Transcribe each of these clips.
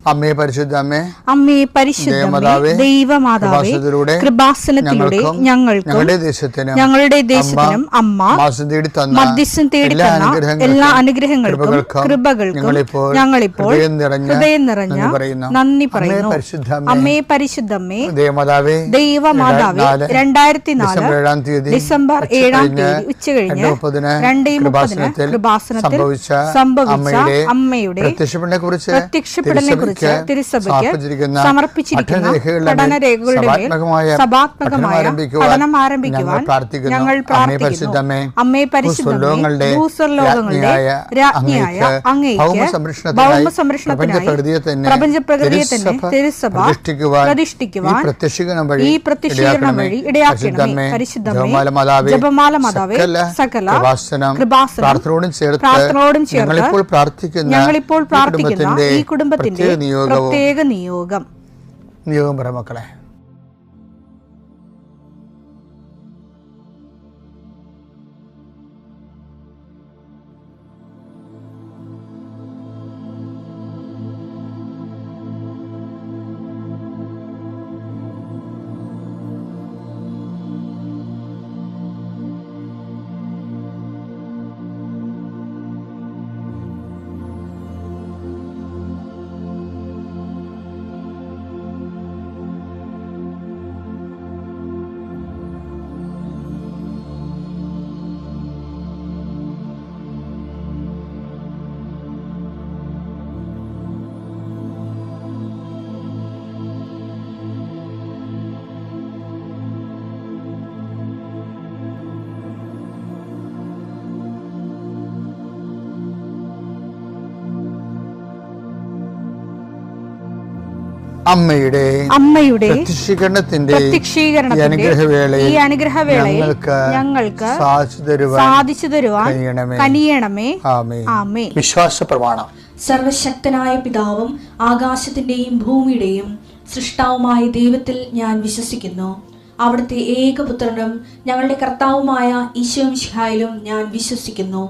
അമ്മേ പരിശുദ്ധ അമ്മേ, അമ്മേ പരിശുദ്ധ ദൈവമാതാവേ, കൃപാസനത്തിലൂടെ ഞങ്ങളുടെ ദേശത്തിനും അമ്മ മധ്യസ്ഥം തേടി തന്ന എല്ലാ അനുഗ്രഹങ്ങൾക്കും കൃപകൾക്കും ഞങ്ങളിപ്പോൾ ഹൃദയം നിറഞ്ഞ നന്ദി പറയുന്നു. അമ്മേ പരിശുദ്ധമ്മേ ദൈവമാതാവേ, 2004 ഡിസംബർ 7 ഉച്ചകഴിഞ്ഞ് 2:30 കൃപാസനത്തിൽ സംഭവിച്ച അമ്മയുടെ പ്രത്യക്ഷപ്പെടലിനെ കുറിച്ച് തിരുസഭയ്ക്ക് സമർപ്പിച്ചിരിക്കുന്ന പഠനരേഖകളുടെ മേൽ സഭാത്മകമായ പഠനം ആരംഭിക്കുവാൻ ഞങ്ങൾ പ്രാർത്ഥിക്കുന്നു. അമ്മേ പരിശുദ്ധമേ, ഭൂസ്വർലോകങ്ങളുടെ രാജ്ഞിയായ അങ്ങേയ്ക്ക് ഭൗമസംരക്ഷണത്തിനായി പ്രപഞ്ചപ്രകൃതിയെ തന്നെ തിരുസഭ പ്രതിഷ്ഠിക്കുവാൻ ഈ പ്രത്യക്ഷീകരണം വഴി ഇടയാക്കണമേ. പരിശുദ്ധമേ, ജപമാല മാതാവേ, സകല കൃപാസനം പ്രാർത്ഥനയോടും ചേർത്ത് ഞങ്ങളിപ്പോൾ പ്രാർത്ഥിക്കുന്ന ഈ കുടുംബത്തിന്റെ പ്രത്യേക നിയോഗം പറ മക്കളെ. അമ്മയുടെ പ്രത്യക്ഷീകരണത്തിന്റെ ഈ അനുഗ്രഹവേളയിൽ ഞങ്ങൾക്ക് സാധിച്ചു തരുവാൻ കനിയണമേ. ആമേൻ. വിശ്വാസ പ്രമാണം. സർവശക്തനായ പിതാവും ആകാശത്തിന്റെയും ഭൂമിയുടെയും സൃഷ്ടാവുമായ ദൈവത്തിൽ ഞാൻ വിശ്വസിക്കുന്നു. അവിടുത്തെ ഏകപുത്രനും ഞങ്ങളുടെ കർത്താവുമായ ഈശോമിശിഹായിലും ഞാൻ വിശ്വസിക്കുന്നു.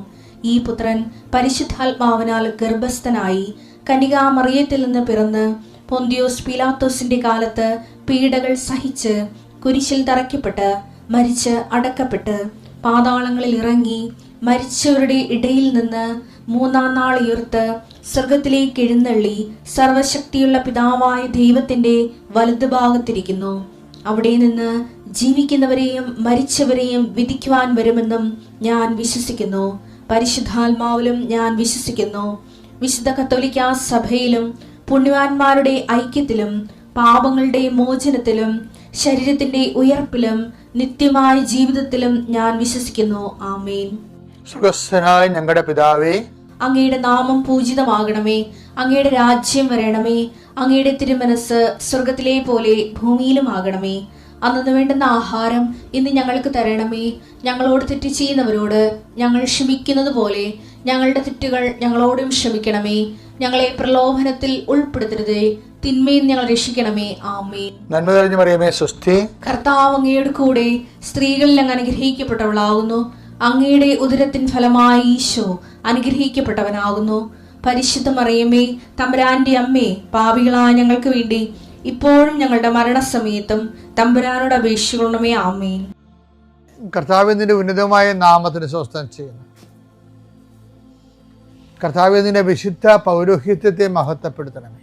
ഈ പുത്രൻ പരിശുദ്ധാത്മാവിനാൽ ഗർഭസ്ഥനായി കന്യകാമറിയത്തിൽ നിന്ന് പിറന്ന് പൊന്തിയോസ് പീലാത്തോസിന്റെ കാലത്ത് പീഡകൾ സഹിച്ച് കുരിശിൽ തറയ്ക്കപ്പെട്ട് മരിച്ച് അടക്കപ്പെട്ട് പാതാളങ്ങളിൽ ഇറങ്ങി മരിച്ചവരുടെ ഇടയിൽ നിന്ന് 3-ാം നാൾ ഉയർത്ത് സ്വർഗത്തിലേക്ക് എഴുന്നള്ളി സർവശക്തിയുള്ള പിതാവായ ദൈവത്തിന്റെ വലതുഭാഗത്തിരിക്കുന്നു. അവിടെ നിന്ന് ജീവിക്കുന്നവരെയും മരിച്ചവരെയും വിധിക്കുവാൻ വരുമെന്നും ഞാൻ വിശ്വസിക്കുന്നു. പരിശുദ്ധാത്മാവിലും ഞാൻ വിശ്വസിക്കുന്നു. വിശുദ്ധ കത്തോലിക്കാ സഭയിലും പുണ്യവാന്മാരുടെ ഐക്യത്തിലും പാപങ്ങളുടെ മോചനത്തിലും ശരീരത്തിന്റെ ഉയർപ്പിലും നിത്യമായ ജീവിതത്തിലും ഞാൻ വിശ്വസിക്കുന്നു. ആമേൻ. സ്വർഗ്ഗസ്ഥനായ ഞങ്ങളുടെ പിതാവേ, അങ്ങയുടെ നാമം പൂജിതമാകണമേ. അങ്ങയുടെ രാജ്യം വരണമേ. അങ്ങയുടെ തിരുമനസ് സ്വർഗത്തിലെ പോലെ ഭൂമിയിലും ആകണമേ. അന്നു വേണ്ടുന്ന ആഹാരം ഇന്ന് ഞങ്ങൾക്ക് തരണമേ. ഞങ്ങളോട് തെറ്റ് ചെയ്യുന്നവരോട് ഞങ്ങൾ ക്ഷമിക്കുന്നത് പോലെ ഞങ്ങളുടെ തെറ്റുകൾ ഞങ്ങളോടും ക്ഷമിക്കണമേ. ഞങ്ങളെ പ്രലോഭനത്തിൽ ഉൾപ്പെടുത്തരുതേ, തിന്മയിൽ ഞങ്ങൾ രക്ഷിക്കണമേ. ആമേൻ. നന്മ നിറഞ്ഞ മറിയമേ, സ്വസ്തി. കർത്താവ് അങ്ങയുടെ കൂടെ സ്ത്രീകളിൽ അങ്ങ് അനുഗ്രഹിക്കപ്പെട്ടവളാകുന്നു. അങ്ങയുടെ ഉദരത്തിൻ ഫലമായി ഈശോ അനുഗ്രഹിക്കപ്പെട്ടവനാകുന്നു. പരിശുദ്ധ മറിയമേ, തമ്പുരാന്റെ അമ്മേ, പാപികളായ ഞങ്ങൾക്ക് വേണ്ടി ഇപ്പോഴും ഞങ്ങളുടെ മരണസമയത്തും തമ്പുരാനോട് അപേക്ഷിക്കണമേ. ആമേൻ. കർത്താവിന്റെ ഉന്നതമായ നാമത്തിന് സ്വസ്ഥം ചെയ്യുന്നു. കർത്താവിന്റെ വിശുദ്ധ പൗരോഹിത്യത്തെ മഹത്വപ്പെടുത്തണമേ.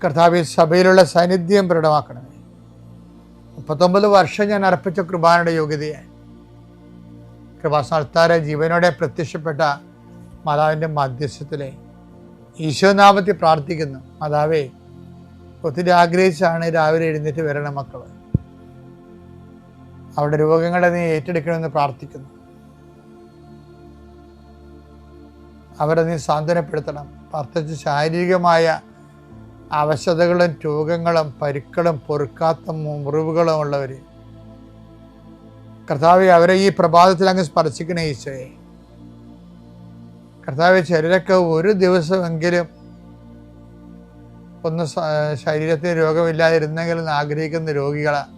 കർത്താവ് സഭയിലുള്ള സാന്നിധ്യം പ്രകടമാക്കണമേ. 39 വർഷം ഞാൻ അർപ്പിച്ച കൃപാനയുടെ യോഗ്യതയായി കൃപാസ്ഥാന ജീവനോടെ പ്രത്യക്ഷപ്പെട്ട മാതാവിൻ്റെ മധ്യസ്ഥത്തിലെ ഈശോനാമത്തിൽ പ്രാർത്ഥിക്കുന്നു. മാതാവേ, ഒത്തിരി ആഗ്രഹിച്ചാണ് രാവിലെ എഴുന്നേറ്റ് വരണം മക്കള്. അവരുടെ രോഗങ്ങളെ നീ ഏറ്റെടുക്കണമെന്ന് പ്രാർത്ഥിക്കുന്നു. അവരെ നീ സാന്ത്വനപ്പെടുത്തണം. പ്രത്യേകിച്ച് ശാരീരികമായ അവശതകളും രോഗങ്ങളും പരുക്കളും പൊറുക്കാത്ത മുറിവുകളും ഉള്ളവർ കർത്താവെ, അവരെ ഈ പ്രഭാതത്തിൽ അങ്ങ് സ്പർശിക്കണേ ഈശോയെ. കർത്താവെ, ചിലരൊക്കെ ഒരു ദിവസമെങ്കിലും ഒന്ന് ശരീരത്തിന് രോഗമില്ലാതിരുന്നെങ്കിലും ആഗ്രഹിക്കുന്ന രോഗികളാണ്.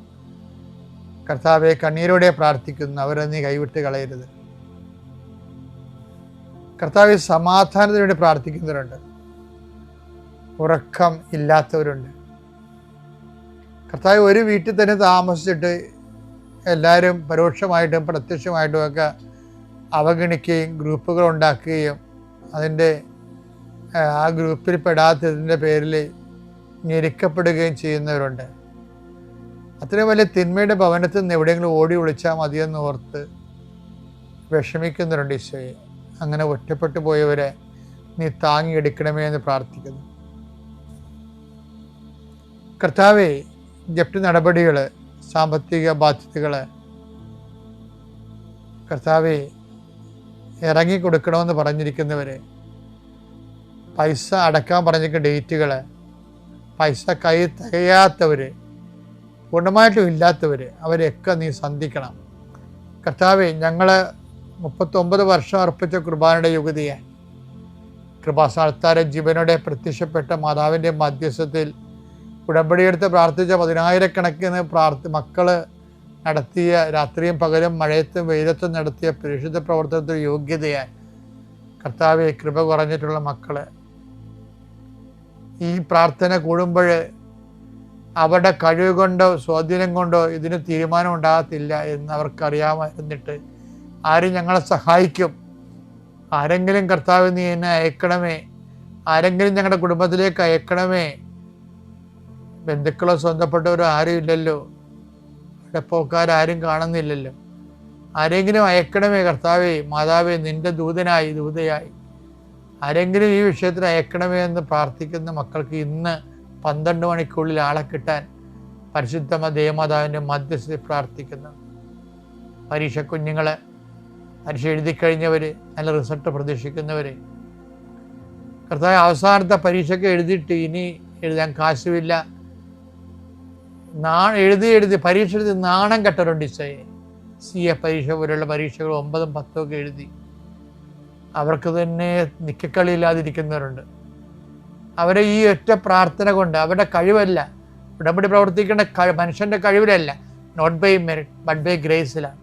കർത്താവെ, കണ്ണീരോടെ പ്രാർത്ഥിക്കുന്നു. അവരെ നീ കൈവിട്ട് കളയരുത്. കർത്താവെ, സമാധാനത്തിന് വേണ്ടി പ്രാർത്ഥിക്കുന്നവരുണ്ട്. ഉറക്കം ഇല്ലാത്തവരുണ്ട്. കർത്താവ് ഒരു വീട്ടിൽ തന്നെ താമസിച്ചിട്ട് എല്ലാവരും പരോക്ഷമായിട്ടും പ്രത്യക്ഷമായിട്ടും ഒക്കെ അവഗണിക്കുകയും ഗ്രൂപ്പുകൾ ഉണ്ടാക്കുകയും അതിൻ്റെ ആ ഗ്രൂപ്പിൽ പെടാത്തതിൻ്റെ പേരിൽ ഞെരുക്കപ്പെടുകയും ചെയ്യുന്നവരുണ്ട്. അത്രയും വലിയ തിന്മയുടെ ഭവനത്തിൽ നിന്ന് എവിടെയെങ്കിലും ഓടി ഒളിച്ചാൽ മതിയെന്ന് ഓർത്ത് വിഷമിക്കുന്നവരുണ്ട്. ഈശോയെ, അങ്ങനെ ഒറ്റപ്പെട്ടു പോയവരെ നീ താങ്ങിയെടുക്കണമേ എന്ന് പ്രാർത്ഥിക്കുന്നു. കർത്താവേ, ജപ്തി നടപടികൾ, സാമ്പത്തിക ബാധ്യതകൾ കർത്താവേ ഇറങ്ങിക്കൊടുക്കണമെന്ന് പറഞ്ഞിരിക്കുന്നവർ, പൈസ അടക്കാൻ പറഞ്ഞിരിക്കുന്ന ഡേറ്റുകൾ, പൈസ കൈ തികയാത്തവർ, പൂർണ്ണമായിട്ടും ഇല്ലാത്തവർ, അവരെയൊക്കെ നീ സന്ധിക്കണം. കർത്താവേ, ഞങ്ങൾ 39 വർഷം അർപ്പിച്ച കുർബാനയുടെ യുഗതിയെ കൃപാസ്ഥാനത്താരെ ജീവനോടെ പ്രത്യക്ഷപ്പെട്ട മാതാവിൻ്റെ മധ്യസ്ഥത്തിൽ ഉടമ്പടിയെടുത്ത് പ്രാർത്ഥിച്ച 10,000 മക്കള് നടത്തിയ രാത്രിയും പകലും മഴയത്തും വെയിലത്തും നടത്തിയ പരിശുദ്ധ പ്രവർത്തനത്തിൽ യോഗ്യതയായി കർത്താവെ, കൃപ കുറഞ്ഞിട്ടുള്ള മക്കള് ഈ പ്രാർത്ഥന കൂടുമ്പോൾ അവരുടെ കഴിവ് കൊണ്ടോ സ്വാധീനം കൊണ്ടോ ഇതിന് തീരുമാനം ഉണ്ടാകത്തില്ല എന്ന് അവർക്കറിയാമായിരുന്നിട്ട് ആരും ഞങ്ങളെ സഹായിക്കും, ആരെങ്കിലും കർത്താവ് നീ എന്നെ അയക്കണമേ, ആരെങ്കിലും ഞങ്ങളുടെ കുടുംബത്തിലേക്ക് അയക്കണമേ, ബന്ധുക്കളോ സ്വന്തപ്പെട്ടവരോ ആരും ഇല്ലല്ലോ, അവിടെ പോക്കാരും കാണുന്നില്ലല്ലോ, ആരെങ്കിലും അയക്കണമേ കർത്താവേ, മാതാവേ, നിന്റെ ദൂതയായി ആരെങ്കിലും ഈ വിഷയത്തിൽ അയക്കണമേ എന്ന് പ്രാർത്ഥിക്കുന്ന മക്കൾക്ക് ഇന്ന് 12 മണിക്കുള്ളിൽ ആളെ കിട്ടാൻ പരിശുദ്ധ ദേവമാതാവിൻ്റെ മധ്യസ്ഥയിൽ പ്രാർത്ഥിക്കുന്നു. പരീക്ഷ കുഞ്ഞുങ്ങളെ, പരീക്ഷ എഴുതി കഴിഞ്ഞവർ, നല്ല റിസൾട്ട് പ്രതീക്ഷിക്കുന്നവർ, കർത്താവ് അവസാനത്തെ പരീക്ഷയ്ക്ക് എഴുതിയിട്ട് ഇനി എഴുതാൻ കാശുമില്ല, എഴുതി പരീക്ഷ എഴുതി നാണം കെട്ടവരുണ്ട്. ഈശോയെ, CA പരീക്ഷ പോലുള്ള പരീക്ഷകൾ 9ഉം 10ഉം ഒക്കെ എഴുതി അവർക്ക് തന്നെ നിക്കക്കളിയില്ലാതിരിക്കുന്നവരുണ്ട്. അവരെ ഈ ഒറ്റ പ്രാർത്ഥന കൊണ്ട്, അവരുടെ കഴിവല്ല, ഉടമ്പടി പ്രവർത്തിക്കേണ്ട മനുഷ്യൻ്റെ കഴിവിലല്ല, not by merit but by ഗ്രേസിലാണ്.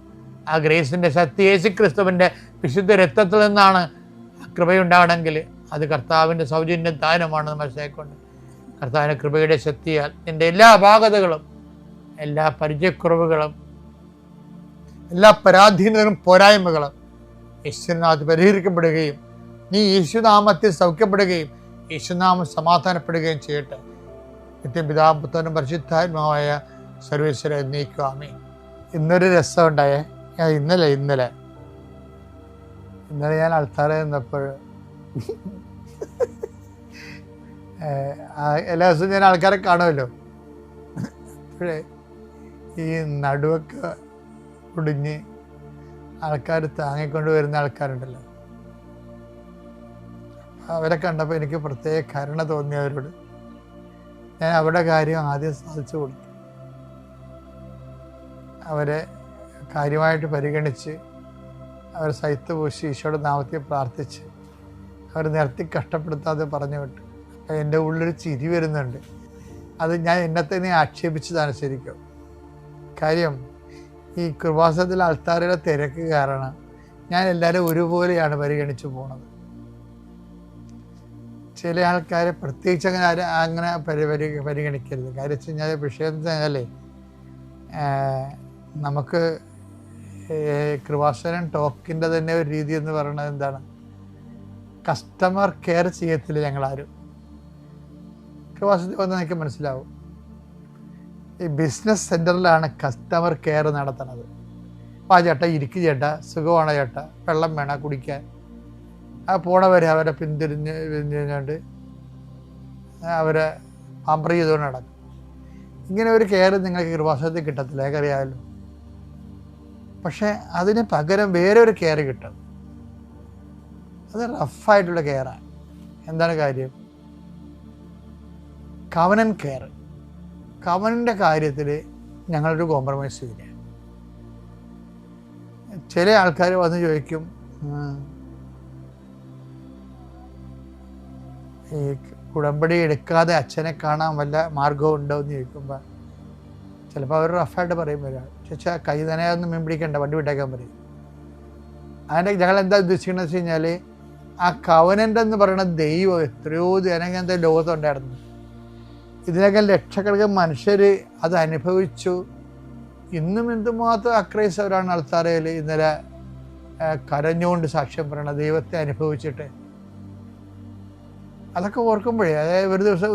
ആ ഗ്രേസിൻ്റെ ശക്തി യേശു ക്രിസ്തുവിൻ്റെ വിശുദ്ധ രക്തത്തിൽ നിന്നാണ് കൃപയുണ്ടാവണമെങ്കിൽ അത് കർത്താവിൻ്റെ സൗജന്യ ദാനമാണെന്ന് മനസ്സിലാക്കിക്കൊണ്ട് കർത്താവിൻ്റെ കൃപയുടെ ശക്തിയാൽ നിൻ്റെ എല്ലാ അപാകതകളും, എല്ലാ പരിചയക്കുറവുകളും, എല്ലാ പരാധീനതകളും പോരായ്മകളും യേശുനാമത്തിൽ പരിഹരിക്കപ്പെടുകയും നീ യേശുനാമത്തിൽ സൗഖ്യപ്പെടുകയും യേശുനാമം സമാധാനപ്പെടുകയും ചെയ്യട്ടെ. നിത്യപിതാവും പുത്രനും പരിശുദ്ധാത്മാവായ സർവേശ്വരനെ എന്നേക്കുമേ. ഇന്നൊരു രസമുണ്ടായേ. ഇന്നലെ ഞാൻ അൾത്താറയിൽ നിന്നപ്പോൾ എല്ലാ ദിവസവും ഞാൻ ആൾക്കാരെ കാണുമല്ലോ, അപ്പോഴേ ഈ നടുവൊക്കെ ഒടിഞ്ഞ് ആൾക്കാർ താങ്ങിക്കൊണ്ട് വരുന്ന ആൾക്കാരുണ്ടല്ലോ, അവരെ കണ്ടപ്പോൾ എനിക്ക് പ്രത്യേക കരുണ തോന്നിയവരോട് ഞാൻ അവരുടെ കാര്യം ആദ്യം സാധിച്ചു കൊടുത്തു. അവരെ കാര്യമായിട്ട് പരിഗണിച്ച് അവർ സൈത്ത് പൂശി ഈശോയുടെ നാമത്തിൽ പ്രാർത്ഥിച്ച് അവർ നിർത്തി കഷ്ടപ്പെടുത്താതെ പറഞ്ഞു വിട്ടു. അപ്പം എൻ്റെ ഉള്ളൊരു ചിരി വരുന്നുണ്ട്. അത് ഞാൻ എന്നെ തന്നെ ആക്ഷേപിച്ചതാണ് ശരിക്കും. കാര്യം ഈ കൃപാസനത്തിലെ ആൾത്താരുടെ തിരക്ക് കാരണം ഞാൻ എല്ലാവരും ഒരുപോലെയാണ് പരിഗണിച്ചു പോണത്. ചില ആൾക്കാരെ പ്രത്യേകിച്ച് അങ്ങനെ പരിഗണിക്കരുത്. കാര്യം വെച്ച് കഴിഞ്ഞാൽ വിഷയം എന്ന് പറഞ്ഞാലേ, നമുക്ക് കൃപാസനം ടോക്കിൻ്റെ തന്നെ ഒരു രീതി എന്ന് പറയുന്നത് എന്താണ്, കസ്റ്റമർ കെയർ ചെയ്യത്തില്ല ഞങ്ങളാരും. കൃപാസനത്തിൽ വന്ന് എനിക്ക് മനസ്സിലാവും, ഈ ബിസിനസ് സെൻറ്ററിലാണ് കസ്റ്റമർ കെയർ നടത്തുന്നത്. അപ്പോൾ ആ ചേട്ടാ ഇരിക്കും, ചേട്ടാ സുഖമാണ്, ചേട്ടാ വെള്ളം വേണം കുടിക്കാൻ, ആ പോണവരെ അവരെ പിന്തിരിഞ്ഞുകൊണ്ട് അവരെ പാമ്പർ ചെയ്തുകൊണ്ട് നടക്കും. ഇങ്ങനെ ഒരു കെയർ നിങ്ങൾക്ക് കൃപാസനത്തിൽ കിട്ടത്തില്ല, എനിക്കറിയാമല്ലോ. പക്ഷേ അതിന് പകരം വേറെ ഒരു കെയർ കിട്ടും. അത് റഫായിട്ടുള്ള കെയറാണ്. എന്താണ് കാര്യം? കവനൻ കെയർ. കവനൻ്റെ കാര്യത്തിൽ ഞങ്ങളൊരു കോംപ്രമൈസ് ചെയ്യില്ല. ചില ആൾക്കാർ വന്ന് ചോദിക്കും, ഈ ഉടമ്പടി എടുക്കാതെ അച്ഛനെ കാണാൻ വല്ല മാർഗവും ഉണ്ടോ എന്ന് ചോദിക്കുമ്പോൾ ചിലപ്പോൾ അവർ റഫായിട്ട് പറയും, വരാം ചേച്ചാ കൈ തന്നെ ഒന്നും മീൻ പിടിക്കണ്ട, വണ്ടി വിട്ടേക്കാൻ പറയും. അതിൻ്റെ ഞങ്ങൾ എന്താ ഉദ്ദേശിക്കുന്നത് വെച്ച് കഴിഞ്ഞാൽ, ആ കവനൻ്റ് എന്ന് പറയുന്ന ദൈവം എത്രയോ ജനങ്ങൻ്റെ ലോകത്തുണ്ടായിരുന്നു. ഇതിനൊക്കെ ലക്ഷക്കണക്കിന് മനുഷ്യർ അത് അനുഭവിച്ചു. ഇന്നും എന്തുമാത്രം അക്രൈസ്തവരാണ് അൾത്താരയിൽ ഇന്നലെ കരഞ്ഞുകൊണ്ട് സാക്ഷ്യം പറയണത് ദൈവത്തെ അനുഭവിച്ചിട്ട്. അതൊക്കെ ഓർക്കുമ്പോഴേ, അതായത് ഒരു ദിവസം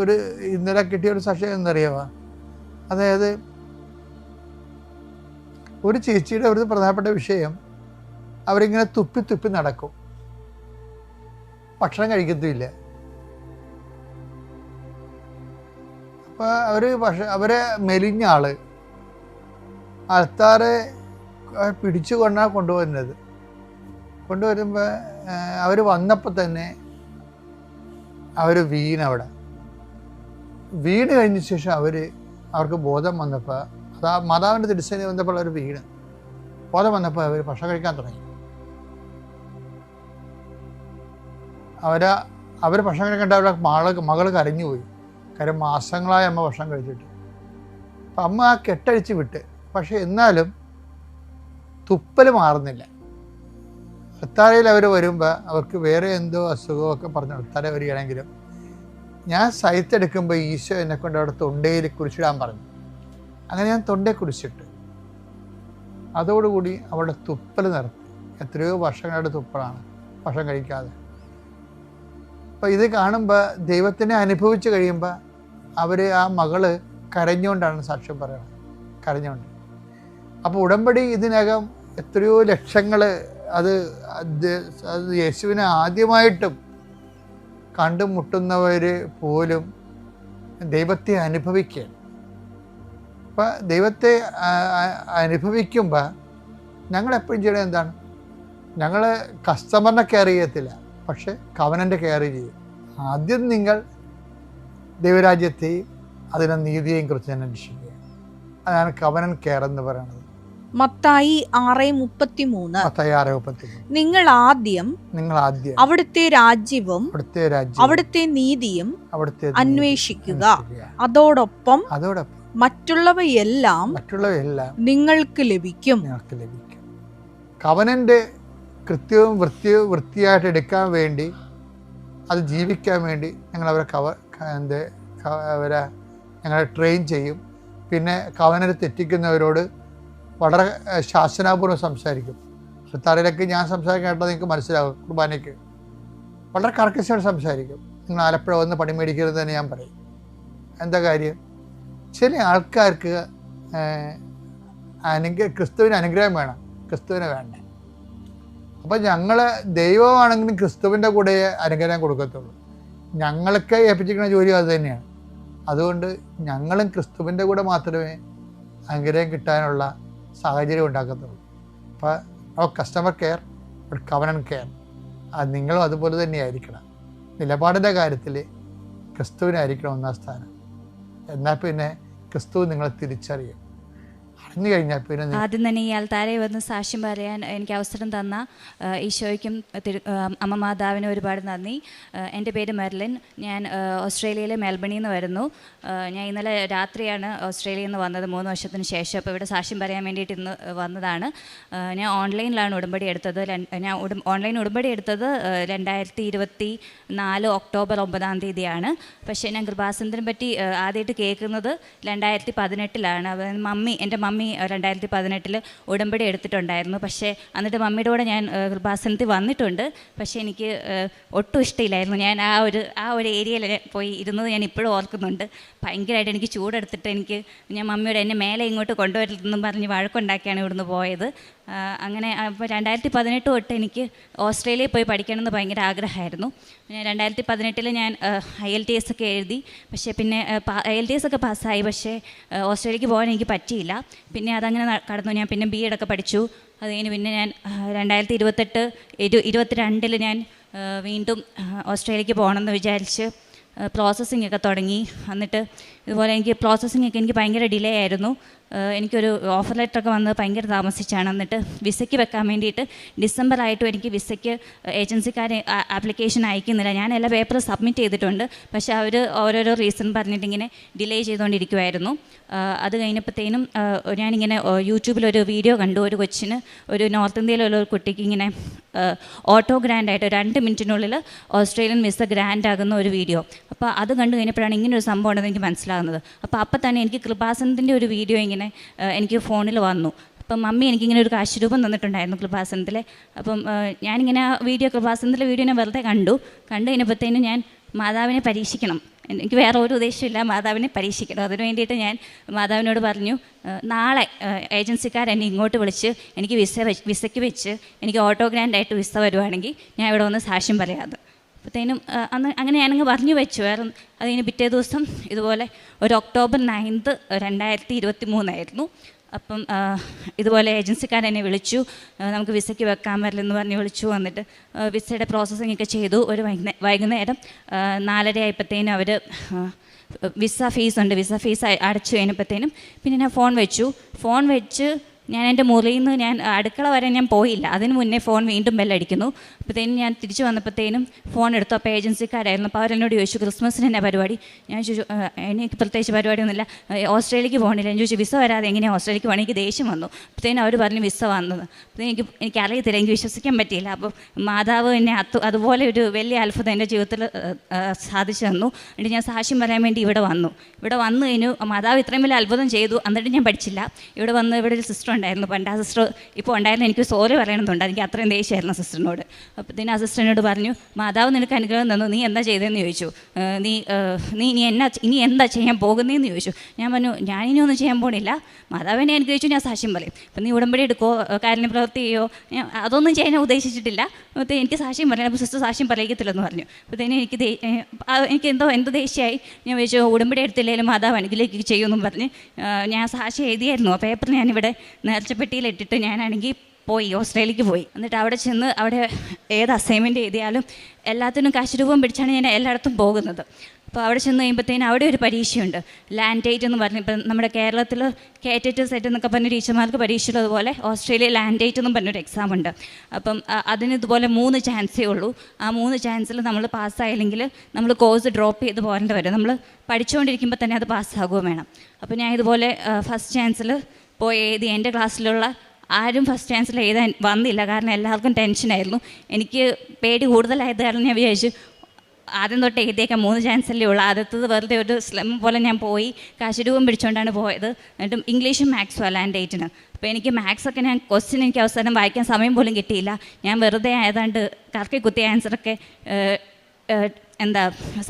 ഇന്നലെ കിട്ടിയ ഒരു സാക്ഷ്യം എന്നറിയാമോ? അതായത് ഒരു ചേച്ചിയുടെ ഒരു പ്രധാനപ്പെട്ട വിഷയം, അവരിങ്ങനെ തുപ്പി തുപ്പി നടക്കും, ഭക്ഷണം കഴിക്കത്തുമില്ല. അപ്പോൾ അവരെ മെലിഞ്ഞ ആള് ആൾക്കാരെ പിടിച്ചു കൊണ്ടാണ് കൊണ്ടുവരുമ്പോൾ അവർ വന്നപ്പോൾ തന്നെ അവർ വീണ് കഴിഞ്ഞ ശേഷം അവർക്ക് ബോധം വന്നപ്പോൾ, അതാ മാതാവിൻ്റെ തിരുസേന വന്നപ്പോൾ അവർ ബോധം വന്നപ്പോൾ അവർ ഭക്ഷണം കഴിക്കാൻ തുടങ്ങി. അവർ ഭക്ഷണം കഴിക്കേണ്ട അവരുടെ മകൾ കരഞ്ഞുപോയി. കാര്യം മാസങ്ങളായി അമ്മ ഭക്ഷണം കഴിച്ചിട്ട്. അപ്പം അമ്മ ആ കെട്ടഴിച്ച് വിട്ട്. പക്ഷെ എന്നാലും തുപ്പൽ മാറുന്നില്ല. അൾത്താരയിൽ അവർ വരുമ്പോൾ അവർക്ക് വേറെ എന്തോ അസുഖമൊക്കെ പറഞ്ഞ് അൾത്താര വരികയാണെങ്കിലും ഞാൻ സൈത്തെടുക്കുമ്പോൾ ഈശോ എന്നെ കൊണ്ട് അവിടെ തൊണ്ടയിൽ കുരിശിടാൻ പറഞ്ഞു. അങ്ങനെ ഞാൻ തൊണ്ടയിൽ കുരിശിട്ട്. അതോടുകൂടി അവളുടെ തുപ്പൽ നിർത്തി. എത്രയോ വർഷങ്ങളുടെ തുപ്പലാണ്, ഭക്ഷണം കഴിക്കാതെ. അപ്പോൾ ഇത് കാണുമ്പോൾ ദൈവത്തിനെ അനുഭവിച്ച് കഴിയുമ്പോൾ ആ മകള് കരഞ്ഞുകൊണ്ടാണ് സാക്ഷ്യം പറയുന്നത്, കരഞ്ഞുകൊണ്ട്. അപ്പോൾ ഉടമ്പടി ഇതിനകം എത്രയോ ലക്ഷങ്ങൾ അത് യേശുവിനെ ആദ്യമായിട്ടും കണ്ടുമുട്ടുന്നവർ പോലും ദൈവത്തെ അനുഭവിക്കുകയാണ്. അപ്പം ദൈവത്തെ അനുഭവിക്കുമ്പോൾ ഞങ്ങളെപ്പോഴും ചെയ്യണത് എന്താണ്? ഞങ്ങൾ കസ്റ്റമറിനെ കെയർ ചെയ്യത്തില്ല, പക്ഷെ കവനൻ്റെ കെയർ ചെയ്യും. ആദ്യം നിങ്ങൾ ദൈവരാജ്യത്തെയും അതിനെ നീതിയെയും കുറിച്ച് ഞാൻ അന്വേഷിക്കുക. അതാണ് കവനൻ കെയർ എന്ന് പറയുന്നത്. മത്തായി 6:33 നിങ്ങൾ ആദ്യം അവിടുത്തെ രാജ്യവും അവിടുത്തെ നീതിയും അന്വേഷിക്കുക, അതോടൊപ്പം മറ്റുള്ളവയെല്ലാം നിങ്ങൾക്ക് ലഭിക്കും. കവനന്റെ കൃത്യവും വൃത്തിയായിട്ട് എടുക്കാൻ വേണ്ടി, അത് ജീവിക്കാൻ വേണ്ടി ഞങ്ങൾ ഞങ്ങളെ ട്രെയിൻ ചെയ്യും. പിന്നെ കവനനെ തെറ്റിക്കുന്നവരോട് വളരെ ശാസനാപൂർവ്വം സംസാരിക്കും. അൾത്താരയിലൊക്കെ ഞാൻ സംസാരിക്കേണ്ടത് നിങ്ങൾക്ക് മനസ്സിലാകും. കുർബാനയ്ക്ക് വളരെ കർക്കശയോട് സംസാരിക്കും. നിങ്ങൾ ആലപ്പുഴ വന്ന് പണി മേടിക്കരുത് തന്നെ ഞാൻ പറയും. എന്താ കാര്യം? ചില ആൾക്കാർക്ക് ക്രിസ്തുവിന് അനുഗ്രഹം വേണം, ക്രിസ്തുവിനെ വേണ്ട. അപ്പം ഞങ്ങൾ ദൈവമാണെങ്കിലും ക്രിസ്തുവിൻ്റെ കൂടെ അനുഗ്രഹം കൊടുക്കത്തുള്ളൂ. ഞങ്ങൾക്ക് ഏൽപ്പിച്ചിരിക്കുന്ന ജോലി അത് തന്നെയാണ്. അതുകൊണ്ട് ഞങ്ങളും ക്രിസ്തുവിൻ്റെ കൂടെ മാത്രമേ അനുഗ്രഹം കിട്ടാനുള്ള സാഹചര്യം ഉണ്ടാക്കത്തുള്ളൂ. അപ്പോൾ കസ്റ്റമർ കെയർ, കവനന്റ് കെയർ, അത് നിങ്ങളും അതുപോലെ തന്നെയായിരിക്കണം. നിലപാടിൻ്റെ കാര്യത്തിൽ ക്രിസ്തുവിനായിരിക്കണം ഒന്നാം സ്ഥാനം. എന്നാൽ പിന്നെ ക്രിസ്തു നിങ്ങളെ തിരിച്ചറിയും. അറിഞ്ഞു കഴിഞ്ഞാൽ പിന്നെ ആദ്യം തന്നെ ഈ ആൾത്താരെ വന്ന് സാക്ഷ്യം പറയാൻ എനിക്ക് അവസരം തന്ന ഈശോയ്ക്കും അമ്മ മാതാവിനും ഒരുപാട് നന്ദി. എൻ്റെ പേര് മെർലിൻ. ഞാൻ ഓസ്ട്രേലിയയിലെ മെൽബണിൽ നിന്ന് വരുന്നു. ഞാൻ ഇന്നലെ രാത്രിയാണ് ഓസ്ട്രേലിയയിൽ നിന്ന് വന്നത്, 3 വർഷത്തിന് ശേഷം. അപ്പോൾ ഇവിടെ സാക്ഷ്യം പറയാൻ വേണ്ടിയിട്ട് ഇന്ന് വന്നതാണ്. ഞാൻ ഓൺലൈനിലാണ് ഉടമ്പടി എടുത്തത്. ഓൺലൈൻ ഉടമ്പടി എടുത്തത് 2024 ഒക്ടോബർ 9 പക്ഷേ ഞാൻ കൃപാസനത്തിനെ പറ്റി ആദ്യമായിട്ട് കേൾക്കുന്നത് 2018 എൻ്റെ മമ്മി 2018 ഉടമ്പടി എടുത്തിട്ടുണ്ടായിരുന്നു. പക്ഷേ എന്നിട്ട് മമ്മിയുടെ കൂടെ ഞാൻ കൃപാസനത്തിൽ വന്നിട്ടുണ്ട്. പക്ഷേ എനിക്ക് ഒട്ടും ഇഷ്ടമില്ലായിരുന്നു. ഞാൻ ആ ഒരു ഏരിയയിൽ പോയി ഇരുന്നത് ഞാൻ ഇപ്പോഴും ഓർക്കുന്നുണ്ട്. ഭയങ്കരമായിട്ട് എനിക്ക് ചൂടെടുത്തിട്ട് ഞാൻ മമ്മിയോട് എന്നെ മേലെ ഇങ്ങോട്ട് കൊണ്ടുവരുന്നെന്നും പറഞ്ഞ് വഴക്കുണ്ടാക്കിയാണ് ഇവിടുന്ന് പോയത്. അങ്ങനെ അപ്പോൾ 2018 തൊട്ട് എനിക്ക് ഓസ്ട്രേലിയയിൽ പോയി പഠിക്കണമെന്ന് ഭയങ്കര ആഗ്രഹമായിരുന്നു. 2018 ഞാൻ IELTS ഒക്കെ എഴുതി. പക്ഷേ പിന്നെ IELTS ഒക്കെ പാസ്സായി. പക്ഷേ ഓസ്ട്രേലിയക്ക് പോകാൻ എനിക്ക് പറ്റിയില്ല. പിന്നെ അതങ്ങനെ കടന്നു. ഞാൻ പിന്നെ BEd ഒക്കെ പഠിച്ചു. അത് കഴിഞ്ഞ് പിന്നെ ഞാൻ 2022 ഞാൻ വീണ്ടും ഓസ്ട്രേലിയക്ക് പോകണമെന്ന് വിചാരിച്ച് പ്രോസസ്സിംഗ് ഒക്കെ തുടങ്ങി. എന്നിട്ട് ഇതുപോലെ എനിക്ക് പ്രോസസ്സിംഗ് ഒക്കെ എനിക്ക് ഭയങ്കര ഡിലേ ആയിരുന്നു. എനിക്കൊരു ഓഫർ ലെറ്ററൊക്കെ വന്ന് ഭയങ്കര താമസിച്ചാണ്. എന്നിട്ട് വിസയ്ക്ക് വെക്കാൻ വേണ്ടിയിട്ട് ഡിസംബറായിട്ടും എനിക്ക് വിസയ്ക്ക് ഏജൻസിക്കാർ ആപ്ലിക്കേഷൻ അയക്കുന്നില്ല. ഞാൻ എല്ലാ പേപ്പറും സബ്മിറ്റ് ചെയ്തിട്ടുണ്ട്, പക്ഷേ അവർ ഓരോരോ റീസൺ പറഞ്ഞിട്ട് ഇങ്ങനെ ഡിലേ ചെയ്തുകൊണ്ടിരിക്കുമായിരുന്നു. അത് കഴിഞ്ഞപ്പോഴത്തേനും ഞാനിങ്ങനെ യൂട്യൂബിലൊരു വീഡിയോ കണ്ടു. ഒരു കൊച്ചിന്, ഒരു നോർത്ത് ഇന്ത്യയിലുള്ള ഒരു കുട്ടിക്ക് ഇങ്ങനെ ഓട്ടോ ഗ്രാൻഡായിട്ട് 2 മിനിറ്റിനുള്ളിൽ ഓസ്ട്രേലിയൻ വിസ ഗ്രാൻഡ് ആകുന്ന ഒരു വീഡിയോ. അപ്പോൾ അത് കണ്ടു കഴിഞ്ഞപ്പോഴാണ് ഇങ്ങനൊരു സംഭവം ഉണ്ടെന്ന് എനിക്ക് മനസ്സിലാകുന്നത്. അപ്പോൾ തന്നെ എനിക്ക് കൃപാസനത്തിൻ്റെ ഒരു വീഡിയോ ഇങ്ങനെ എനിക്ക് ഫോണിൽ വന്നു. അപ്പം മമ്മി എനിക്കിങ്ങനെ ഒരു കാശ് രൂപം തന്നിട്ടുണ്ടായിരുന്നു കൃപാസനത്തിലെ. അപ്പം ഞാനിങ്ങനെ കൃപാസനത്തിലെ വീഡിയോ ഞാൻ വെറുതെ കണ്ടു കഴിഞ്ഞപ്പോഴത്തേനും ഞാൻ മാതാവിനെ പരീക്ഷിക്കണം, എനിക്ക് വേറെ ഒരു ഉദ്ദേശമില്ല, മാതാവിനെ പരീക്ഷിക്കണം. അതിന് വേണ്ടിയിട്ട് ഞാൻ മാതാവിനോട് പറഞ്ഞു, നാളെ ഏജൻസിക്കാർ എന്നെ ഇങ്ങോട്ട് വിളിച്ച് എനിക്ക് വിസയ്ക്ക് വെച്ച് എനിക്ക് ഓട്ടോ ഗ്രാൻഡായിട്ട് വിസ വരുവാണെങ്കിൽ ഞാൻ ഇവിടെ വന്ന് സാക്ഷ്യം പറയാതെ. അപ്പോഴത്തേനും അങ്ങനെ ഞാനങ്ങ് പറഞ്ഞു വെച്ചു. അതിന് പിറ്റേ ദിവസം ഇതുപോലെ ഒരു ഒക്ടോബർ 9, 2023 അപ്പം ഇതുപോലെ ഏജൻസിക്കാരെന്നെ വിളിച്ചു, നമുക്ക് വിസയ്ക്ക് വെക്കാൻ പറ്റില്ലെന്ന് പറഞ്ഞ് വിളിച്ചു. വന്നിട്ട് വിസയുടെ പ്രോസസ്സിംഗ് ഒക്കെ ചെയ്തു. ഒരു വൈകുന്നേരം 4:30 ആയപ്പോഴത്തേനും അവർ വിസ ഫീസ് അടച്ചു കഴിഞ്ഞപ്പോഴത്തേനും പിന്നെ ഞാൻ ഫോൺ വെച്ച് ഞാൻ എൻ്റെ മുറിയിൽ നിന്ന് ഞാൻ അടുക്കള വരെ ഞാൻ പോയില്ല. അതിന് മുന്നേ ഫോൺ വീണ്ടും ബെല്ലടിക്കുന്നു. അപ്പോഴത്തേനും ഞാൻ തിരിച്ചു വന്നപ്പോഴത്തേനും ഫോൺ എടുത്തു. അപ്പോൾ ഏജൻസിക്കാരായിരുന്നു. അപ്പോൾ അവരെന്നോട് ചോദിച്ചു, ക്രിസ്മസിന് എന്നാ പരിപാടി? ഞാൻ ചോദിച്ചു, എനിക്ക് പ്രത്യേകിച്ച് പരിപാടിയൊന്നുമില്ല, ഓസ്ട്രേലിയക്ക് പോകണില്ല. ഞാൻ ചോദിച്ചു, വിസ വരാതെ എങ്ങനെയാണ് ഓസ്ട്രേലിയക്ക് പോകണം? എനിക്ക് ദേഷ്യം വന്നു. അപ്പോഴത്തേനും അവർ പറഞ്ഞു വിസ വന്നത്. അപ്പോഴത്തേനും എനിക്കറിയത്തില്ല, എനിക്ക് വിശ്വസിക്കാൻ പറ്റിയില്ല. അപ്പോൾ മാതാവ് എന്നെ അതുപോലെ ഒരു വലിയ അത്ഭുതം എൻ്റെ ജീവിതത്തിൽ സാധിച്ചു തന്നു. എന്നിട്ട് ഞാൻ സാക്ഷ്യം പറയാൻ വേണ്ടി ഇവിടെ വന്നു കഴിഞ്ഞു. മാതാവ് ഇത്രയും വലിയ അത്ഭുതം ചെയ്തു. എന്നിട്ട് ഞാൻ പഠിച്ചില്ല. ഇവിടെ ഒരു സിസ്റ്റർ ഉണ്ടായിരുന്നു. പണ്ട് ആ സിസ്റ്റർ ഇപ്പോൾ ഉണ്ടായിരുന്നു. എനിക്ക് സോറി പറയണമെന്നുണ്ട്, എനിക്ക് അത്രയും ദേഷ്യമായിരുന്നു സിസ്റ്ററിനോട്. അപ്പോഴത്തേനും ആ സിസ്റ്ററിനോട് പറഞ്ഞു, മാതാവ് നിനക്ക് അനുഗ്രഹം തന്നു, നീ എന്താ ചെയ്തതെന്ന് ചോദിച്ചു. നീ ഇനി എന്താ ചെയ്യാൻ പോകുന്നതെന്ന് ചോദിച്ചു. ഞാൻ പറഞ്ഞു, ഞാനിനി ഒന്നും ചെയ്യാൻ പോകണില്ല, മാതാവിനെ അനുഗ്രഹിച്ചു, ഞാൻ സാക്ഷ്യം പറയും. അപ്പം നീ ഉടമ്പടി എടുക്കോ, കാരുണ്യ പ്രവൃത്തി ചെയ്യോ? അതൊന്നും ചെയ്യാൻ ഞാൻ ഉദ്ദേശിച്ചിട്ടില്ല. അപ്പോൾ എനിക്ക് സാക്ഷ്യം പറയാം. അപ്പോൾ സിസ്റ്റർ സാക്ഷ്യം പറയിക്കത്തില്ലെന്ന് പറഞ്ഞു. അപ്പോഴത്തേനും എനിക്ക് എന്ത് ദേഷ്യമായി. ഞാൻ ചോദിച്ചു, ഉടമ്പടി എടുത്തില്ലെങ്കിലും മാതാവ് അനുഗ്രഹിക്കുക ചെയ്യുമെന്നും പറഞ്ഞ് ഞാൻ സാക്ഷ്യം എഴുതിയായിരുന്നു. ആ പേപ്പർ ഞാനിവിടെ നേർച്ചപ്പെട്ടിയിലിട്ടിട്ട് ഞാനാണെങ്കിൽ ഓസ്ട്രേലിയക്ക് പോയി. എന്നിട്ട് അവിടെ ചെന്ന് ഏത് അസൈൻമെൻറ്റ് എഴുതിയാലും എല്ലാത്തിനും കാശ് രൂപം പിടിച്ചാണ് ഞാൻ എല്ലായിടത്തും പോകുന്നത്. അപ്പോൾ അവിടെ ചെന്ന് കഴിയുമ്പോഴത്തേനും അവിടെ ഒരു പരീക്ഷയുണ്ട്, ലാൻഡേറ്റ് എന്ന് പറഞ്ഞ്. ഇപ്പം നമ്മുടെ കേരളത്തിൽ കേറ്ററ്റ് സെറ്റ് എന്നൊക്കെ പറഞ്ഞ ടീച്ചർമാർക്ക് പരീക്ഷയുള്ളതുപോലെ ഓസ്ട്രേലിയ ലാൻഡേറ്റ് എന്നും പറഞ്ഞൊരു എക്സാം ഉണ്ട്. അപ്പം അതിന് ഇതുപോലെ 3 ചാൻസേ ഉള്ളൂ. ആ 3 ചാൻസിൽ നമ്മൾ പാസ്സായില്ലെങ്കിൽ നമ്മൾ കോഴ്സ് ഡ്രോപ്പ് ചെയ്ത് പോരേണ്ടി വരും. നമ്മൾ പഠിച്ചുകൊണ്ടിരിക്കുമ്പോൾ തന്നെ അത് പാസ്സാകുകയും വേണം. അപ്പോൾ ഞാൻ ഇതുപോലെ ഫസ്റ്റ് ചാൻസിൽ പോയി എഴുതി. എൻ്റെ ക്ലാസ്സിലുള്ള ആരും ഫസ്റ്റ് ചാൻസിൽ എഴുതാൻ വന്നില്ല, കാരണം എല്ലാവർക്കും ടെൻഷനായിരുന്നു. എനിക്ക് പേടി കൂടുതലായത് കാരണം ഞാൻ വിചാരിച്ചു ആദ്യം തൊട്ട് എഴുതിയേക്കാം, 3 ചാൻസല്ലേ ഉള്ളൂ. ആദ്യത്തത് വെറുതെ ഒരു സ്ലം പോലെ ഞാൻ പോയി കാശ് രൂപം പിടിച്ചുകൊണ്ടാണ് പോയത്. എന്നിട്ടും ഇംഗ്ലീഷും മാത്സും ലാൻഡേറ്റിന്. അപ്പോൾ എനിക്ക് മാത്സൊക്കെ ക്വസ്റ്റ്യൻ എനിക്ക് അവസാനം വായിക്കാൻ സമയം പോലും കിട്ടിയില്ല. ഞാൻ വെറുതെ ഏതാണ്ട് കറക്കി കുത്തിയ ആൻസറൊക്കെ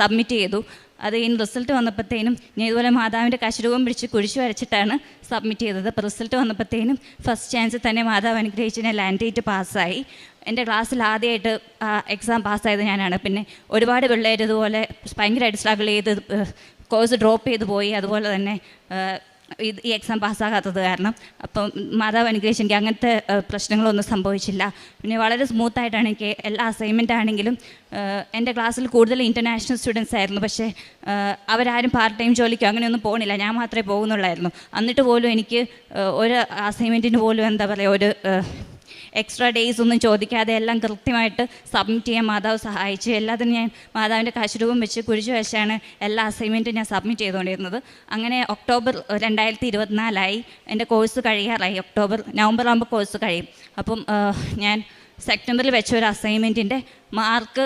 സബ്മിറ്റ് ചെയ്തു. അത് കഴിഞ്ഞ് റിസൾട്ട് വന്നപ്പോഴത്തേനും ഞാൻ ഇതുപോലെ മാതാവിൻ്റെ കശരൂപം പിടിച്ച് കുഴിച്ചു വരച്ചിട്ടാണ് സബ്മിറ്റ് ചെയ്തത്. അപ്പോൾ റിസൾട്ട് വന്നപ്പോഴത്തേനും ഫസ്റ്റ് ചാൻസിൽ തന്നെ മാതാവ് അനുഗ്രഹിച്ച് ഞാൻ ലാൻഡേറ്റ് പാസ്സായി. എൻ്റെ ക്ലാസ്സിൽ ആദ്യമായിട്ട് എക്സാം പാസ്സായത് ഞാനാണ്. പിന്നെ ഒരുപാട് പിള്ളേർ ഇതുപോലെ ഭയങ്കരമായിട്ട് സ്ട്രഗിൾ ചെയ്ത് കോഴ്സ് ഡ്രോപ്പ് ചെയ്ത് പോയി. അതുപോലെ തന്നെ ഈ എക്സാം പാസ്സാകാത്തത് കാരണം. അപ്പം മാതാവ് അനുഗ്രഹിച്ച് എനിക്ക് അങ്ങനത്തെ പ്രശ്നങ്ങളൊന്നും സംഭവിച്ചില്ല. പിന്നെ വളരെ സ്മൂത്തായിട്ടാണ് എനിക്ക് എല്ലാ അസൈൻമെൻ്റ് ആണെങ്കിലും. എൻ്റെ ക്ലാസ്സിൽ കൂടുതൽ ഇൻ്റർനാഷണൽ സ്റ്റുഡൻസ് ആയിരുന്നു. പക്ഷേ അവരാരും പാർട്ട് ടൈം ജോലിക്കോ അങ്ങനെയൊന്നും പോകുന്നില്ല, ഞാൻ മാത്രമേ പോകുന്നുള്ളായിരുന്നു. എന്നിട്ട് പോലും എനിക്ക് ഒരു അസൈൻമെൻറ്റിന് പോലും ഒരു എക്സ്ട്രാ ഡേയ്സ് ഒന്നും ചോദിക്കാതെ എല്ലാം കൃത്യമായിട്ട് സബ്മിറ്റ് ചെയ്യാൻ മാതാവ് സഹായിച്ചു. എല്ലാത്തിനും ഞാൻ മാതാവിൻ്റെ കാശുരൂപം വെച്ച് കുഴിച്ചു വെച്ചാണ് എല്ലാ അസൈൻമെൻറ്റും ഞാൻ സബ്മിറ്റ് ചെയ്തുകൊണ്ടിരുന്നത്. അങ്ങനെ ഒക്ടോബർ 2024 എൻ്റെ കോഴ്സ് കഴിയാറായി. നവംബർ ആകുമ്പോൾ കോഴ്സ് കഴിയും. അപ്പം ഞാൻ സെപ്റ്റംബറിൽ വെച്ച ഒരു അസൈൻമെൻറ്റിൻ്റെ മാർക്ക്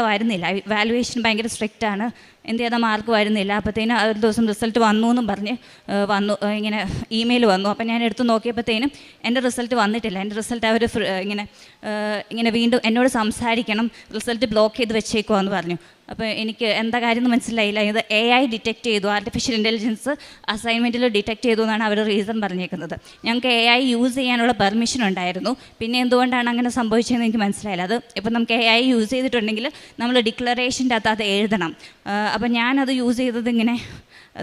വരുന്നില്ല. വാലുവേഷൻ ഭയങ്കര സ്ട്രിക്റ്റാണ്. മാർക്ക് വരുന്നില്ല. അപ്പോഴത്തേനും ഒരു ദിവസം റിസൾട്ട് വന്നു എന്നും പറഞ്ഞ് ഇങ്ങനെ ഇമെയിൽ വന്നു. അപ്പം ഞാൻ എടുത്ത് നോക്കിയപ്പോഴത്തേനും എൻ്റെ റിസൾട്ട് വന്നിട്ടില്ല. എൻ്റെ റിസൾട്ട് അവർ ഇങ്ങനെ വീണ്ടും എന്നോട് സംസാരിക്കണം, റിസൾട്ട് ബ്ലോക്ക് ചെയ്ത് വെച്ചേക്കുവാന്ന് പറഞ്ഞു. അപ്പോൾ എനിക്ക് എന്താ കാര്യം എന്ന് മനസ്സിലായില്ല. ഇത് AI ഡിറ്റക്റ്റ് ചെയ്തു, ആർട്ടിഫിഷ്യൽ ഇൻ്റലിജൻസ് അസൈൻമെൻറ്റിൽ ഡിറ്റക്റ്റ് ചെയ്തു എന്നാണ് അവർ റീസൺ പറഞ്ഞേക്കുന്നത്. ഞങ്ങൾക്ക് AI യൂസ് ചെയ്യാനുള്ള പെർമിഷൻ ഉണ്ടായിരുന്നു. പിന്നെ എന്തുകൊണ്ടാണ് അങ്ങനെ സംഭവിച്ചതെന്ന് എനിക്ക് മനസ്സിലായില്ല. അത് ഇപ്പം നമുക്ക് AI യൂസ് ചെയ്തിട്ടുണ്ടെങ്കിൽ നമ്മൾ ഡിക്ലറേഷൻ്റെ അകത്ത് അത് എഴുതണം. അപ്പം ഞാനത് യൂസ് ചെയ്തത് ഇങ്ങനെ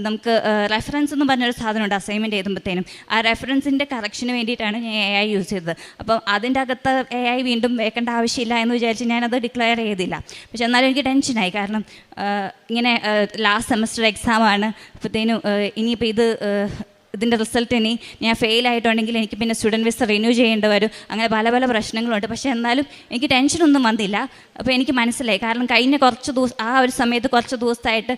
നമുക്ക് റെഫറൻസ് എന്ന് പറഞ്ഞൊരു സാധനമുണ്ട് അസൈൻമെൻറ്റ് എഴുതുമ്പോഴത്തേനും. ആ റെഫറൻസിൻ്റെ കറക്ഷന് വേണ്ടിയിട്ടാണ് ഞാൻ AI യൂസ് ചെയ്തത്. അപ്പം അതിൻ്റെ അകത്ത് AI വീണ്ടും വെക്കേണ്ട ആവശ്യമില്ല എന്ന് വിചാരിച്ച് ഞാനത് ഡിക്ലെയർ ചെയ്തില്ല. പക്ഷെ എന്നാലും എനിക്ക് ടെൻഷനായി, കാരണം ഇങ്ങനെ ലാസ്റ്റ് സെമസ്റ്റർ എക്സാമാണ്. അപ്പോഴത്തേനും ഇനിയിപ്പോൾ ഇത് ഇതിൻ്റെ റിസൾട്ട് ഇനി ഞാൻ ഫെയിൽ ആയിട്ടുണ്ടെങ്കിൽ എനിക്ക് പിന്നെ സ്റ്റുഡൻറ്റ് വിസ റിന്യൂ ചെയ്യേണ്ടി വരും. അങ്ങനെ പല പല പ്രശ്നങ്ങളുണ്ട്. പക്ഷേ എന്നാലും എനിക്ക് ടെൻഷനൊന്നും വന്നില്ല. അപ്പോൾ എനിക്ക് മനസ്സിലായി, കാരണം കഴിഞ്ഞ കുറച്ച് ദിവസം ആ ഒരു സമയത്ത് കുറച്ച് ദിവസമായിട്ട്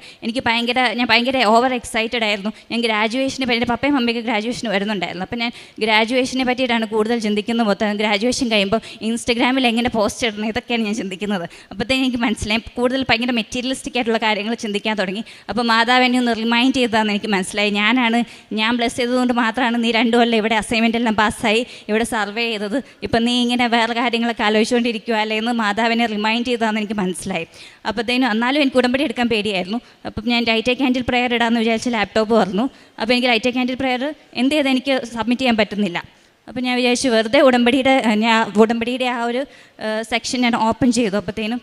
ഞാൻ ഭയങ്കര ഓവർ എക്സൈറ്റഡ് ആയിരുന്നു. ഞാൻ ഗ്രാജുവേഷനെ പറ്റി, എൻ്റെ പപ്പയും മമ്മിയൊക്കെ ഗ്രാജുവേഷന് വരുന്നുണ്ടായിരുന്നു. അപ്പോൾ ഞാൻ ഗ്രാജുവേഷനെ പറ്റിയിട്ടാണ് കൂടുതൽ ചിന്തിക്കുന്നത്. മൊത്തം ഗ്രാജുവേഷൻ കഴിയുമ്പോൾ ഇൻസ്റ്റഗ്രാമിൽ എങ്ങനെ പോസ്റ്റ് ഇടണം ഇതൊക്കെയാണ് ഞാൻ ചിന്തിക്കുന്നത്. അപ്പോഴത്തേക്കും എനിക്ക് മനസ്സിലായി കൂടുതൽ ഭയങ്കര മെറ്റീരിയലിസ്റ്റിക് ആയിട്ടുള്ള കാര്യങ്ങൾ ചിന്തിക്കാൻ തുടങ്ങി. അപ്പോൾ മാതാവ് എന്നെ ഒന്ന് റിമൈൻഡ് ചെയ്തതാണെന്ന് എനിക്ക് മനസ്സിലായി. ഞാൻ ബ്ലെസ് ചെയ്തതുകൊണ്ട് മാത്രമാണ് നീ 2 കൊല്ലം ഇവിടെ അസൈൻമെൻ്റ് എല്ലാം പാസ്സായി ഇവിടെ സർവേ ചെയ്തത്. ഇപ്പം നീ ഇങ്ങനെ വേറെ കാര്യങ്ങളൊക്കെ ആലോചിച്ചുകൊണ്ടിരിക്കുക അല്ലേ എന്ന് മാതാവിനെ റിമൈൻഡ് ചെയ്തതാണെന്ന് എനിക്ക് മനസ്സിലായി. അപ്പോഴത്തേനും എന്നാലും എനിക്ക് ഉടമ്പടി എടുക്കാൻ പേടിയായിരുന്നു. അപ്പം ഞാൻ ലൈറ്റ് ക്യാൻഡിൽ പ്രെയർ ഇടാമെന്ന് വിചാരിച്ച് ലാപ്ടോപ്പ് പറഞ്ഞു. അപ്പോൾ എനിക്ക് ലൈറ്റ് ക്യാൻഡിൽ പ്രെയർ എന്ത് ചെയ്താൽ എനിക്ക് സബ്മിറ്റ് ചെയ്യാൻ പറ്റുന്നില്ല. അപ്പോൾ ഞാൻ വിചാരിച്ചു വെറുതെ ഉടമ്പടിയുടെ ആ ഒരു സെക്ഷൻ ഞാൻ ഓപ്പൺ ചെയ്തു. അപ്പോഴത്തേനും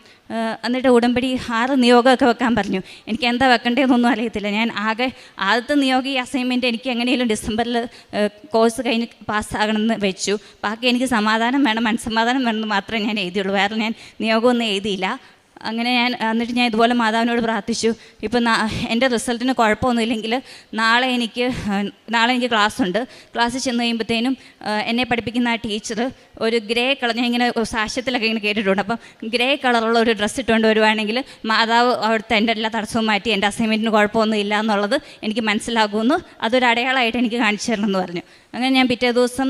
എന്നിട്ട് ഉടമ്പടി 6 നിയോഗമൊക്കെ വെക്കാൻ പറഞ്ഞു. എനിക്ക് എന്താ വെക്കേണ്ടതെന്നൊന്നും അറിയത്തില്ല. ഞാൻ ആദ്യത്തെ നിയോഗം ഈ അസൈൻമെൻറ്റ് എനിക്ക് എങ്ങനെയെങ്കിലും ഡിസംബറിൽ കോഴ്സ് കഴിഞ്ഞ് പാസ്സാകണമെന്ന് വെച്ചു. ബാക്കി എനിക്ക് സമാധാനം വേണം, മനസ്സമാധാനം വേണമെന്ന് മാത്രമേ ഞാൻ എഴുതിയുള്ളൂ. വേറെ ഞാൻ നിയോഗമൊന്നും എഴുതിയില്ല. അങ്ങനെ എന്നിട്ട് ഞാൻ ഇതുപോലെ മാതാവിനോട് പ്രാർത്ഥിച്ചു. ഇപ്പം എൻ്റെ റിസൾട്ടിന് കുഴപ്പമൊന്നുമില്ലെങ്കിൽ നാളെ എനിക്ക് ക്ലാസ്സുണ്ട്. ക്ലാസ്സിൽ ചെന്ന് കഴിയുമ്പോഴത്തേനും എന്നെ പഠിപ്പിക്കുന്ന ആ ടീച്ചർ ഒരു ഗ്രേ കളർ, ഞാൻ ഇങ്ങനെ സാക്ഷ്യത്തിലൊക്കെ ഇങ്ങനെ കേട്ടിട്ടുണ്ട്, അപ്പം ഗ്രേ കളറുള്ള ഒരു ഡ്രസ്സ് ഇട്ടുകൊണ്ട് വരുവാണെങ്കിൽ മാതാവ് അവിടുത്തെ എൻ്റെ എല്ലാ തടസ്സവും മാറ്റി എൻ്റെ അസൈൻമെൻറ്റിന് കുഴപ്പമൊന്നും ഇല്ല എന്നുള്ളത് എനിക്ക് മനസ്സിലാകുമെന്ന് അതൊരു അടയാളമായിട്ട് എനിക്ക് കാണിച്ചു തരണമെന്ന് പറഞ്ഞു. അങ്ങനെ ഞാൻ പിറ്റേ ദിവസം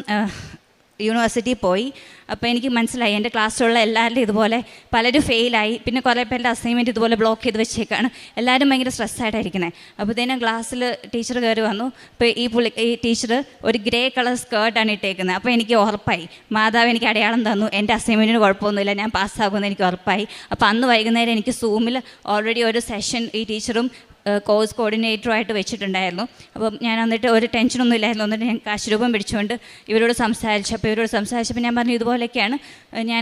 യൂണിവേഴ്സിറ്റിയിൽ പോയി. അപ്പോൾ എനിക്ക് മനസ്സിലായി എൻ്റെ ക്ലാസ്സിലുള്ള എല്ലാവരും ഇതുപോലെ പലരും ഫെയിലായി. പിന്നെ കുറേ പേരുടെ അസൈൻമെൻറ്റ് ഇതുപോലെ ബ്ലോക്ക് ചെയ്ത് വെച്ചേക്കാണ്. എല്ലാവരും ഭയങ്കര സ്ട്രെസ്സായിട്ടായിരിക്കുന്നത്. അപ്പോഴത്തേനും ക്ലാസ്സിൽ ടീച്ചർ കയറി വന്നു. അപ്പോൾ ഈ ടീച്ചർ ഒരു ഗ്രേ കളർ സ്കേർട്ടാണ് ഇട്ടേക്കുന്നത്. അപ്പോൾ എനിക്ക് ഉറപ്പായി മാതാവ് എനിക്ക് അടയാളം തന്നു, എൻ്റെ അസൈൻമെൻറ്റിന് കുഴപ്പമൊന്നുമില്ല, ഞാൻ പാസ്സാകുമെന്ന് എനിക്ക് ഉറപ്പായി. അപ്പോൾ അന്ന് വൈകുന്നേരം എനിക്ക് സൂമിൽ ഓൾറെഡി ഒരു സെഷൻ ഈ ടീച്ചറും കോഴ്സ് കോർഡിനേറ്ററുമായിട്ട് വെച്ചിട്ടുണ്ടായിരുന്നു. അപ്പം ഞാൻ എന്നിട്ട് ഒരു ടെൻഷനൊന്നും ഇല്ലായിരുന്നു. എന്നിട്ട് ഞാൻ കാശുരൂപം പിടിച്ചുകൊണ്ട് ഇവരോട് സംസാരിച്ചപ്പോൾ ഞാൻ പറഞ്ഞു ഇതുപോലെയൊക്കെയാണ് ഞാൻ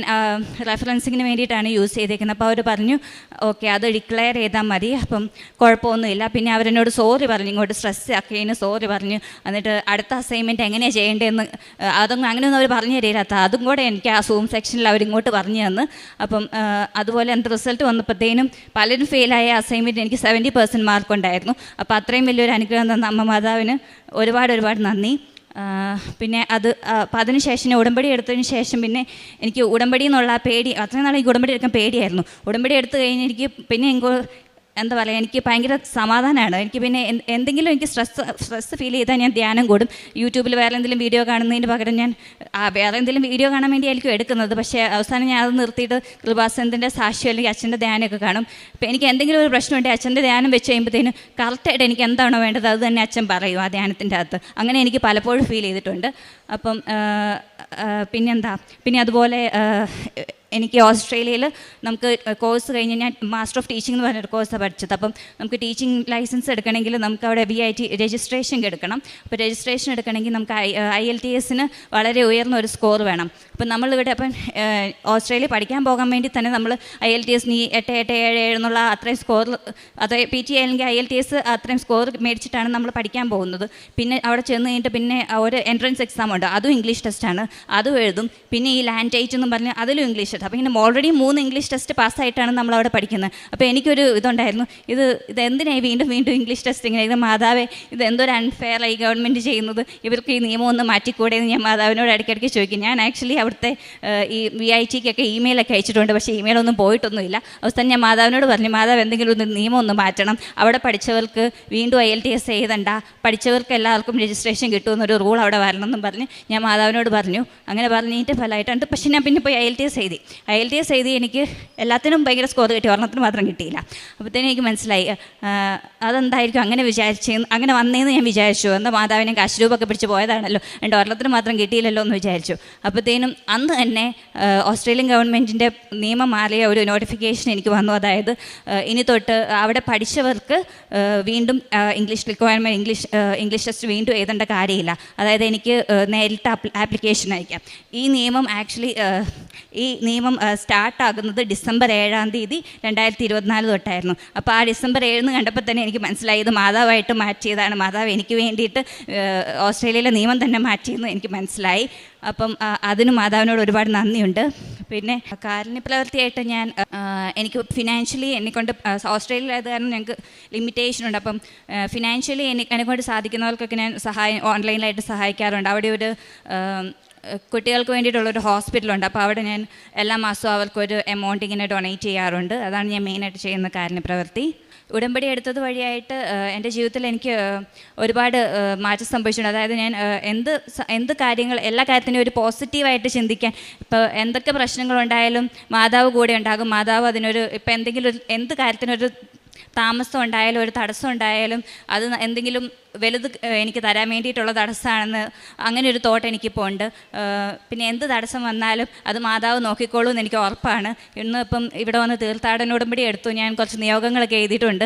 റെഫറൻസിങ്ങിന് വേണ്ടിയിട്ടാണ് യൂസ് ചെയ്തേക്കുന്നത്. അപ്പോൾ അവർ പറഞ്ഞു ഓക്കെ അത് ഡിക്ലെയർ ചെയ്താൽ മതി, അപ്പം കുഴപ്പമൊന്നുമില്ല. പിന്നെ അവരെന്നോട് സോറി പറഞ്ഞു, ഇങ്ങോട്ട് സ്ട്രെസ് ആക്കിയതിന് സോറി പറഞ്ഞു. എന്നിട്ട് അടുത്ത അസൈൻമെൻറ്റ് എങ്ങനെയാണ് ചെയ്യേണ്ടതെന്ന് അതൊന്നും അങ്ങനെയൊന്നും അവർ പറഞ്ഞു തരില്ലാത്ത അതും കൂടെ എനിക്ക് ആ സൂം സെക്ഷനിൽ അവരിങ്ങോട്ട് പറഞ്ഞു തന്ന്. അപ്പം അതുപോലെ എൻ്റെ റിസൾട്ട് വന്നപ്പോഴത്തേനും പലരും ഫെയിലായ അസൈൻമെൻറ്റ് എനിക്ക് 70% മാർക്കുണ്ടായിരുന്നു. അപ്പോൾ അത്രയും വലിയൊരു അനുഗ്രഹം തന്ന അമ്മ മാതാവിന് ഒരുപാട് നന്ദി. പിന്നെ അതിനുശേഷം ഉടമ്പടി എടുത്തതിന് ശേഷം പിന്നെ എനിക്ക് ഉടമ്പടി എന്നുള്ള പേടി, അത്രയും നാളെ എനിക്ക് ഉടമ്പടി എടുക്കാൻ പേടിയായിരുന്നു. ഉടമ്പടി എടുത്തു കഴിഞ്ഞ് എനിക്ക് പിന്നെ എന്താ പറയുക, എനിക്ക് ഭയങ്കര സമാധാനമാണ്. എനിക്ക് പിന്നെ എന്തെങ്കിലും എനിക്ക് സ്ട്രെസ് ഫീൽ ചെയ്താൽ ഞാൻ ധ്യാനം കൂടും. യൂട്യൂബിൽ വേറെ എന്തെങ്കിലും വീഡിയോ കാണുന്നതിന് പകരം ഞാൻ വേറെ എന്തെങ്കിലും വീഡിയോ കാണാൻ വേണ്ടിയായിരിക്കും എടുക്കുന്നത്. പക്ഷേ അവസാനം ഞാൻ അത് നിർത്തിയിട്ട് കൃപാസനത്തിൻ്റെ സാക്ഷ്യം അല്ലെങ്കിൽ അച്ഛൻ്റെ ധ്യാനമൊക്കെ കാണും. അപ്പോൾ എനിക്ക് എന്തെങ്കിലും ഒരു പ്രശ്നമുണ്ടെങ്കിൽ അച്ഛൻ്റെ ധ്യാനം വെച്ച് കഴിയുമ്പോഴത്തേനും കറക്റ്റായിട്ട് എനിക്ക് എന്താണോ വേണ്ടത് അത് തന്നെ അച്ഛൻ പറയും ആ ധ്യാനത്തിൻ്റെ അകത്ത്. അങ്ങനെ എനിക്ക് പലപ്പോഴും ഫീൽ ചെയ്തിട്ടുണ്ട്. അപ്പം പിന്നെ അതുപോലെ എനിക്ക് ഓസ്ട്രേലിയയിൽ നമുക്ക് കോഴ്സ് കഴിഞ്ഞ് ഞാൻ മാസ്റ്റർ ഓഫ് ടീച്ചിങ് എന്ന് പറഞ്ഞൊരു കോഴ്സാണ് പഠിച്ചത്. അപ്പം നമുക്ക് ടീച്ചിങ് ലൈസൻസ് എടുക്കണമെങ്കിൽ നമുക്ക് അവിടെ VIT രജിസ്ട്രേഷൻ എടുക്കണം. അപ്പോൾ രജിസ്ട്രേഷൻ എടുക്കണമെങ്കിൽ നമുക്ക് IELTS വളരെ ഉയർന്ന ഒരു സ്കോർ വേണം. അപ്പം നമ്മളിവിടെ ഓസ്ട്രേലിയ പഠിക്കാൻ പോകാൻ വേണ്ടി തന്നെ നമ്മൾ IELTS 877 എന്നുള്ള അത്രയും സ്കോർ, അത് PTE അല്ലെങ്കിൽ IELTS അത്രയും സ്കോർ മേടിച്ചിട്ടാണ് നമ്മൾ പഠിക്കാൻ പോകുന്നത്. പിന്നെ അവിടെ ചെന്ന് കഴിഞ്ഞിട്ട് പിന്നെ ഒരു എൻട്രൻസ് എക്സാം ഉണ്ട്, അതും ഇംഗ്ലീഷ് ടെസ്റ്റാണ്, അതും എഴുതും. പിന്നെ ഈ ലാൻഡേജ് എന്ന് പറഞ്ഞാൽ അതിലും ഇംഗ്ലീഷ് ടെസ്റ്റ്. അപ്പോൾ ഇങ്ങനെ ഓൾറെഡി 3 ഇംഗ്ലീഷ് ടെസ്റ്റ് പാസ്സായിട്ടാണ് നമ്മളവിടെ പഠിക്കുന്നത്. അപ്പോൾ എനിക്കൊരു ഇതുണ്ടായിരുന്നു, ഇതെന്തിനായി വീണ്ടും ഇംഗ്ലീഷ് ടെസ്റ്റ് ഇങ്ങനെ, ഇത് മാതാവേ ഇതെന്തൊരു അൺഫെയർ ആയി ഗവൺമെൻറ് ചെയ്യുന്നത്, ഇവർക്ക് ഈ നിയമം ഒന്ന് മാറ്റിക്കൂടെ എന്ന് ഞാൻ മാതാവിനോട് ഇടയ്ക്കിടയ്ക്ക് ചോദിക്കും. ഞാൻ ആക്ച്വലി അവിടുത്തെ ഈ VITക്കൊക്കെ ഇമെയിലൊക്കെ അയച്ചിട്ടുണ്ട്, പക്ഷേ ഇമെയിലൊന്നും പോയിട്ടൊന്നുമില്ല. അവസാനം ഞാൻ മാതാവിനോട് പറഞ്ഞു, മാതാവ് എന്തെങ്കിലും ഒരു നിയമം ഒന്ന് മാറ്റണം, അവിടെ പഠിച്ചവർക്ക് വീണ്ടും IELTS എഴുതണ്ട, പഠിച്ചവർക്ക് എല്ലാവർക്കും രജിസ്ട്രേഷൻ കിട്ടുമെന്നൊരു റൂൾ അവിടെ വരണമെന്നും പറഞ്ഞ് ഞാൻ മാതാവിനോട് പറഞ്ഞു. അങ്ങനെ പറഞ്ഞിട്ട് ഫലമായിട്ടുണ്ട്. പക്ഷേ ഞാൻ പിന്നെ പോയി IELTS എഴുതി എനിക്ക് എല്ലാത്തിനും ഭയങ്കര സ്കോർ കിട്ടി, ഒരെണ്ണത്തിന് മാത്രം കിട്ടിയില്ല. അപ്പോഴത്തേനും എനിക്ക് മനസ്സിലായി അതെന്തായിരിക്കും അങ്ങനെ വന്നേന്ന് ഞാൻ വിചാരിച്ചു. എന്താ മാതാവിനെ കാശുരൂപൊക്കെ പിടിച്ച് പോയതാണല്ലോ, എൻ്റെ ഒരെണ്ണത്തിന് മാത്രം കിട്ടിയില്ലല്ലോ എന്ന് വിചാരിച്ചു. അപ്പോഴത്തേനും അന്ന് തന്നെ ഓസ്ട്രേലിയൻ ഗവൺമെൻറ്റിൻ്റെ നിയമം മാറിയ ഒരു നോട്ടിഫിക്കേഷൻ എനിക്ക് വന്നു. അതായത് ഇനി തൊട്ട് അവിടെ പഠിച്ചവർക്ക് വീണ്ടും ഇംഗ്ലീഷ് റിക്വയർമെൻറ്റ് ഇംഗ്ലീഷ് ടെസ്റ്റ് വീണ്ടും എഴുതേണ്ട കാര്യമില്ല. അതായത് എനിക്ക് നേരിട്ട് ആപ്ലിക്കേഷൻ അയക്കാം. ഈ നിയമം സ്റ്റാർട്ടാകുന്നത് ഡിസംബർ 7 തീയതി 2024 തൊട്ടായിരുന്നു. അപ്പോൾ ആ ഡിസംബർ 7 കണ്ടപ്പോൾ തന്നെ എനിക്ക് മനസ്സിലായി ഇത് മാതാവായിട്ട് മാറ്റിയതാണ്, മാതാവ് എനിക്ക് വേണ്ടിയിട്ട് ഓസ്ട്രേലിയയിലെ നിയമം തന്നെ മാറ്റിയെന്ന് എനിക്ക് മനസ്സിലായി. അപ്പം അതിന് മാതാവിനോട് ഒരുപാട് നന്ദിയുണ്ട്. പിന്നെ കാരുണ്യ പ്രവൃത്തിയായിട്ട് ഞാൻ എനിക്ക് ഫിനാൻഷ്യലി എന്നെക്കൊണ്ട് ഓസ്ട്രേലിയയിലായത് കാരണം ഞങ്ങൾക്ക് ലിമിറ്റേഷനുണ്ട്. അപ്പം ഫിനാൻഷ്യലി എന്നെക്കൊണ്ട് സാധിക്കുന്നവർക്കൊക്കെ ഞാൻ ഓൺലൈനിലായിട്ട് സഹായിക്കാറുണ്ട്. അവിടെ ഒരു കുട്ടികൾക്ക് വേണ്ടിയിട്ടുള്ളൊരു ഹോസ്പിറ്റലുണ്ട്. അപ്പോൾ അവിടെ ഞാൻ എല്ലാ മാസവും അവർക്കൊരു എമൗണ്ട് ഇങ്ങനെ ഡൊണേറ്റ് ചെയ്യാറുണ്ട്. അതാണ് ഞാൻ മെയിനായിട്ട് ചെയ്യുന്ന കാരുണ്യ പ്രവൃത്തി. ഉടമ്പടി എടുത്തത് വഴിയായിട്ട് എൻ്റെ ജീവിതത്തിൽ എനിക്ക് ഒരുപാട് മാറ്റം സംഭവിച്ചിട്ടുണ്ട്. അതായത് ഞാൻ എന്ത് കാര്യങ്ങൾ എല്ലാ കാര്യത്തിനും ഒരു പോസിറ്റീവായിട്ട് ചിന്തിക്കാൻ, ഇപ്പോൾ എന്തൊക്കെ പ്രശ്നങ്ങളുണ്ടായാലും മാതാവ് കൂടെ ഉണ്ടാകും. മാതാവ് അതിനൊരു ഇപ്പോൾ എന്തെങ്കിലും എന്ത് കാര്യത്തിനൊരു താമസം ഉണ്ടായാലും ഒരു തടസ്സം ഉണ്ടായാലും അത് എന്തെങ്കിലും വലുത് എനിക്ക് തരാൻ വേണ്ടിയിട്ടുള്ള തടസ്സമാണെന്ന് അങ്ങനെ ഒരു തോട്ട് എനിക്കിപ്പോൾ ഉണ്ട്. പിന്നെ എന്ത് തടസ്സം വന്നാലും അത് മാതാവ് നോക്കിക്കോളൂ എന്ന് എനിക്ക് ഉറപ്പാണ്. ഇന്ന് ഇപ്പം ഇവിടെ വന്ന് തീർത്ഥാടന ഉടമ്പടി എടുത്തു, ഞാൻ കുറച്ച് നിയോഗങ്ങളൊക്കെ എഴുതിയിട്ടുണ്ട്.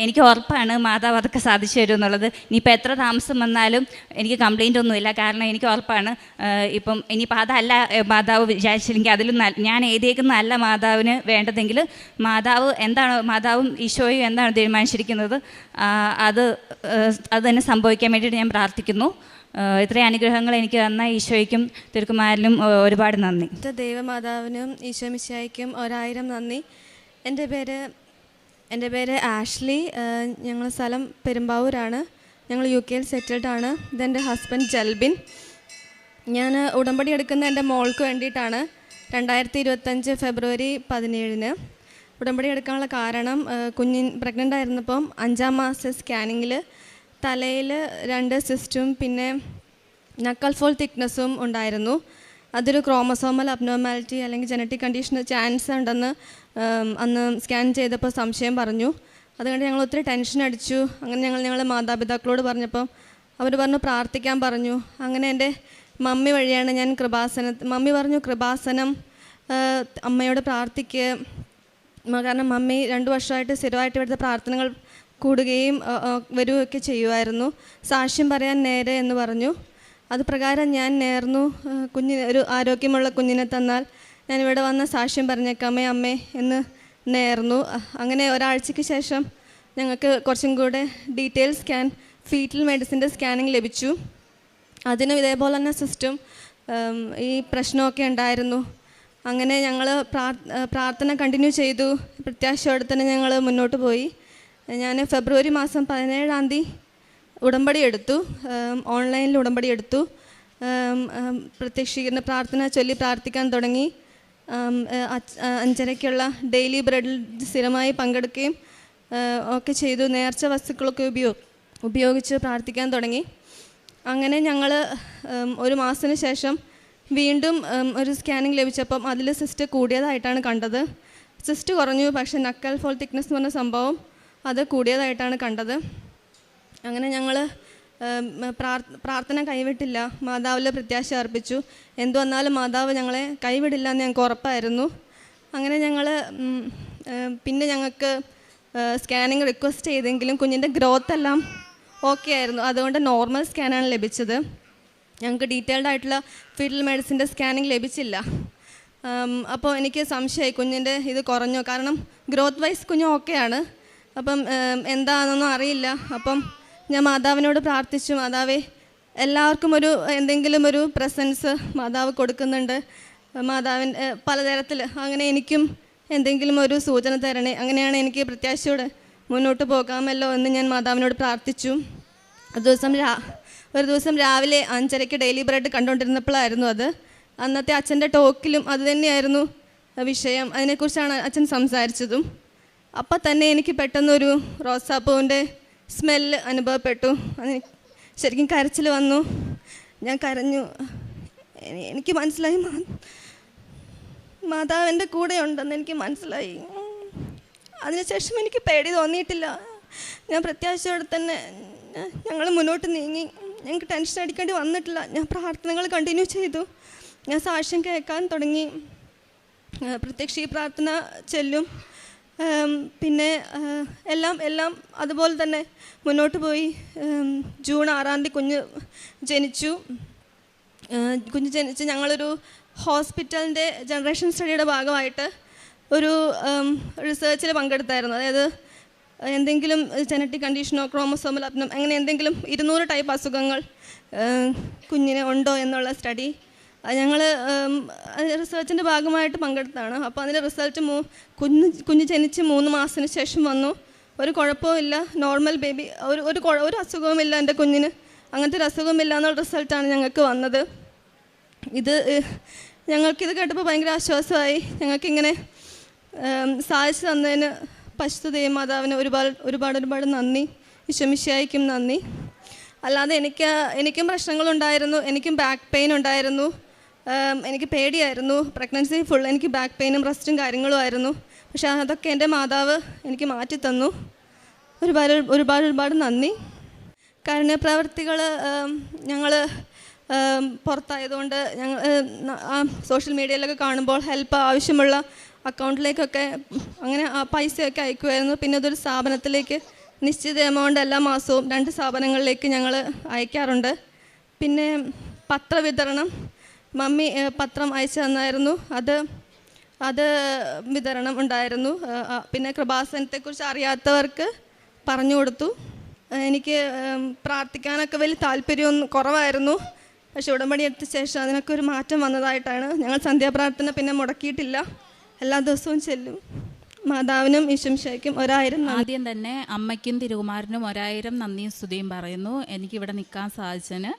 എനിക്ക് ഉറപ്പാണ് മാതാവ് അതൊക്കെ സാധിച്ചു തരും എന്നുള്ളത്. ഇനിയിപ്പോൾ എത്ര താമസം വന്നാലും എനിക്ക് കംപ്ലയിൻ്റ് ഒന്നുമില്ല. കാരണം എനിക്ക് ഉറപ്പാണ് ഇപ്പം ഇനിയിപ്പോൾ അതല്ല മാതാവ് വിചാരിച്ചില്ലെങ്കിൽ അതിലും ഞാൻ എഴുതിയേക്കുന്നതല്ല മാതാവിന് വേണ്ടതെങ്കിൽ മാതാവും ഈശോയും എന്താണ് തീരുമാനിച്ചിരിക്കുന്നത് അത് തന്നെ സംഭവിക്കാൻ വേണ്ടിയിട്ട് ഞാൻ പ്രാർത്ഥിക്കുന്നു. ഇത്രയും അനുഗ്രഹങ്ങൾ എനിക്ക് തന്ന ഈശോയ്ക്കും തിരുക്കുമാരനും ഒരുപാട് നന്ദി. ദൈവമാതാവിനും ഈശോ മിശിഹായ്ക്കും 1000 നന്ദി. എൻ്റെ പേര് ആഷ്ലി. ഞങ്ങൾ സ്ഥലം പെരുമ്പാവൂരാണ്. ഞങ്ങൾ UK സെറ്റിൽഡാണ്. ഇതെൻ്റെ ഹസ്ബൻഡ് ജൽബിൻ. ഞാൻ ഉടമ്പടി എടുക്കുന്ന എൻ്റെ മോൾക്ക് വേണ്ടിയിട്ടാണ്. 2025 ഫെബ്രുവരി 17 ഉടമ്പടി എടുക്കാനുള്ള കാരണം, പ്രഗ്നൻ്റ് ആയിരുന്നപ്പം 5ാം മാസ സ്കാനിങ്ങിൽ തലയിൽ 2 സിസ്റ്റും പിന്നെ നക്കൽ ഫോൾ തിക്നെസ്സും ഉണ്ടായിരുന്നു. അതൊരു ക്രോമസോമൽ അബ്നോർമാലിറ്റി അല്ലെങ്കിൽ ജനറ്റിക് കണ്ടീഷന് ചാൻസ് ഉണ്ടെന്ന് അന്ന് സ്കാൻ ചെയ്തപ്പോൾ സംശയം പറഞ്ഞു. അതുകൊണ്ട് ഞങ്ങൾ ഒത്തിരി ടെൻഷൻ അടിച്ചു. അങ്ങനെ ഞങ്ങൾ മാതാപിതാക്കളോട് പറഞ്ഞപ്പം അവർ പറഞ്ഞു പ്രാർത്ഥിക്കാൻ പറഞ്ഞു. അങ്ങനെ എൻ്റെ മമ്മി വഴിയാണ് ഞാൻ മമ്മി പറഞ്ഞു കൃപാസനം അമ്മയോട് പ്രാർത്ഥിക്കുക. കാരണം മമ്മി 2 വർഷമായിട്ട് സ്ഥിരമായിട്ട് ഇവിടുത്തെ പ്രാർത്ഥനകൾ കൂടുകയും വരികയൊക്കെ ചെയ്യുമായിരുന്നു. സാക്ഷ്യം പറയാൻ നേരെ എന്ന് പറഞ്ഞു. അത് പ്രകാരം ഞാൻ നേർന്നു. ഒരു ആരോഗ്യമുള്ള കുഞ്ഞിനെ തന്നാൽ ഞാനിവിടെ വന്ന് സാക്ഷ്യം പറഞ്ഞേക്കാമേ അമ്മേ എന്ന് നേർന്നു. അങ്ങനെ ഒരാഴ്ചയ്ക്ക് ശേഷം ഞങ്ങൾക്ക് കുറച്ചും കൂടെ ഡീറ്റെയിൽ സ്കാൻ ഫീറ്റൽ മെഡിസിൻ്റെ സ്കാനിങ് ലഭിച്ചു. അതിനും ഇതേപോലെ തന്നെ സിസ്റ്റം ഈ പ്രശ്നമൊക്കെ ഉണ്ടായിരുന്നു. അങ്ങനെ ഞങ്ങൾ പ്രാർത്ഥന കണ്ടിന്യൂ ചെയ്തു. പ്രത്യാശയോടെ തന്നെ ഞങ്ങൾ മുന്നോട്ട് പോയി. ഞാൻ ഫെബ്രുവരി മാസം 17-ാം തീയതി ഉടമ്പടി എടുത്തു. ഓൺലൈനിൽ ഉടമ്പടി എടുത്തു. പ്രത്യക്ഷീകരണ പ്രാർത്ഥന ചൊല്ലി പ്രാർത്ഥിക്കാൻ തുടങ്ങി. 5:30-ക്കുള്ള ഡെയിലി ബ്രെഡിൽ സ്ഥിരമായി പങ്കെടുക്കുകയും ഒക്കെ ചെയ്തു. നേർച്ച വസ്തുക്കളൊക്കെ ഉപയോഗിച്ച് പ്രാർത്ഥിക്കാൻ തുടങ്ങി. അങ്ങനെ ഞങ്ങൾ 1 മാസത്തിന് ശേഷം വീണ്ടും ഒരു സ്കാനിങ് ലഭിച്ചപ്പം അതിൽ സിസ്റ്റ് കൂടിയതായിട്ടാണ് കണ്ടത്. സിസ്റ്റ് കുറഞ്ഞു, പക്ഷേ നക്കൽ ഫോൾ തിക്നെസ് എന്ന് പറഞ്ഞ സംഭവം അത് കൂടിയതായിട്ടാണ് കണ്ടത്. അങ്ങനെ ഞങ്ങൾ പ്രാർത്ഥന കൈവിട്ടില്ല. മാതാവിൽ പ്രത്യാശ അർപ്പിച്ചു. എന്തു വന്നാലും മാതാവ് ഞങ്ങളെ കൈവിടില്ല എന്ന് ഞങ്ങൾക്ക് ഉറപ്പായിരുന്നു. അങ്ങനെ ഞങ്ങൾ പിന്നെ ഞങ്ങൾക്ക് സ്കാനിങ് റിക്വസ്റ്റ് ചെയ്തെങ്കിലും കുഞ്ഞിൻ്റെ ഗ്രോത്ത് എല്ലാം ഓക്കെ ആയിരുന്നു. അതുകൊണ്ട് നോർമൽ സ്കാനാണ് ലഭിച്ചത്. ഞങ്ങൾക്ക് ഡീറ്റെയിൽഡ് ആയിട്ടുള്ള ഫീറ്റൽ മെഡിസിൻ്റെ സ്കാനിങ് ലഭിച്ചില്ല. അപ്പോൾ എനിക്ക് സംശയമായി കുഞ്ഞിൻ്റെ ഇത് കുറഞ്ഞു. കാരണം ഗ്രോത്ത് വൈസ് കുഞ്ഞ് ഓക്കെയാണ്. അപ്പം എന്താണെന്നൊന്നും അറിയില്ല. അപ്പം ഞാൻ മാതാവിനോട് പ്രാർത്ഥിച്ചു, മാതാവേ എല്ലാവർക്കും എന്തെങ്കിലും ഒരു പ്രസൻസ് മാതാവ് കൊടുക്കുന്നുണ്ട്, മാതാവിൻ്റെ പലതരത്തിൽ. അങ്ങനെ എനിക്കും എന്തെങ്കിലും ഒരു സൂചന തരണേ. അങ്ങനെയാണ് എനിക്ക് പ്രത്യാശയോടെ മുന്നോട്ട് പോകാമല്ലോ എന്ന് ഞാൻ മാതാവിനോട് പ്രാർത്ഥിച്ചു. ഒരു ദിവസം രാവിലെ 5:30-ക്ക് ഡെയിലി ബ്രെഡ് കണ്ടുകൊണ്ടിരുന്നപ്പോഴായിരുന്നു അത്. അന്നത്തെ അച്ഛൻ്റെ ടോക്കിലും അത് തന്നെയായിരുന്നു വിഷയം. അതിനെക്കുറിച്ചാണ് അച്ഛൻ സംസാരിച്ചതും. അപ്പം തന്നെ എനിക്ക് പെട്ടെന്നൊരു റോസാപ്പൂവിൻ്റെ സ്മെല്ല് അനുഭവപ്പെട്ടു. അത് ശരിക്കും കരച്ചിൽ വന്നു. ഞാൻ കരഞ്ഞു. എനിക്ക് മനസ്സിലായി മാതാവ് എൻ്റെ കൂടെ ഉണ്ടെന്ന് എനിക്ക് മനസ്സിലായി. അതിനുശേഷം എനിക്ക് പേടി തോന്നിയിട്ടില്ല. ഞാൻ പ്രത്യാശയോടെ തന്നെ ഞങ്ങൾ മുന്നോട്ട് നീങ്ങി. ഞങ്ങൾക്ക് ടെൻഷൻ അടിക്കേണ്ടി വന്നിട്ടില്ല. ഞാൻ പ്രാർത്ഥനകൾ കണ്ടിന്യൂ ചെയ്തു. ഞാൻ സാക്ഷ്യം കേൾക്കാൻ തുടങ്ങി. പ്രത്യക്ഷ പ്രാർത്ഥന ചെല്ലും. പിന്നെ എല്ലാം അതുപോലെ തന്നെ മുന്നോട്ട് പോയി. ജൂൺ 6-ാം തീയതി കുഞ്ഞ് ജനിച്ച് ഞങ്ങളൊരു ഹോസ്പിറ്റലിൻ്റെ ജനറേഷൻ സ്റ്റഡിയുടെ ഭാഗമായിട്ട് ഒരു റിസർച്ചിൽ പങ്കെടുത്തായിരുന്നു. അതായത് എന്തെങ്കിലും ജനറ്റിക് കണ്ടീഷനോ ക്രോമസോമൽ അങ്ങനെ എന്തെങ്കിലും 200 ടൈപ്പ് അസുഖങ്ങൾ കുഞ്ഞിന് ഉണ്ടോ എന്നുള്ള സ്റ്റഡി. ഞങ്ങൾ റിസർച്ചിൻ്റെ ഭാഗമായിട്ട് പങ്കെടുത്താണ്. അപ്പോൾ അതിൻ്റെ റിസൾട്ട് കുഞ്ഞ് ജനിച്ച് 3 മാസത്തിന് ശേഷം വന്നു. ഒരു കുഴപ്പമില്ല, നോർമൽ ബേബി, ഒരു അസുഖവുമില്ല എൻ്റെ കുഞ്ഞിന്, അങ്ങനത്തെ ഒരു അസുഖമില്ല എന്നുള്ള റിസൾട്ടാണ് ഞങ്ങൾക്ക് വന്നത്. ഞങ്ങൾക്കിത് കേട്ടപ്പോൾ ഭയങ്കര ആശ്വാസമായി. ഞങ്ങൾക്കിങ്ങനെ സാധിച്ചു തന്നതിന് പരിശുദ്ധ മാതാവിന് ഒരുപാട് നന്ദി, ഈശോമിശിഹായ്ക്കും നന്ദി. അല്ലാതെ എനിക്കും പ്രശ്നങ്ങളുണ്ടായിരുന്നു. എനിക്കും ബാക്ക് പെയിൻ ഉണ്ടായിരുന്നു. എനിക്ക് പേടിയായിരുന്നു. പ്രഗ്നൻസി ഫുൾ എനിക്ക് ബാക്ക് പെയിനും റെസ്റ്റും കാര്യങ്ങളും ആയിരുന്നു. പക്ഷേ അതൊക്കെ എൻ്റെ മാതാവ് എനിക്ക് മാറ്റി തന്നു. ഒരുപാട് നന്ദി. കാരുണ്യപ്രവർത്തികൾ ഞങ്ങൾ പുറത്തായതുകൊണ്ട് ഞങ്ങൾ സോഷ്യൽ മീഡിയയിലൊക്കെ കാണുമ്പോൾ ഹെൽപ്പ് ആവശ്യമുള്ള അക്കൗണ്ടിലേക്കൊക്കെ അങ്ങനെ പൈസയൊക്കെ അയക്കുമായിരുന്നു. പിന്നെ അതൊരു സ്ഥാപനത്തിലേക്ക് നിശ്ചിത എമൗണ്ട് എല്ലാ മാസവും 2 സ്ഥാപനങ്ങളിലേക്ക് ഞങ്ങൾ അയക്കാറുണ്ട്. പിന്നെ പത്രവിതരണം, മമ്മി പത്രം അയച്ചു തന്നായിരുന്നു, അത് വിതരണം ഉണ്ടായിരുന്നു. പിന്നെ കൃപാസനത്തെക്കുറിച്ച് അറിയാത്തവർക്ക് പറഞ്ഞു കൊടുത്തു. എനിക്ക് പ്രാർത്ഥിക്കാനൊക്കെ വലിയ താല്പര്യമൊന്നും കുറവായിരുന്നു. പക്ഷെ ഉടമ്പടി എടുത്ത ശേഷം അതിനൊക്കെ ഒരു മാറ്റം വന്നതായിട്ടാണ്. ഞങ്ങൾ സന്ധ്യാപ്രാർത്ഥന പിന്നെ മുടക്കിയിട്ടില്ല, എല്ലാ ദിവസവും ചെല്ലും. മാതാവിനും ഈശോമിശിഹായ്ക്കും 1000 ആദ്യം തന്നെ അമ്മയ്ക്കും തിരുകുമാരനും 1000 നന്ദിയും സ്തുതിയും പറയുന്നു. എനിക്കിവിടെ നിൽക്കാൻ സാധിച്ചതിന്.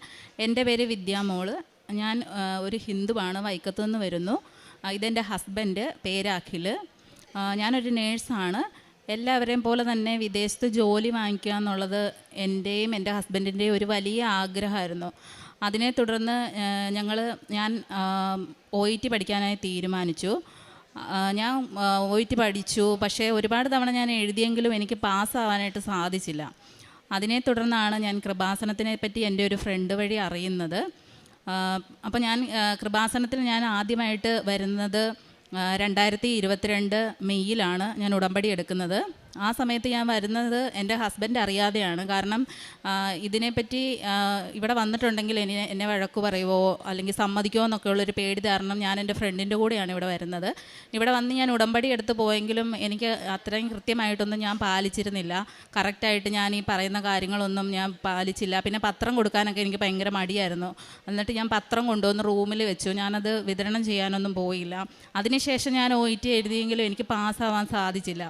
എൻ്റെ പേര് വിദ്യാമോള്. ഞാൻ ഒരു ഹിന്ദുവാണ്, വൈക്കത്തു നിന്ന് വരുന്നു. ഇതെൻ്റെ ഹസ്ബൻഡ്, പേര് അഖിൽ. ഞാനൊരു നേഴ്സാണ്. എല്ലാവരെയും പോലെ തന്നെ വിദേശത്ത് ജോലി വാങ്ങിക്കുക എന്നുള്ളത് എൻ്റെയും എൻ്റെ ഹസ്ബൻഡിൻ്റെയും ഒരു വലിയ ആഗ്രഹമായിരുന്നു. അതിനെ തുടർന്ന് ഞാൻ OET പഠിക്കാനായി തീരുമാനിച്ചു. ഞാൻ OET പഠിച്ചു. പക്ഷേ ഒരുപാട് തവണ ഞാൻ എഴുതിയെങ്കിലും എനിക്ക് പാസ്സാവാനായിട്ട് സാധിച്ചില്ല. അതിനെ തുടർന്നാണ് ഞാൻ കൃപാസനത്തിനെ പറ്റി എൻ്റെ ഒരു ഫ്രണ്ട് വഴി അറിയുന്നത്. അപ്പോൾ ഞാൻ കൃപാസനത്തിൽ ഞാൻ ആദ്യമായിട്ട് വരുന്നത് 2022 മെയ്യിലാണ് ഞാൻ ഉടമ്പടി എടുക്കുന്നത്. ആ സമയത്ത് ഞാൻ വരുന്നത് എൻ്റെ ഹസ്ബൻഡ് അറിയാതെയാണ്. കാരണം ഇതിനെപ്പറ്റി ഇവിടെ വന്നിട്ടുണ്ടെങ്കിൽ എന്നെ വഴക്ക് പറയുമോ അല്ലെങ്കിൽ സമ്മതിക്കുമോ എന്നൊക്കെയുള്ളൊരു പേടി കാരണം ഞാൻ എൻ്റെ ഫ്രണ്ടിൻ്റെ കൂടെയാണ് ഇവിടെ വരുന്നത്. ഇവിടെ വന്ന് ഞാൻ ഉടമ്പടി എടുത്ത് പോയെങ്കിലും എനിക്ക് അത്രയും കൃത്യമായിട്ടൊന്നും ഞാൻ പാലിച്ചിരുന്നില്ല. കറക്റ്റായിട്ട് ഞാൻ ഈ പറയുന്ന കാര്യങ്ങളൊന്നും ഞാൻ പാലിച്ചില്ല. പിന്നെ പത്രം കൊടുക്കാനൊക്കെ എനിക്ക് ഭയങ്കര മടിയായിരുന്നു. എന്നിട്ട് ഞാൻ പത്രം കൊണ്ടുവന്ന് റൂമിൽ വെച്ചു. ഞാനത് വിതരണം ചെയ്യാനൊന്നും പോയില്ല. അതിനുശേഷം ഞാൻ OET എഴുതിയെങ്കിലും എനിക്ക് പാസ്സാവാൻ സാധിച്ചില്ല.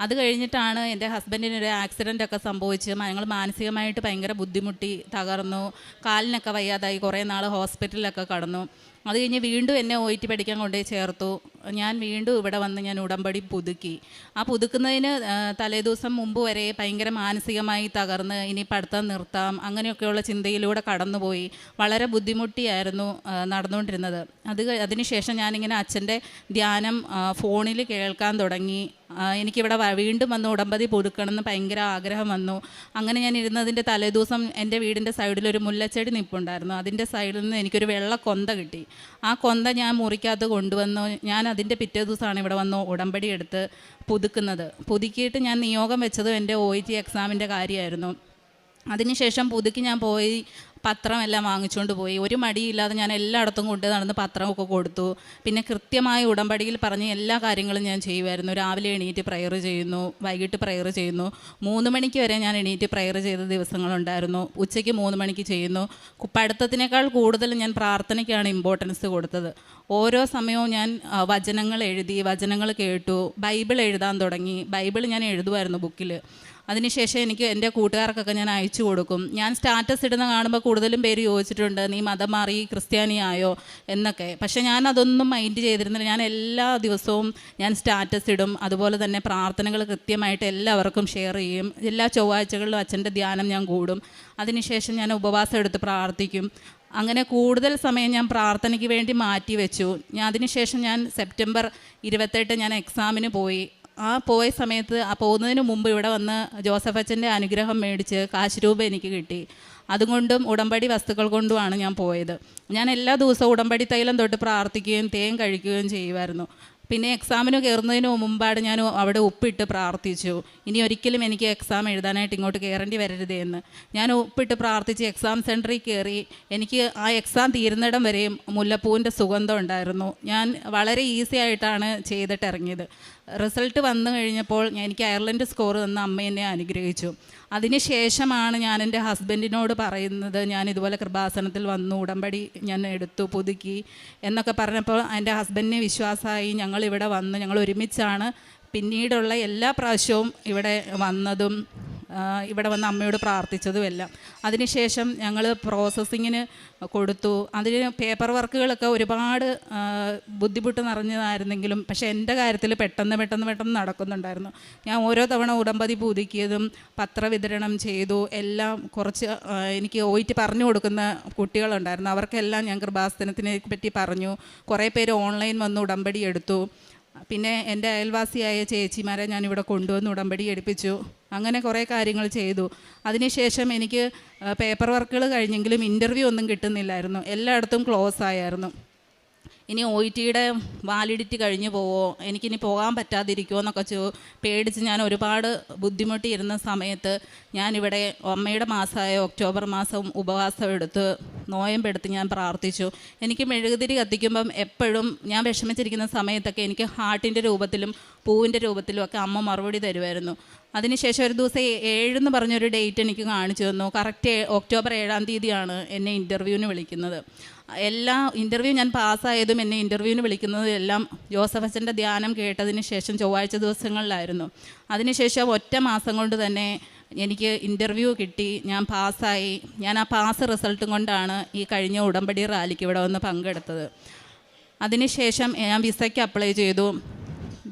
അത് കഴിഞ്ഞിട്ടാണ് എൻ്റെ ഹസ്ബൻഡിനൊരു ആക്സിഡൻ്റ് ഒക്കെ സംഭവിച്ച് ഞങ്ങൾ മാനസികമായിട്ട് ഭയങ്കര ബുദ്ധിമുട്ടി, തകർന്നു. കാലിനൊക്കെ വയ്യാതായി, കുറേ നാൾ ഹോസ്പിറ്റലിലൊക്കെ കടന്നു. അത് കഴിഞ്ഞ് വീണ്ടും എന്നെ OET പഠിക്കാൻ കൊണ്ടുപോയി ചേർത്തു. ഞാൻ വീണ്ടും ഇവിടെ വന്ന് ഞാൻ ഉടമ്പടി പുതുക്കി. ആ പുതുക്കുന്നതിന് തലേദിവസം മുമ്പ് വരെ ഭയങ്കര മാനസികമായി തകർന്ന് ഇനി പഠിത്തം നിർത്താം അങ്ങനെയൊക്കെയുള്ള ചിന്തയിലൂടെ കടന്നുപോയി. വളരെ ബുദ്ധിമുട്ടിയായിരുന്നു നടന്നുകൊണ്ടിരുന്നത്. അതിനുശേഷം ഞാനിങ്ങനെ അച്ഛൻ്റെ ധ്യാനം ഫോണിൽ കേൾക്കാൻ തുടങ്ങി. എനിക്കിവിടെ വീണ്ടും വന്ന് ഉടമ്പടി പുതുക്കണമെന്ന് ഭയങ്കര ആഗ്രഹം വന്നു. അങ്ങനെ ഞാൻ ഇരുന്നതിൻ്റെ തലേദിവസം എൻ്റെ വീടിൻ്റെ സൈഡിലൊരു മുല്ലച്ചെടി നിൽപ്പുണ്ടായിരുന്നു. അതിൻ്റെ സൈഡിൽ നിന്ന് എനിക്കൊരു വെള്ള കൊന്ത കിട്ടി. ആ കൊന്ത ഞാൻ മുറിക്കകത്ത് കൊണ്ടുവന്നു. ഞാൻ അതിൻ്റെ പിറ്റേ ദിവസമാണ് ഇവിടെ വന്ന് ഉടമ്പടി എടുത്ത് പുതുക്കിയിട്ട് ഞാൻ നിയോഗം വെച്ചത് എൻ്റെ OET എക്സാമിൻ്റെ കാര്യമായിരുന്നു. അതിനുശേഷം പുതുക്കി ഞാൻ പോയി പത്രമെല്ലാം വാങ്ങിച്ചുകൊണ്ട് പോയി. ഒരു മടിയില്ലാതെ ഞാൻ എല്ലായിടത്തും കൊണ്ട് നടന്ന് പത്രമൊക്കെ കൊടുത്തു. പിന്നെ കൃത്യമായി ഉടമ്പടിയിൽ പറഞ്ഞ എല്ലാ കാര്യങ്ങളും ഞാൻ ചെയ്യുമായിരുന്നു. രാവിലെ എണീറ്റ് പ്രയർ ചെയ്യുന്നു, വൈകിട്ട് പ്രയർ ചെയ്യുന്നു. 3 മണിക്ക് വരെ ഞാൻ എണീറ്റ് പ്രയർ ചെയ്ത ദിവസങ്ങളുണ്ടായിരുന്നു. ഉച്ചയ്ക്ക് 3 മണിക്ക് ചെയ്യുന്നു. പഠിത്തത്തിനേക്കാൾ കൂടുതൽ ഞാൻ പ്രാർത്ഥനയ്ക്കാണ് ഇമ്പോർട്ടൻസ് കൊടുത്തത്. ഓരോ സമയവും ഞാൻ വചനങ്ങൾ എഴുതി, വചനങ്ങൾ കേട്ടു, ബൈബിൾ എഴുതാൻ തുടങ്ങി. ബൈബിൾ ഞാൻ എഴുതുമായിരുന്നു ബുക്കിൽ. അതിനുശേഷം എനിക്ക് എൻ്റെ കൂട്ടുകാർക്കൊക്കെ ഞാൻ അയച്ചു കൊടുക്കും. ഞാൻ സ്റ്റാറ്റസ് ഇടുന്ന കാണുമ്പോൾ കൂടുതലും പേര് ചോദിച്ചിട്ടുണ്ട്, നീ മതം മാറി ക്രിസ്ത്യാനിയായോ എന്നൊക്കെ. പക്ഷേ ഞാൻ അതൊന്നും മൈൻഡ് ചെയ്തിരുന്നില്ല. ഞാൻ എല്ലാ ദിവസവും ഞാൻ സ്റ്റാറ്റസ് ഇടും. അതുപോലെ തന്നെ പ്രാർത്ഥനകൾ കൃത്യമായിട്ട് എല്ലാവർക്കും ഷെയർ ചെയ്യും. എല്ലാ ചൊവ്വാഴ്ചകളിലും അച്ഛൻ്റെ ധ്യാനം ഞാൻ കൂടും. അതിനുശേഷം ഞാൻ ഉപവാസം എടുത്ത് പ്രാർത്ഥിക്കും. അങ്ങനെ കൂടുതൽ സമയം ഞാൻ പ്രാർത്ഥനയ്ക്ക് വേണ്ടി മാറ്റി വെച്ചു. അതിനുശേഷം ഞാൻ സെപ്റ്റംബർ 28 ഞാൻ എക്സാമിന് പോയി. പോയ സമയത്ത് പോകുന്നതിന് മുമ്പ് ഇവിടെ വന്ന് ജോസഫ് അച്ഛൻ്റെ അനുഗ്രഹം മേടിച്ച് കാശ് രൂപ എനിക്ക് കിട്ടി. അതുകൊണ്ടും ഉടമ്പടി വസ്തുക്കൾ കൊണ്ടുമാണ് ഞാൻ പോയത്. ഞാൻ എല്ലാ ദിവസവും ഉടമ്പടി തൈലം തൊട്ട് പ്രാർത്ഥിക്കുകയും തേൻ കഴിക്കുകയും ചെയ്യുമായിരുന്നു. പിന്നെ എക്സാമിന് കയറുന്നതിന് മുമ്പാട് ഞാൻ അവിടെ ഉപ്പിട്ട് പ്രാർത്ഥിച്ചു, ഇനി ഒരിക്കലും എനിക്ക് എക്സാം എഴുതാനായിട്ട് ഇങ്ങോട്ട് കയറേണ്ടി വരരുതേ എന്ന്. ഞാൻ ഉപ്പിട്ട് പ്രാർത്ഥിച്ച് എക്സാം സെൻറ്ററിൽ കയറി. എനിക്ക് ആ എക്സാം തീരുന്നിടം വരെയും മുല്ലപ്പൂവിൻ്റെ സുഗന്ധം ഉണ്ടായിരുന്നു. ഞാൻ വളരെ ഈസി ആയിട്ടാണ് ചെയ്തിട്ട് ഇറങ്ങിയത്. റിസൾട്ട് വന്നു കഴിഞ്ഞപ്പോൾ എനിക്ക് അയർലൻഡ് സ്കോർ തന്ന അമ്മ എന്നെ അനുഗ്രഹിച്ചു. അതിനുശേഷമാണ് ഞാൻ എൻ്റെ ഹസ്ബൻഡിനോട് പറയുന്നത്, ഞാൻ ഇതുപോലെ കൃപാസനത്തിൽ വന്നു, ഉടമ്പടി ഞാൻ എടുത്തു, പുതുക്കി എന്നൊക്കെ പറഞ്ഞപ്പോൾ എൻ്റെ ഹസ്ബൻഡിനെ വിശ്വാസമായി. ഞങ്ങളിവിടെ വന്ന് ഞങ്ങൾ ഒരുമിച്ചാണ് പിന്നീടുള്ള എല്ലാ പ്രാവശ്യവും ഇവിടെ വന്നതും ഇവിടെ വന്ന് അമ്മയോട് പ്രാർത്ഥിച്ചതും എല്ലാം. അതിനുശേഷം ഞങ്ങൾ പ്രോസസ്സിങ്ങിന് കൊടുത്തു. അതിന് പേപ്പർ വർക്കുകളൊക്കെ ഒരുപാട് ബുദ്ധിമുട്ട് നിറഞ്ഞതായിരുന്നെങ്കിലും പക്ഷേ എൻ്റെ കാര്യത്തിൽ പെട്ടെന്ന് നടക്കുന്നുണ്ടായിരുന്നു. ഞാൻ ഓരോ തവണ ഉടമ്പടി പുതുക്കിയതും പത്രവിതരണം ചെയ്തു. എല്ലാം കുറച്ച് എനിക്ക് OIT പറഞ്ഞു കൊടുക്കുന്ന കുട്ടികളുണ്ടായിരുന്നു. അവർക്കെല്ലാം ഞാൻ കൃപാസനത്തിനെ പറ്റി പറഞ്ഞു. കുറേ പേര് ഓൺലൈൻ വന്ന് ഉടമ്പടി എടുത്തു. പിന്നെ എൻ്റെ അയൽവാസിയായ ചേച്ചിമാരെ ഞാനിവിടെ കൊണ്ടുവന്ന് ഉടമ്പടി എടുപ്പിച്ചു. അങ്ങനെ കുറേ കാര്യങ്ങൾ ചെയ്തു. അതിനുശേഷം എനിക്ക് പേപ്പർ വർക്കുകൾ കഴിഞ്ഞെങ്കിലും ഇൻ്റർവ്യൂ ഒന്നും കിട്ടുന്നില്ലായിരുന്നു. എല്ലായിടത്തും ക്ലോസ് ആയിരുന്നു. ഇനി OITയുടെ വാലിഡിറ്റി കഴിഞ്ഞു പോവോ, എനിക്കിനി പോകാൻ പറ്റാതിരിക്കുമോ എന്നൊക്കെ പേടിച്ച് ഞാൻ ഒരുപാട് ബുദ്ധിമുട്ടിയിരുന്ന സമയത്ത് ഞാനിവിടെ അമ്മയുടെ മാസമായ ഒക്ടോബർ മാസം ഉപവാസം എടുത്ത് നോയമ്പെടുത്ത് ഞാൻ പ്രാർത്ഥിച്ചു. എനിക്ക് മെഴുകുതിരി കത്തിക്കുമ്പം എപ്പോഴും ഞാൻ വിഷമിച്ചിരിക്കുന്ന സമയത്തൊക്കെ എനിക്ക് ഹാർട്ടിൻ്റെ രൂപത്തിലും പൂവിൻ്റെ രൂപത്തിലും ഒക്കെ അമ്മ മറുപടി തരുമായിരുന്നു. അതിനുശേഷം ഒരു ദിവസം 7 എന്ന് പറഞ്ഞൊരു ഡേറ്റ് എനിക്ക് കാണിച്ചു തന്നു. കറക്റ്റ് ഒക്ടോബർ 7-ാം തീയതിയാണ് എന്നെ ഇൻ്റർവ്യൂവിന് വിളിക്കുന്നത്. എല്ലാ ഇൻ്റർവ്യൂ ഞാൻ പാസ്സായതും എന്നെ ഇൻ്റർവ്യൂവിന് വിളിക്കുന്നതും എല്ലാം ജോസഫ് അച്ഛൻ്റെ ധ്യാനം കേട്ടതിന് ശേഷം ചൊവ്വാഴ്ച ദിവസങ്ങളിലായിരുന്നു. അതിനുശേഷം ഒറ്റ മാസം കൊണ്ട് തന്നെ എനിക്ക് ഇൻ്റർവ്യൂ കിട്ടി, ഞാൻ പാസ്സായി. ഞാൻ ആ പാസ് റിസൾട്ടും കൊണ്ടാണ് ഈ കഴിഞ്ഞ ഉടമ്പടി റാലിക്ക് ഇവിടെ വന്ന് പങ്കെടുത്തത്. അതിനുശേഷം ഞാൻ വിസയ്ക്ക് അപ്ലൈ ചെയ്തു.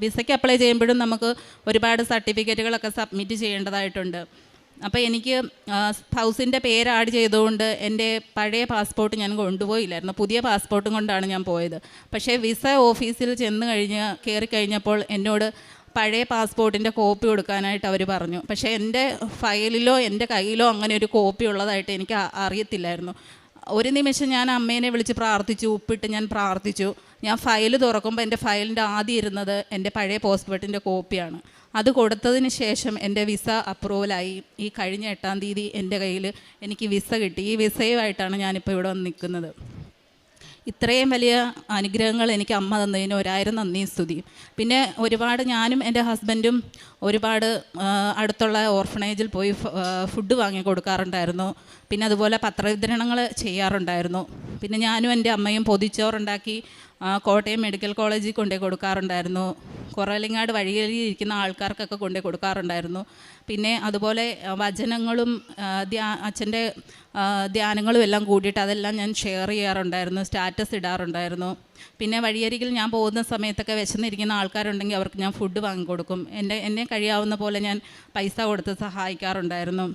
വിസയ്ക്ക് അപ്ലൈ ചെയ്യുമ്പോഴും നമുക്ക് ഒരുപാട് സർട്ടിഫിക്കറ്റുകളൊക്കെ സബ്മിറ്റ് ചെയ്യേണ്ടതായിട്ടുണ്ട്. അപ്പോൾ എനിക്ക് സ്പൗസിൻ്റെ പേര് ആഡ് ചെയ്തുകൊണ്ട് എൻ്റെ പഴയ പാസ്പോർട്ട് ഞാൻ കൊണ്ടുപോയില്ലായിരുന്നു. പുതിയ പാസ്പോർട്ടും കൊണ്ടാണ് ഞാൻ പോയത്. പക്ഷേ വിസ ഓഫീസിൽ കയറിക്കഴിഞ്ഞപ്പോൾ എന്നോട് പഴയ പാസ്പോർട്ടിൻ്റെ കോപ്പി കൊടുക്കാനായിട്ട് അവർ പറഞ്ഞു. പക്ഷേ എൻ്റെ ഫയലിലോ എൻ്റെ കയ്യിലോ അങ്ങനെ ഒരു കോപ്പി ഉള്ളതായിട്ട് എനിക്ക് അറിയത്തില്ലായിരുന്നു. ഒരു നിമിഷം ഞാൻ അമ്മേനെ വിളിച്ച് പ്രാർത്ഥിച്ചു, ഉപ്പിട്ട് ഞാൻ പ്രാർത്ഥിച്ചു. ഞാൻ ഫയൽ തുറക്കുമ്പോൾ എൻ്റെ ഫയലിൻ്റെ ആദ്യം ഇരുന്നത് എൻ്റെ പഴയ പാസ്പോർട്ടിൻ്റെ കോപ്പിയാണ്. അത് കൊടുത്തതിന് ശേഷം എൻ്റെ വിസ അപ്രൂവലായി. ഈ കഴിഞ്ഞ 8-ാം തീയതി എൻ്റെ കയ്യിൽ എനിക്ക് വിസ കിട്ടി. ഈ വിസയുമായിട്ടാണ് ഞാനിപ്പോൾ ഇവിടെ വന്ന് നിൽക്കുന്നത്. ഇത്രയും വലിയ അനുഗ്രഹങ്ങൾ എനിക്ക് അമ്മ തന്നതിന് 1000 നന്ദിയും സ്തുതിയും. പിന്നെ ഒരുപാട് ഞാനും എൻ്റെ ഹസ്ബൻഡും ഒരുപാട് അടുത്തുള്ള ഓർഫണേജിൽ പോയി ഫുഡ് വാങ്ങി കൊടുക്കാറുണ്ടായിരുന്നു. പിന്നെ അതുപോലെ പത്രവിതരണങ്ങൾ ചെയ്യാറുണ്ടായിരുന്നു. പിന്നെ ഞാനും എൻ്റെ അമ്മയും പൊതിച്ചോറുണ്ടാക്കി കോട്ടയം മെഡിക്കൽ കോളേജിൽ കൊണ്ടുപോയി കൊടുക്കാറുണ്ടായിരുന്നു. കുറവലങ്ങാട് വഴിയിലിരിക്കുന്ന ആൾക്കാർക്കൊക്കെ കൊണ്ടുപോയി കൊടുക്കാറുണ്ടായിരുന്നു. പിന്നെ അതുപോലെ വചനങ്ങളും അച്ഛൻ്റെ ധ്യാനങ്ങളും എല്ലാം കൂടിയിട്ട് അതെല്ലാം ഞാൻ ഷെയർ ചെയ്യാറുണ്ടായിരുന്നു, സ്റ്റാറ്റസ് ഇടാറുണ്ടായിരുന്നു. പിന്നെ വഴിയരികിൽ ഞാൻ പോകുന്ന സമയത്തൊക്കെ വിശന്നിരിക്കുന്ന ആൾക്കാരുണ്ടെങ്കിൽ അവർക്ക് ഞാൻ ഫുഡ് വാങ്ങിക്കൊടുക്കും. എന്നെ കഴിയാവുന്ന പോലെ ഞാൻ പൈസ കൊടുത്ത് സഹായിക്കാറുണ്ടായിരുന്നു.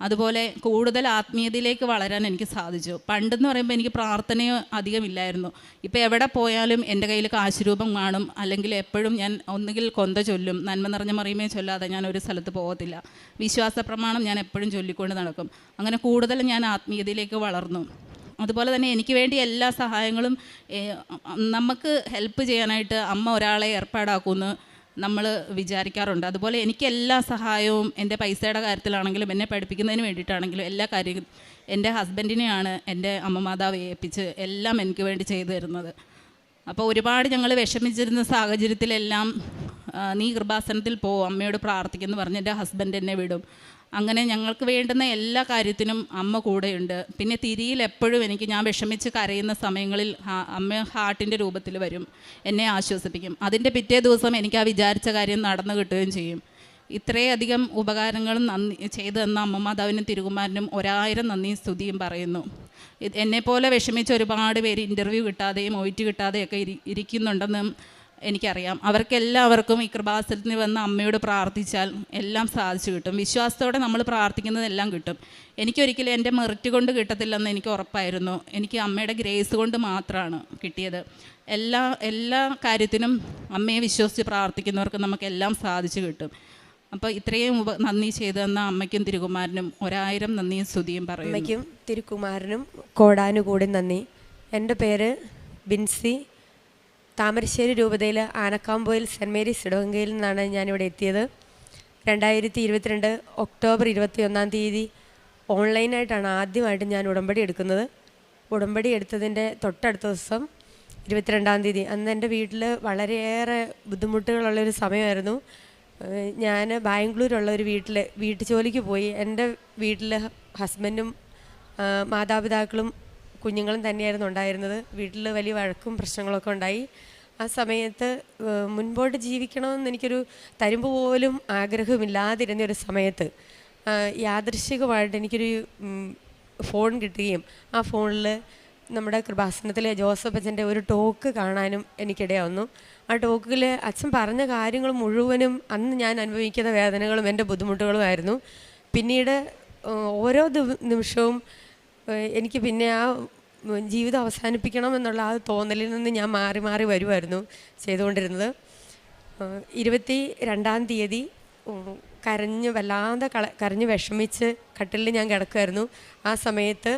അതുപോലെ കൂടുതൽ ആത്മീയതയിലേക്ക് വളരാൻ എനിക്ക് സാധിച്ചു. പണ്ടെന്ന് പറയുമ്പോൾ എനിക്ക് പ്രാർത്ഥനയോ അധികമില്ലായിരുന്നു. ഇപ്പോൾ എവിടെ പോയാലും എൻ്റെ കയ്യിൽ കാശുരൂപം കാണും, അല്ലെങ്കിൽ എപ്പോഴും ഞാൻ ഒന്നുകിൽ കൊന്ത ചൊല്ലും. നന്മ നിറഞ്ഞ മറിയമേ ചൊല്ലാതെ ഞാൻ ഒരു സ്ഥലത്ത് പോകത്തില്ല. വിശ്വാസ പ്രമാണം ഞാൻ എപ്പോഴും ചൊല്ലിക്കൊണ്ട് നടക്കും. അങ്ങനെ കൂടുതൽ ഞാൻ ആത്മീയതയിലേക്ക് വളർന്നു. അതുപോലെ തന്നെ എനിക്ക് വേണ്ടി എല്ലാ സഹായങ്ങളും നമുക്ക് ഹെൽപ്പ് ചെയ്യാനായിട്ട് അമ്മ ഒരാളെ ഏർപ്പാടാക്കുമെന്ന് നമ്മൾ വിചാരിക്കാറുണ്ട്. അതുപോലെ എനിക്ക് എല്ലാ സഹായവും എൻ്റെ പൈസയുടെ കാര്യത്തിലാണെങ്കിലും എന്നെ പഠിപ്പിക്കുന്നതിന് വേണ്ടിയിട്ടാണെങ്കിലും എല്ലാ കാര്യവും എൻ്റെ ഹസ്ബൻഡിനെയാണ് എൻ്റെ അമ്മ മാതാവ് ഏൽപ്പിച്ച് എല്ലാം എനിക്ക് വേണ്ടി ചെയ്തു തരുന്നത്. അപ്പോൾ ഒരുപാട് ഞങ്ങൾ വിഷമിച്ചിരുന്ന സാഹചര്യത്തിലെല്ലാം നീ കൃപാസനത്തിൽ പോ, അമ്മയോട് പ്രാർത്ഥിക്കുമെന്ന് പറഞ്ഞ് എൻ്റെ ഹസ്ബൻഡ് എന്നെ വിടും. അങ്ങനെ ഞങ്ങൾക്ക് വേണ്ടുന്ന എല്ലാ കാര്യത്തിനും അമ്മ കൂടെയുണ്ട്. പിന്നെ തിരിയിൽ എപ്പോഴും ഞാൻ വിഷമിച്ച് കരയുന്ന സമയങ്ങളിൽ അമ്മ ഹാർട്ടിൻ്റെ രൂപത്തിൽ വരും, എന്നെ ആശ്വസിപ്പിക്കും. അതിൻ്റെ പിറ്റേ ദിവസം എനിക്ക് ആ വിചാരിച്ച കാര്യം നടന്നു കിട്ടുകയും ചെയ്യും. ഇത്രയധികം ഉപകാരങ്ങളും ചെയ്തു തന്ന അമ്മ മാതാവിനും തിരുകുമാരനും 1000 നന്ദിയും സ്തുതിയും പറയുന്നു. എന്നെപ്പോലെ വിഷമിച്ച് ഒരുപാട് പേര് ഇൻ്റർവ്യൂ കിട്ടാതെയും OIT കിട്ടാതെയൊക്കെ ഇരിക്കുന്നുണ്ടെന്നും എനിക്കറിയാം. അവർക്കെല്ലാവർക്കും ഈ കൃപാസനത്തിൽ വന്ന് അമ്മയോട് പ്രാർത്ഥിച്ചാൽ എല്ലാം സാധിച്ചു കിട്ടും. വിശ്വാസത്തോടെ നമ്മൾ പ്രാർത്ഥിക്കുന്നതെല്ലാം കിട്ടും. എനിക്കൊരിക്കലും എൻ്റെ മെറിറ്റ് കൊണ്ട് കിട്ടത്തില്ലെന്ന് എനിക്ക് ഉറപ്പായിരുന്നു. എനിക്ക് അമ്മയുടെ ഗ്രേസ് കൊണ്ട് മാത്രമാണ് കിട്ടിയത്. എല്ലാ കാര്യത്തിനും അമ്മയെ വിശ്വസിച്ച് പ്രാർത്ഥിക്കുന്നവർക്ക് നമുക്കെല്ലാം സാധിച്ചു കിട്ടും. അപ്പോൾ ഇത്രയും നന്ദി ചെയ്തു തന്ന അമ്മയ്ക്കും തിരുകുമാരനും 1000 നന്ദിയും സ്തുതിയും പറയും. അമ്മയ്ക്കും തിരുകുമാരനും കോടാനുകൂടി നന്ദി. എൻ്റെ പേര് ബിൻസി. താമരശ്ശേരി രൂപതയിൽ ആനക്കാമ്പോയിൽ സെൻറ്റ് മേരീസ് ഇടവങ്കയിൽ നിന്നാണ് ഞാനിവിടെ എത്തിയത്. 2022 ഒക്ടോബർ 21-ാം തീയതി ഓൺലൈനായിട്ടാണ് ആദ്യമായിട്ട് ഞാൻ ഉടമ്പടി എടുക്കുന്നത്. ഉടമ്പടി എടുത്തതിൻ്റെ തൊട്ടടുത്ത ദിവസം 22-ാം തീയതി. അന്ന് എൻ്റെ വീട്ടിൽ വളരെയേറെ ബുദ്ധിമുട്ടുകളുള്ളൊരു സമയമായിരുന്നു. ഞാൻ ബാംഗ്ലൂരുള്ള ഒരു വീട്ടു ജോലിക്ക് പോയി. എൻ്റെ വീട്ടിൽ ഹസ്ബൻഡും മാതാപിതാക്കളും കുഞ്ഞുങ്ങളും തന്നെയായിരുന്നു ഉണ്ടായിരുന്നത്. വീട്ടിൽ വലിയ വഴക്കും പ്രശ്നങ്ങളൊക്കെ ഉണ്ടായി. ആ സമയത്ത് മുൻപോട്ട് ജീവിക്കണമെന്ന് എനിക്കൊരു തരുമ്പ് പോലും ആഗ്രഹമില്ലാതിരുന്ന ഒരു സമയത്ത് യാദൃശ്ചികമായിട്ട് എനിക്കൊരു ഫോൺ കിട്ടുകയും ആ ഫോണിൽ നമ്മുടെ കൃപാസനത്തിലെ ജോസഫ് അച്ഛൻ്റെ ഒരു ടോക്ക് കാണാനും എനിക്കിടയാവുന്നു. ആ ടോക്കിൽ അച്ഛൻ പറഞ്ഞ കാര്യങ്ങൾ മുഴുവനും അന്ന് ഞാൻ അനുഭവിക്കുന്ന വേദനകളും എൻ്റെ ബുദ്ധിമുട്ടുകളുമായിരുന്നു. പിന്നീട് ഓരോ നിമിഷവും എനിക്ക് പിന്നെ ആ ജീവിതം അവസാനിപ്പിക്കണം എന്നുള്ള ആ തോന്നലിൽ നിന്ന് ഞാൻ മാറി മാറി വരുമായിരുന്നു ചെയ്തുകൊണ്ടിരുന്നത്. 22-ാം തീയതി കരഞ്ഞ് വല്ലാതെ കരഞ്ഞ് വിഷമിച്ച് കട്ടിലിൽ ഞാൻ കിടക്കുമായിരുന്നു. ആ സമയത്ത്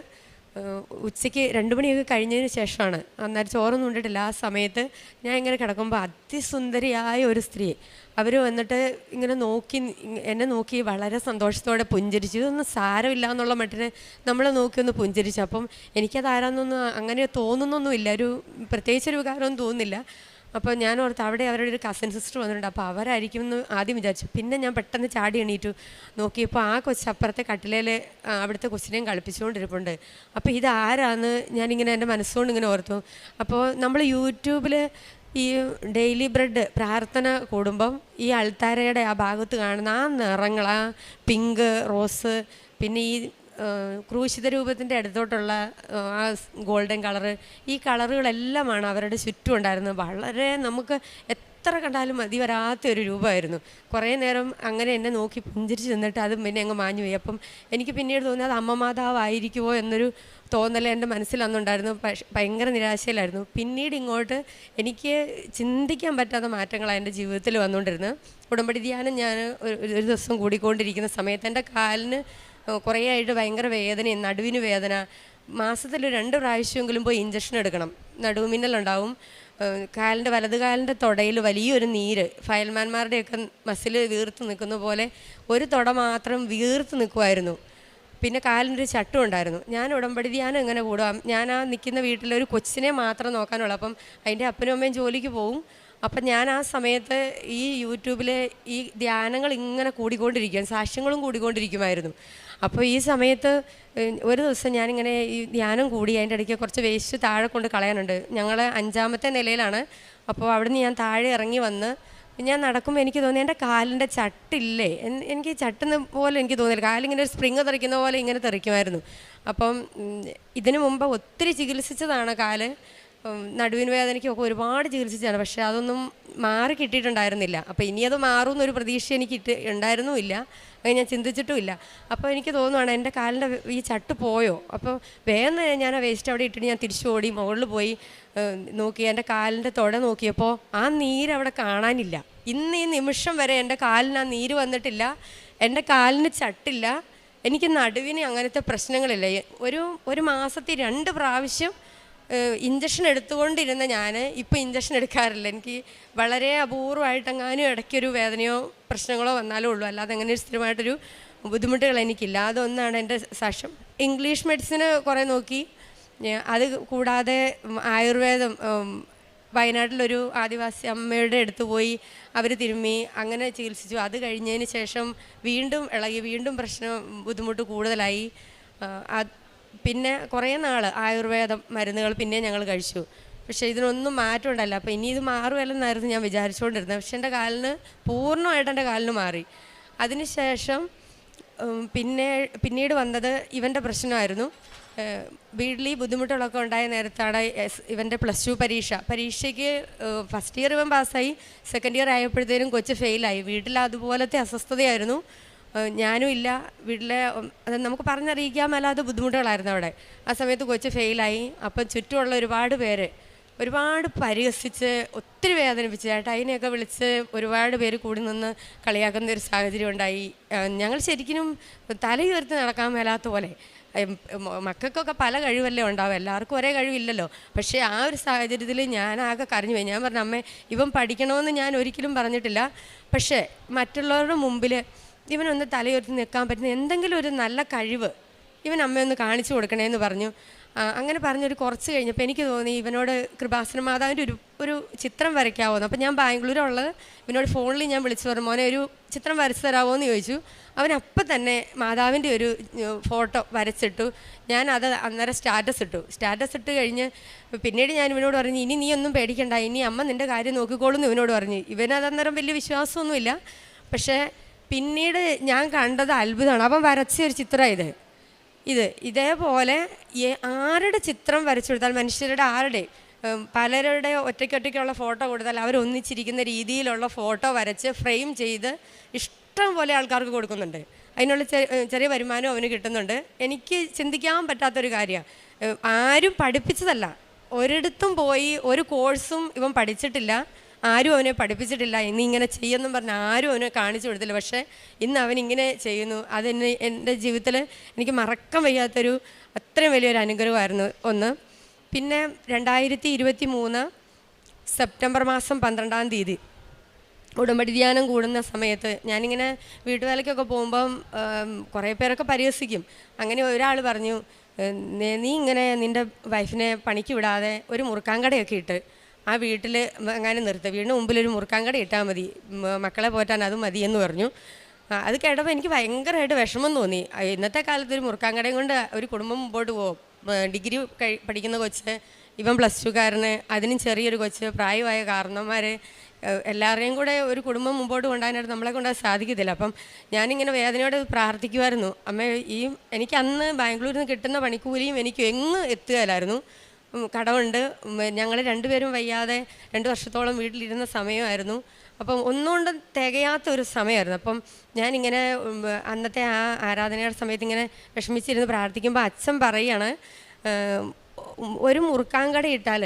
ഉച്ചയ്ക്ക് 2 മണിയൊക്കെ കഴിഞ്ഞതിന് ശേഷമാണ്, അന്നേരം ചോറൊന്നും ഉണ്ടിട്ടില്ല. ആ സമയത്ത് ഞാൻ ഇങ്ങനെ കിടക്കുമ്പോൾ അതിസുന്ദരിയായ ഒരു സ്ത്രീ അവർ വന്നിട്ട് ഇങ്ങനെ എന്നെ നോക്കി വളരെ സന്തോഷത്തോടെ പുഞ്ചിരിച്ചു. ഇതൊന്നും സാരമില്ല എന്നുള്ള മട്ടിന് നമ്മളെ നോക്കി ഒന്ന് പുഞ്ചിരിച്ചു. അപ്പം എനിക്കതാരാന്നൊന്നും അങ്ങനെ തോന്നുന്നൊന്നുമില്ല, പ്രത്യേകിച്ചൊരു വികാരമൊന്നും തോന്നുന്നില്ല. അപ്പോൾ ഞാൻ ഓർത്ത് അവിടെ അവരുടെ ഒരു കസിൻ സിസ്റ്റർ വന്നിട്ടുണ്ട്, അപ്പോൾ അവരായിരിക്കും എന്ന് ആദ്യം വിചാരിച്ചു. പിന്നെ ഞാൻ പെട്ടെന്ന് ചാടി എണീറ്റു നോക്കിയപ്പോൾ ആ കൊച്ചപ്പുറത്തെ കട്ടിലേൽ അവിടുത്തെ കൊച്ചിനെയും കളിപ്പിച്ചുകൊണ്ടിരിപ്പുണ്ട്. അപ്പോൾ ഇതാരാന്ന് ഞാനിങ്ങനെ എൻ്റെ മനസ്സുകൊണ്ട് ഇങ്ങനെ ഓർത്തു. അപ്പോൾ നമ്മൾ യൂട്യൂബിൽ ഈ ഡെയിലി ബ്രെഡ് പ്രാർത്ഥന കൂടുമ്പം ഈ അൾത്താരയുടെ ആ ഭാഗത്ത് കാണുന്ന ആ നിറങ്ങൾ, ആ പിങ്ക്, റോസ്, പിന്നെ ഈ ക്രൂശിത രൂപത്തിൻ്റെ അടുത്തോട്ടുള്ള ആ ഗോൾഡൻ കളറ്, ഈ കളറുകളെല്ലാമാണ് അവരുടെ ചുറ്റും ഉണ്ടായിരുന്നത്. വളരെ നമുക്ക് എത്ര കണ്ടാലും മതി വരാത്തൊരു രൂപമായിരുന്നു. കുറേ നേരം അങ്ങനെ എന്നെ നോക്കി പുഞ്ചിരിച്ച് നിന്നിട്ട് അതും പിന്നെ അങ്ങ് മാഞ്ഞു പോയി. അപ്പം എനിക്ക് പിന്നീട് തോന്നി അത് അമ്മ മാതാവായിരിക്കുമോ എന്നൊരു തോന്നൽ എൻ്റെ മനസ്സിൽ അന്നുണ്ടായിരുന്നു. ഭയങ്കര നിരാശയിലായിരുന്നു. പിന്നീട് ഇങ്ങോട്ട് എനിക്ക് ചിന്തിക്കാൻ പറ്റാത്ത മാറ്റങ്ങളാണ് എൻ്റെ ജീവിതത്തിൽ വന്നുകൊണ്ടിരുന്നത്. ഉടമ്പടി ധ്യാനം ഞാൻ ഒരു ദിവസം കൂടിക്കൊണ്ടിരിക്കുന്ന സമയത്ത് എൻ്റെ കാലിന് കുറേ ആയിട്ട് ഭയങ്കര വേദനയും നടുവിന് വേദന, മാസത്തിൽ 2 പ്രാവശ്യമെങ്കിലും പോയി ഇഞ്ചക്ഷൻ എടുക്കണം, നടുവുമിന്നലുണ്ടാവും. കാലിൻ്റെ വലത് കാലിൻ്റെ തുടയിൽ വലിയൊരു നീര്, ഫയൽമാന്മാരുടെയൊക്കെ മസിൽ വീർത്ത് നിൽക്കുന്ന പോലെ ഒരു തുട മാത്രം വീർത്ത് നിൽക്കുമായിരുന്നു. പിന്നെ കാലിനൊരു ചട്ടും ഉണ്ടായിരുന്നു. ഞാൻ ഉടമ്പടി ധ്യാനം എങ്ങനെ കൂടാം, ഞാൻ ആ നിൽക്കുന്ന വീട്ടിലൊരു കൊച്ചിനെ മാത്രം നോക്കാനുള്ളൂ. അപ്പം അതിൻ്റെ അപ്പനും അമ്മയും ജോലിക്ക് പോവും. അപ്പം ഞാൻ ആ സമയത്ത് ഈ യൂട്യൂബിലെ ഈ ധ്യാനങ്ങൾ ഇങ്ങനെ കൂടിക്കൊണ്ടിരിക്കും, സാക്ഷ്യങ്ങളും കൂടിക്കൊണ്ടിരിക്കുമായിരുന്നു. അപ്പോൾ ഈ സമയത്ത് ഒരു ദിവസം ഞാനിങ്ങനെ ഈ ധ്യാനം കൂടി, അതിൻ്റെ ഇടയ്ക്ക് കുറച്ച് വേസ്റ്റ് താഴെ കൊണ്ട് കളയാനുണ്ട്. ഞങ്ങൾ 5ാമത്തെ നിലയിലാണ്. അപ്പോൾ അവിടുന്ന് ഞാൻ താഴെ ഇറങ്ങി വന്ന് ഞാൻ നടക്കുമ്പോൾ എനിക്ക് തോന്നി എൻ്റെ കാലിൻ്റെ ചട്ടില്ലേ, എനിക്ക് ചട്ടുന്ന പോലെ എനിക്ക് തോന്നിയില്ല. കാലിങ്ങനെ ഒരു സ്പ്രിങ് തെറിക്കുന്ന പോലെ ഇങ്ങനെ തെറിക്കുമായിരുന്നു. അപ്പം ഇതിനു മുമ്പ് ഒത്തിരി ചികിത്സിച്ചതാണ് കാല്, നടുവിന് വേദനയ്ക്കൊക്കെ ഒരുപാട് ചികിത്സിച്ചാണ്. പക്ഷേ അതൊന്നും മാറി കിട്ടിയിട്ടുണ്ടായിരുന്നില്ല. അപ്പോൾ ഇനി അത് മാറുമെന്നൊരു പ്രതീക്ഷ എനിക്ക് ഉണ്ടായിരുന്നുമില്ല, അത് ഞാൻ ചിന്തിച്ചിട്ടുമില്ല. അപ്പോൾ എനിക്ക് തോന്നുവാണ് എൻ്റെ കാലിൻ്റെ ഈ ചട്ട് പോയോ. അപ്പോൾ വേഗം ഞാൻ ആ വേസ്റ്റ് അവിടെ ഇട്ടിട്ട് ഞാൻ തിരിച്ചു ഓടി മുകളിൽ പോയി നോക്കി. എൻ്റെ കാലിൻ്റെ തുട നോക്കിയപ്പോൾ ആ നീര് അവിടെ കാണാനില്ല. ഇന്ന് ഈ നിമിഷം വരെ എൻ്റെ കാലിന് ആ നീര് വന്നിട്ടില്ല, എൻ്റെ കാലിന് ചട്ടില്ല, എനിക്ക് നടുവിന് അങ്ങനത്തെ പ്രശ്നങ്ങളില്ല. ഒരു മാസത്തിൽ 2 പ്രാവശ്യം ഇഞ്ചക്ഷൻ എടുത്തുകൊണ്ടിരുന്ന ഞാൻ ഇപ്പോൾ ഇഞ്ചക്ഷൻ എടുക്കാറില്ല. എനിക്ക് വളരെ അപൂർവമായിട്ടെങ്ങാനും ഇടയ്ക്കൊരു വേദനയോ പ്രശ്നങ്ങളോ വന്നാലേ ഉള്ളൂ, അല്ലാതെ അങ്ങനെ ഒരു സ്ഥിരമായിട്ടൊരു ബുദ്ധിമുട്ടുകൾ എനിക്കില്ല. അതൊന്നാണ് എൻ്റെ സാക്ഷ്യം. ഇംഗ്ലീഷ് മെഡിസിന് കുറേ നോക്കി. അത് കൂടാതെ ആയുർവേദം വയനാട്ടിലൊരു ആദിവാസി അമ്മയുടെ അടുത്ത് പോയി അവർ തിരുമ്മി അങ്ങനെ ചികിത്സിച്ചു. അത് കഴിഞ്ഞതിന് ശേഷം വീണ്ടും ഇളകി, വീണ്ടും ബുദ്ധിമുട്ട് കൂടുതലായി. പിന്നെ കുറേ നാൾ ആയുർവേദം മരുന്നുകൾ പിന്നെ ഞങ്ങൾ കഴിച്ചു. പക്ഷേ ഇതിനൊന്നും മാറ്റം ഉണ്ടല്ല. അപ്പോൾ ഇനി ഇത് മാറുമല്ലെന്നായിരുന്നു ഞാൻ വിചാരിച്ചുകൊണ്ടിരുന്നത്. പക്ഷേ എൻ്റെ കാലിന് പൂർണ്ണമായിട്ട് എൻ്റെ കാലിന് മാറി. അതിനുശേഷം പിന്നീട് വന്നത് ഇവൻ്റെ പ്രശ്നമായിരുന്നു. വീട്ടിൽ ഈ ബുദ്ധിമുട്ടുകളൊക്കെ ഉണ്ടായ നേരത്താണ് ഇവൻ്റെ +2 പരീക്ഷയ്ക്ക് ഫസ്റ്റ് ഇയർ ഇവൻ പാസ്സായി, സെക്കൻഡ് ഇയർ ആയപ്പോഴത്തേനും കൊച്ച് ഫെയിലായി. വീട്ടിൽ അതുപോലത്തെ അസ്വസ്ഥതയായിരുന്നു. ഞാനും ഇല്ല വീട്ടിലെ, അത് നമുക്ക് പറഞ്ഞറിയിക്കാൻ മേലാത്ത ബുദ്ധിമുട്ടുകളായിരുന്നു അവിടെ. ആ സമയത്ത് കൊച്ച് ഫെയിലായി. അപ്പം ചുറ്റുമുള്ള ഒരുപാട് പരിഹസിച്ച് ഒത്തിരി വേദനിപ്പിച്ച് ചേട്ടായിനെയൊക്കെ വിളിച്ച് ഒരുപാട് പേര് കൂടി നിന്ന് കളിയാക്കുന്ന ഒരു സാഹചര്യം ഉണ്ടായി. ഞങ്ങൾ ശരിക്കും തലയുയർത്തി നടക്കാൻ മേലാത്ത പോലെ. മക്കൾക്കൊക്കെ പല കഴിവല്ലേ ഉണ്ടാവും, എല്ലാവർക്കും ഒരേ കഴിവില്ലല്ലോ. പക്ഷേ ആ ഒരു സാഹചര്യത്തിൽ ഞാനാകെ കരഞ്ഞു പോയി. ഞാൻ പറഞ്ഞു, അമ്മേ ഇവൻ പഠിക്കണമെന്ന് ഞാൻ ഒരിക്കലും പറഞ്ഞിട്ടില്ല, പക്ഷേ മറ്റുള്ളവരുടെ മുമ്പിൽ ഇവനൊന്ന് തലയുയർത്തി നിൽക്കാൻ പറ്റുന്ന എന്തെങ്കിലും ഒരു നല്ല കഴിവ് ഇവൻ അമ്മയൊന്ന് കാണിച്ചു കൊടുക്കണേന്ന് പറഞ്ഞു. അങ്ങനെ പറഞ്ഞൊരു കുറച്ച് കഴിഞ്ഞപ്പോൾ എനിക്ക് തോന്നി ഇവനോട് കൃപാസന മാതാവിൻ്റെ ഒരു ചിത്രം വരയ്ക്കാവുന്നു. അപ്പോൾ ഞാൻ ബാംഗ്ലൂരുള്ളത് ഇവനോട് ഫോണിൽ ഞാൻ വിളിച്ചു പറഞ്ഞു, മോനെ ഒരു ചിത്രം വരച്ച് തരാമോ എന്ന് ചോദിച്ചു. അവനപ്പം തന്നെ മാതാവിൻ്റെ ഒരു ഫോട്ടോ വരച്ചിട്ടു. ഞാൻ അത് അന്നേരം സ്റ്റാറ്റസ് ഇട്ട് കഴിഞ്ഞ് പിന്നീട് ഞാൻ ഇവനോട് പറഞ്ഞു, ഇനി നീ ഒന്നും പേടിക്കണ്ട, ഇനി അമ്മ നിൻ്റെ കാര്യം നോക്കിക്കോളും എന്ന് ഇവനോട് പറഞ്ഞു. ഇവനത് അന്നേരം വലിയ വിശ്വാസമൊന്നുമില്ല. പക്ഷേ പിന്നീട് ഞാൻ കണ്ടത് അത്ഭുതമാണ്. അവൻ വരച്ച ഒരു ചിത്രം ഇതേപോലെ ആരുടെ ചിത്രം വരച്ചു കൊടുത്താൽ, മനുഷ്യരുടെ ആരുടെ പലരുടെ ഒറ്റയ്ക്കൊറ്റയ്ക്കുള്ള ഫോട്ടോ കൊടുത്താൽ അവരൊന്നിച്ചിരിക്കുന്ന രീതിയിലുള്ള ഫോട്ടോ വരച്ച് ഫ്രെയിം ചെയ്ത് ഇഷ്ടം പോലെ ആൾക്കാർക്ക് കൊടുക്കുന്നുണ്ട്. അതിനുള്ള ചെറിയ വരുമാനം അവന് കിട്ടുന്നുണ്ട്. എനിക്ക് ചിന്തിക്കാൻ പറ്റാത്തൊരു കാര്യമാണ്. ആരും പഠിപ്പിച്ചതല്ല, ഒരിടത്തും പോയി ഒരു കോഴ്സും ഇവൻ പഠിച്ചിട്ടില്ല, ആരും അവനെ പഠിപ്പിച്ചിട്ടില്ല. ഇനി ഇങ്ങനെ ചെയ്യുമെന്നും പറഞ്ഞ് ആരും അവനെ കാണിച്ചു കൊടുത്തില്ല. പക്ഷേ ഇന്ന് അവനിങ്ങനെ ചെയ്യുന്നു. അതെന്നെ എൻ്റെ ജീവിതത്തിൽ എനിക്ക് മറക്കാൻ വയ്യാത്തൊരു അത്രയും വലിയൊരു അനുഗ്രഹമായിരുന്നു ഒന്ന്. പിന്നെ 2023 സെപ്റ്റംബർ മാസം 12-ാം തീയതി ഉടമ്പടി ധ്യാനം കൂടുന്ന സമയത്ത് ഞാനിങ്ങനെ വീട്ടുവേലയ്ക്കൊക്കെ പോകുമ്പം കുറേ പേരൊക്കെ പരിഹസിക്കും. അങ്ങനെ ഒരാൾ പറഞ്ഞു, നീ ഇങ്ങനെ നിൻ്റെ വൈഫിനെ പണിക്ക് വിടാതെ ഒരു മുറുക്കാൻകടയൊക്കെ ഇട്ട് ആ വീട്ടിൽ അങ്ങനെ നിർത്തുക, വീടിന് മുമ്പിലൊരു മുറുക്കാൻകട ഇട്ടാൽ മതി, മക്കളെ പോറ്റാൻ അതും മതി എന്ന് പറഞ്ഞു. അത് കേട്ടപ്പോൾ എനിക്ക് ഭയങ്കരമായിട്ട് വിഷമം തോന്നി. ഇന്നത്തെ കാലത്ത് ഒരു മുറുക്കാൻകടയും കൊണ്ട് ഒരു കുടുംബം മുമ്പോട്ട് പോകും. ഡിഗ്രി പഠിക്കുന്ന കൊച്ച്, ഇവൻ +2കാരന്, അതിനും ചെറിയൊരു കൊച്ച്, പ്രായമായ കാരണന്മാർ, എല്ലാവരെയും കൂടെ ഒരു കുടുംബം മുമ്പോട്ട് കൊണ്ടുപോകാനായിട്ട് നമ്മളെ കൊണ്ട് സാധിക്കത്തില്ല. അപ്പം ഞാനിങ്ങനെ വേദനയോടെ പ്രാർത്ഥിക്കുമായിരുന്നു, അമ്മ എനിക്ക് അന്ന് ബാംഗ്ലൂരിൽ നിന്ന് കിട്ടുന്ന പണിക്കൂലിയും എനിക്ക് എങ്ങും എത്തുകയില്ലായിരുന്നു. കടമുണ്ട്, ഞങ്ങൾ രണ്ടുപേരും വയ്യാതെ 2 വർഷത്തോളം വീട്ടിലിരുന്ന സമയമായിരുന്നു. അപ്പം ഒന്നുകൊണ്ടും തികയാത്തൊരു സമയമായിരുന്നു. അപ്പം ഞാനിങ്ങനെ അന്നത്തെ ആ ആരാധനയുടെ സമയത്ത് ഇങ്ങനെ വിഷമിച്ചിരുന്ന് പ്രാർത്ഥിക്കുമ്പോൾ അച്ഛൻ പറയുകയാണ്, ഒരു മുറുക്കാൻകട ഇട്ടാൽ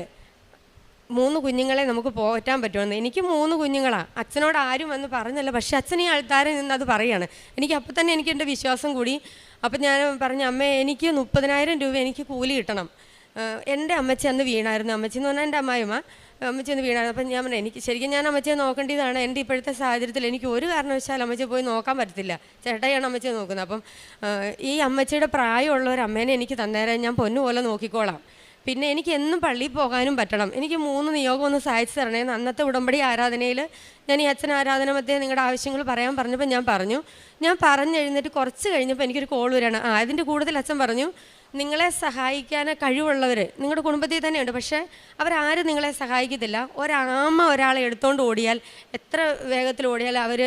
3 കുഞ്ഞുങ്ങളെ നമുക്ക് പോറ്റാൻ പറ്റുമെന്ന്. എനിക്ക് 3 കുഞ്ഞുങ്ങളാണ്. അച്ഛനോട് ആരും വന്ന് പറഞ്ഞല്ല, പക്ഷേ അച്ഛൻ ഈ ആൾക്കാരിൽ നിന്ന് അത് പറയുകയാണ്. എനിക്ക് അപ്പം തന്നെ എനിക്ക് എൻ്റെ വിശ്വാസം കൂടി. അപ്പം ഞാൻ പറഞ്ഞു, അമ്മേ എനിക്ക് 30,000 രൂപ എനിക്ക് കൂലി കിട്ടണം. എൻ്റെ അമ്മച്ചി അന്ന് വീണായിരുന്നു. അമ്മച്ചി എന്ന് പറഞ്ഞാൽ എൻ്റെ അമ്മായിമ്മ. അമ്മച്ചി ഒന്ന് വീണായിരുന്നു. അപ്പം ഞാൻ പറഞ്ഞു, എനിക്ക് ശരിക്കും ഞാൻ അമ്മച്ചിയെ നോക്കേണ്ടതാണ്. എൻ്റെ ഇപ്പോഴത്തെ സാഹചര്യത്തിൽ എനിക്ക് ഒരു കാരണവശാലും അമ്മച്ചിയെ പോയി നോക്കാൻ പറ്റത്തില്ല. ചേട്ടായിയാണ് അമ്മച്ചിയെ നോക്കുന്നത്. അപ്പം ഈ അമ്മച്ചിയുടെ പ്രായമുള്ള ഒരു അമ്മേനെ എനിക്ക് തന്നേരം ഞാൻ പൊന്നുപോലെ നോക്കിക്കോളാം. പിന്നെ എനിക്ക് എന്നും പള്ളിയിൽ പോകാനും പറ്റണം. എനിക്ക് 3 നിയോഗം ഒന്ന് സഹായിച്ചു തരണേന്ന് അന്നത്തെ ഉടമ്പടി ആരാധനയിൽ ഞാൻ ഈ അച്ഛൻ ആരാധന മധ്യേ നിങ്ങളുടെ ആവശ്യങ്ങൾ പറയാൻ പറഞ്ഞപ്പോൾ ഞാൻ പറഞ്ഞെഴുന്നേറ്റ് കുറച്ച് കഴിഞ്ഞപ്പോൾ എനിക്കൊരു കോൾ വരികയാണ്. അതിൻ്റെ കൂടുതൽ അച്ഛൻ പറഞ്ഞു, നിങ്ങളെ സഹായിക്കാൻ കഴിവുള്ളവർ നിങ്ങളുടെ കുടുംബത്തിൽ തന്നെയുണ്ട്, പക്ഷേ അവരാരും നിങ്ങളെ സഹായിക്കത്തില്ല. ഒരാളെ എടുത്തുകൊണ്ട് ഓടിയാൽ എത്ര വേഗത്തിൽ ഓടിയാൽ അവർ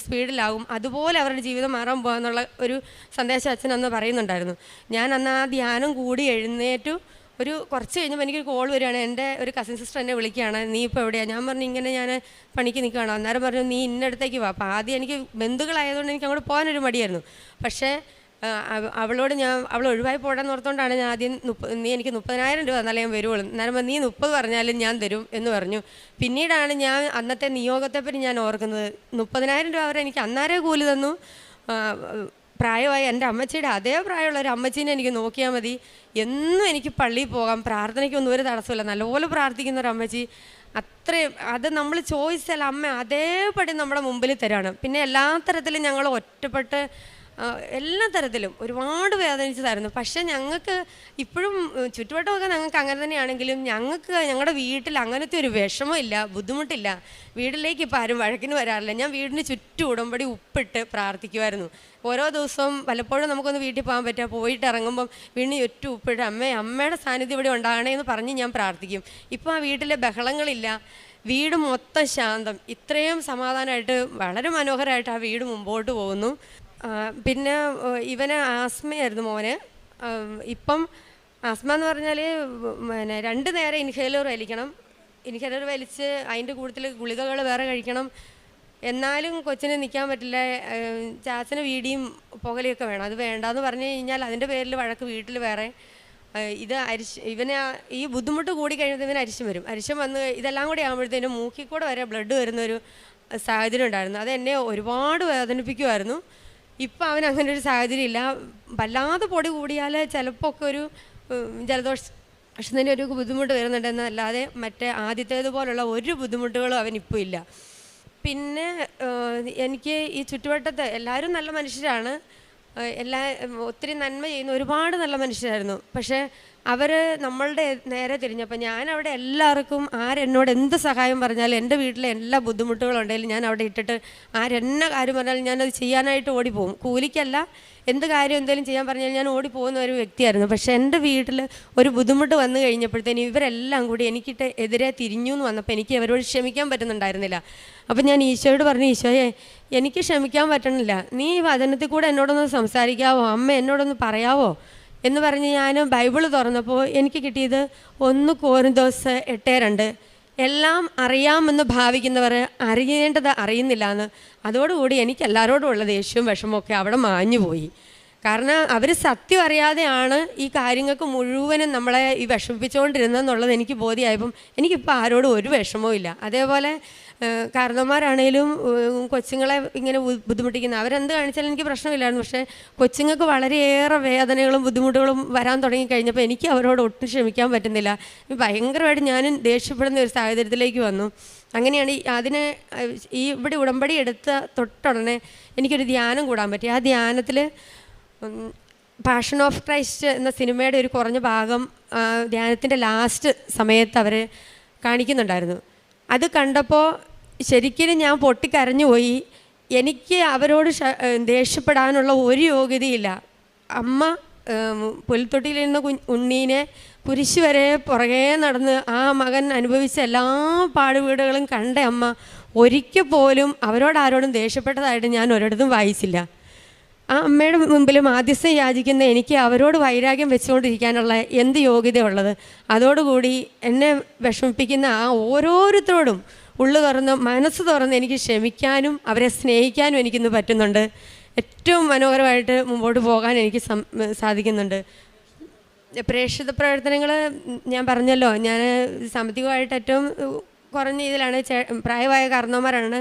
സ്പീഡിലാവും, അതുപോലെ അവരുടെ ജീവിതം മാറാൻ പോകാന്നുള്ള ഒരു സന്ദേശം അച്ഛൻ അന്ന് പറയുന്നുണ്ടായിരുന്നു. ഞാൻ അന്ന് ആ ധ്യാനം കൂടി എഴുന്നേറ്റു. ഒരു കുറച്ച് കഴിഞ്ഞപ്പോൾ എനിക്കൊരു കോൾ വരികയാണ്. എൻ്റെ ഒരു കസിൻ സിസ്റ്റർ എന്നെ വിളിക്കുകയാണ്, നീ ഇപ്പോൾ എവിടെയാണ്? ഞാൻ പറഞ്ഞു, ഇങ്ങനെ ഞാൻ പണിക്ക് നിൽക്കുകയാണ്. അന്നേരം പറഞ്ഞു, നീ ഇന്നടുത്തേക്ക് വാ. അപ്പോൾ ആദ്യം എനിക്ക് ബന്ധുക്കളായതുകൊണ്ട് എനിക്ക് അങ്ങോട്ട് പോകാനൊരു മടിയായിരുന്നു. പക്ഷേ അവളോട് അവൾ ഒഴിവായി പോടാന്ന് ഓർത്തുകൊണ്ടാണ് ഞാൻ ആദ്യം നീ എനിക്ക് 30,000 രൂപ എന്നാലേ ഞാൻ വരുവുള്ളൂ. എന്നാലും നീ 30 പറഞ്ഞാലും ഞാൻ തരും എന്ന് പറഞ്ഞു. പിന്നീടാണ് ഞാൻ അന്നത്തെ നിയോഗത്തെപ്പറ്റി ഞാൻ ഓർക്കുന്നത്. 30,000 രൂപ അവരെ എനിക്ക് അന്നേരം കൂലി തന്നു. പ്രായമായി എൻ്റെ അമ്മച്ചിയുടെ അതേ പ്രായമുള്ള ഒരു അമ്മച്ചീനെ എനിക്ക് നോക്കിയാൽ മതി. എന്നും എനിക്ക് പള്ളിയിൽ പോകാം, പ്രാർത്ഥനയ്ക്കൊന്നും ഒരു തടസ്സമില്ല. നല്ലപോലെ പ്രാർത്ഥിക്കുന്ന ഒരു അമ്മച്ചി. അത്രയും അത് നമ്മൾ ചോദിച്ചാൽ അമ്മ അതേപടി നമ്മുടെ മുമ്പിൽ തരാണ്. പിന്നെ എല്ലാ തരത്തിലും ഞങ്ങൾ ഒറ്റപ്പെട്ട് എല്ലാ തരത്തിലും ഒരുപാട് വേദനിച്ചതായിരുന്നു. പക്ഷേ ഞങ്ങൾക്ക് ഇപ്പോഴും ചുറ്റുവട്ടമൊക്കെ ഞങ്ങൾക്ക് അങ്ങനെ തന്നെയാണെങ്കിലും ഞങ്ങളുടെ വീട്ടിൽ അങ്ങനത്തെ ഒരു വിഷമമില്ല, ബുദ്ധിമുട്ടില്ല. വീട്ടിലേക്ക് ഇപ്പോൾ ആരും വഴക്കിന് വരാറില്ല. ഞാൻ വീടിന് ചുറ്റും ഉടമ്പടി ഉപ്പിട്ട് പ്രാർത്ഥിക്കുമായിരുന്നു. ഓരോ ദിവസവും വല്ലപ്പോഴും നമുക്കൊന്ന് വീട്ടിൽ പോകാൻ പറ്റുക, പോയിട്ട് ഇറങ്ങുമ്പം വീടിന് ചുറ്റും ഉപ്പിട്ട് അമ്മയുടെ സാന്നിധ്യം ഇവിടെ ഉണ്ടാകണേ എന്ന് പറഞ്ഞ് ഞാൻ പ്രാർത്ഥിക്കും. ഇപ്പോൾ ആ വീട്ടിലെ ബഹളങ്ങളില്ല, വീട് മൊത്തം ശാന്തം. ഇത്രയും സമാധാനമായിട്ട് വളരെ മനോഹരമായിട്ട് ആ വീട് മുമ്പോട്ട് പോകുന്നു. പിന്നെ ഇവന് ആസ്മയായിരുന്നു മോന്. ഇപ്പം ആസ്മ എന്ന് പറഞ്ഞാൽ പിന്നെ 2 നേരം ഇൻഹേലർ വലിക്കണം. ഇൻഹേലർ വലിച്ച് അതിൻ്റെ കൂട്ടത്തിൽ ഗുളികകൾ വേറെ കഴിക്കണം. എന്നാലും കൊച്ചിന് നിൽക്കാൻ പറ്റില്ല. ചാച്ചന് വീടിയും പുകലയൊക്കെ വേണം. അത് വേണ്ടാന്ന് പറഞ്ഞു കഴിഞ്ഞാൽ അതിൻ്റെ പേരിൽ വഴക്ക് വീട്ടിൽ വേറെ. ഇവന് ഈ ബുദ്ധിമുട്ട് കൂടി കഴിയുമ്പോൾ ഇവന് അരിശം വന്ന് ഇതെല്ലാം കൂടി ആകുമ്പോഴത്തേനും മൂക്കിൽ കൂടെ വരെ ബ്ലഡ് വരുന്നൊരു സാഹചര്യം ഉണ്ടായിരുന്നു. അത് എന്നെ ഒരുപാട് വേദനിപ്പിക്കുമായിരുന്നു. ഇപ്പം അവൻ അങ്ങനെ ഒരു സാഹചര്യം ഇല്ല. വല്ലാതെ പൊടി കൂടിയാൽ ചിലപ്പോൾ ഒക്കെ ഒരു ജലദോഷത്തിന് ഒരു ബുദ്ധിമുട്ട് വരുന്നുണ്ടെന്നല്ലാതെ മറ്റേ ആദ്യത്തേതുപോലുള്ള ഒരു ബുദ്ധിമുട്ടുകളും അവനിപ്പോൾ ഇല്ല. പിന്നെ എനിക്ക് ഈ ചുറ്റുവട്ടത്ത് എല്ലാവരും നല്ല മനുഷ്യരാണ്. ഒത്തിരി നന്മ ചെയ്യുന്ന ഒരുപാട് നല്ല മനുഷ്യരായിരുന്നു. പക്ഷേ അവർ നമ്മളുടെ നേരെ തിരിഞ്ഞപ്പോൾ ഞാൻ അവിടെ എല്ലാവർക്കും ആരെന്നോട് എന്ത് സഹായം പറഞ്ഞാലും എൻ്റെ വീട്ടിലെ എല്ലാ ബുദ്ധിമുട്ടുകളുണ്ടെങ്കിലും ഞാൻ അവിടെ ഇട്ടിട്ട് ആരെന്നെ കാര്യം പറഞ്ഞാലും ഞാനത് ചെയ്യാനായിട്ട് ഓടിപ്പോകും. കൂലിക്കല്ല, എന്ത് കാര്യം എന്തെങ്കിലും ചെയ്യാൻ പറഞ്ഞാൽ ഞാൻ ഓടിപ്പോകുന്ന ഒരു വ്യക്തിയായിരുന്നു. പക്ഷേ എൻ്റെ വീട്ടിൽ ഒരു ബുദ്ധിമുട്ട് വന്നു കഴിഞ്ഞപ്പോഴത്തേനും ഇവരെല്ലാം കൂടി എനിക്കിട്ട് എതിരെ തിരിഞ്ഞു എന്ന് വന്നപ്പോൾ എനിക്ക് അവരോട് ക്ഷമിക്കാൻ പറ്റുന്നുണ്ടായിരുന്നില്ല. അപ്പം ഞാൻ ഈശോയോട് പറഞ്ഞു, ഈശോയെ എനിക്ക് ക്ഷമിക്കാൻ പറ്റണില്ല, നീ വചനത്തിൽ കൂടെ എന്നോടൊന്ന് സംസാരിക്കാവോ, അമ്മ എന്നോടൊന്ന് പറയാവോ എന്ന് പറഞ്ഞ് ഞാൻ ബൈബിൾ തുറന്നപ്പോൾ എനിക്ക് കിട്ടിയത് 1 കോരിന്തോസ് 8:2. എല്ലാം അറിയാമെന്ന് ഭാവിക്കുന്നവർ അറിയേണ്ടത് അറിയുന്നില്ല എന്ന്. അതോടുകൂടി എനിക്ക് എല്ലാവരോടും ഉള്ള ദേഷ്യവും വിഷമമൊക്കെ അവിടെ മാഞ്ഞു പോയി. കാരണം അവർ സത്യം അറിയാതെയാണ് ഈ കാര്യങ്ങൾക്ക് മുഴുവനും നമ്മളെ ഈ വിഷമിപ്പിച്ചുകൊണ്ടിരുന്നതെന്നുള്ളത് എനിക്ക് ബോധ്യമായപ്പം എനിക്കിപ്പോൾ ആരോടും ഒരു വിഷമവും ഇല്ല. അതേപോലെ കാരണവന്മാരാണേലും കൊച്ചുങ്ങളെ ഇങ്ങനെ ബുദ്ധിമുട്ടിക്കുന്ന അവരെന്ത് കാണിച്ചാലും എനിക്ക് പ്രശ്നമില്ലായിരുന്നു. പക്ഷേ കൊച്ചുങ്ങൾക്ക് വളരെയേറെ വേദനകളും ബുദ്ധിമുട്ടുകളും വരാൻ തുടങ്ങിക്കഴിഞ്ഞപ്പോൾ എനിക്ക് അവരോട് ഒട്ടും ക്ഷമിക്കാൻ പറ്റുന്നില്ല. ഭയങ്കരമായിട്ട് ഞാനും ദേഷ്യപ്പെടുന്ന ഒരു സാഹചര്യത്തിലേക്ക് വന്നു. അങ്ങനെയാണ് ഇവിടെ ഉടമ്പടി എടുത്ത തൊട്ടുടനെ എനിക്കൊരു ധ്യാനം കൂടാൻ പറ്റി. ആ ധ്യാനത്തിൽ പാഷൻ ഓഫ് ക്രൈസ്റ്റ് എന്ന സിനിമയുടെ ഒരു കുറഞ്ഞ ഭാഗം ധ്യാനത്തിൻ്റെ ലാസ്റ്റ് സമയത്ത് അവർ കാണിക്കുന്നുണ്ടായിരുന്നു. അത് കണ്ടപ്പോൾ ശരിക്കും ഞാൻ പൊട്ടിക്കരഞ്ഞു പോയി. എനിക്ക് അവരോട് ദേഷ്യപ്പെടാനുള്ള ഒരു യോഗ്യതയില്ല. അമ്മ പുൽത്തൊട്ടിയിലിരുന്ന ഉണ്ണീനെ കുരിശ് വരെ പുറകെ നടന്ന് ആ മകൻ അനുഭവിച്ച എല്ലാ പാടുപീടുകളും കണ്ട അമ്മ ഒരിക്കൽ പോലും അവരോടാരോടും ദേഷ്യപ്പെട്ടതായിട്ട് ഞാൻ ഒരിടത്തും വായിച്ചില്ല. ആ അമ്മയുടെ മുമ്പിൽ മാധ്യസ്ഥം യാചിക്കുന്ന എനിക്ക് അവരോട് വൈരാഗ്യം വെച്ചുകൊണ്ടിരിക്കാനുള്ള എന്ത് യോഗ്യതയുള്ളത്? അതോടുകൂടി എന്നെ വിഷമിപ്പിക്കുന്ന ആ ഓരോരുത്തരോടും ഉള്ളു തുറന്ന് മനസ്സ് തുറന്ന് എനിക്ക് ക്ഷമിക്കാനും അവരെ സ്നേഹിക്കാനും എനിക്കിന്ന് പറ്റുന്നുണ്ട്. ഏറ്റവും മനോഹരമായിട്ട് മുമ്പോട്ട് പോകാൻ എനിക്ക് സാധിക്കുന്നുണ്ട്. പ്രേക്ഷിത പ്രവർത്തനങ്ങൾ ഞാൻ പറഞ്ഞല്ലോ, ഞാൻ സാമ്പത്തികമായിട്ട് ഏറ്റവും കുറഞ്ഞ ഇതിലാണ്. പ്രായമായ കാരണവന്മാരാണ്.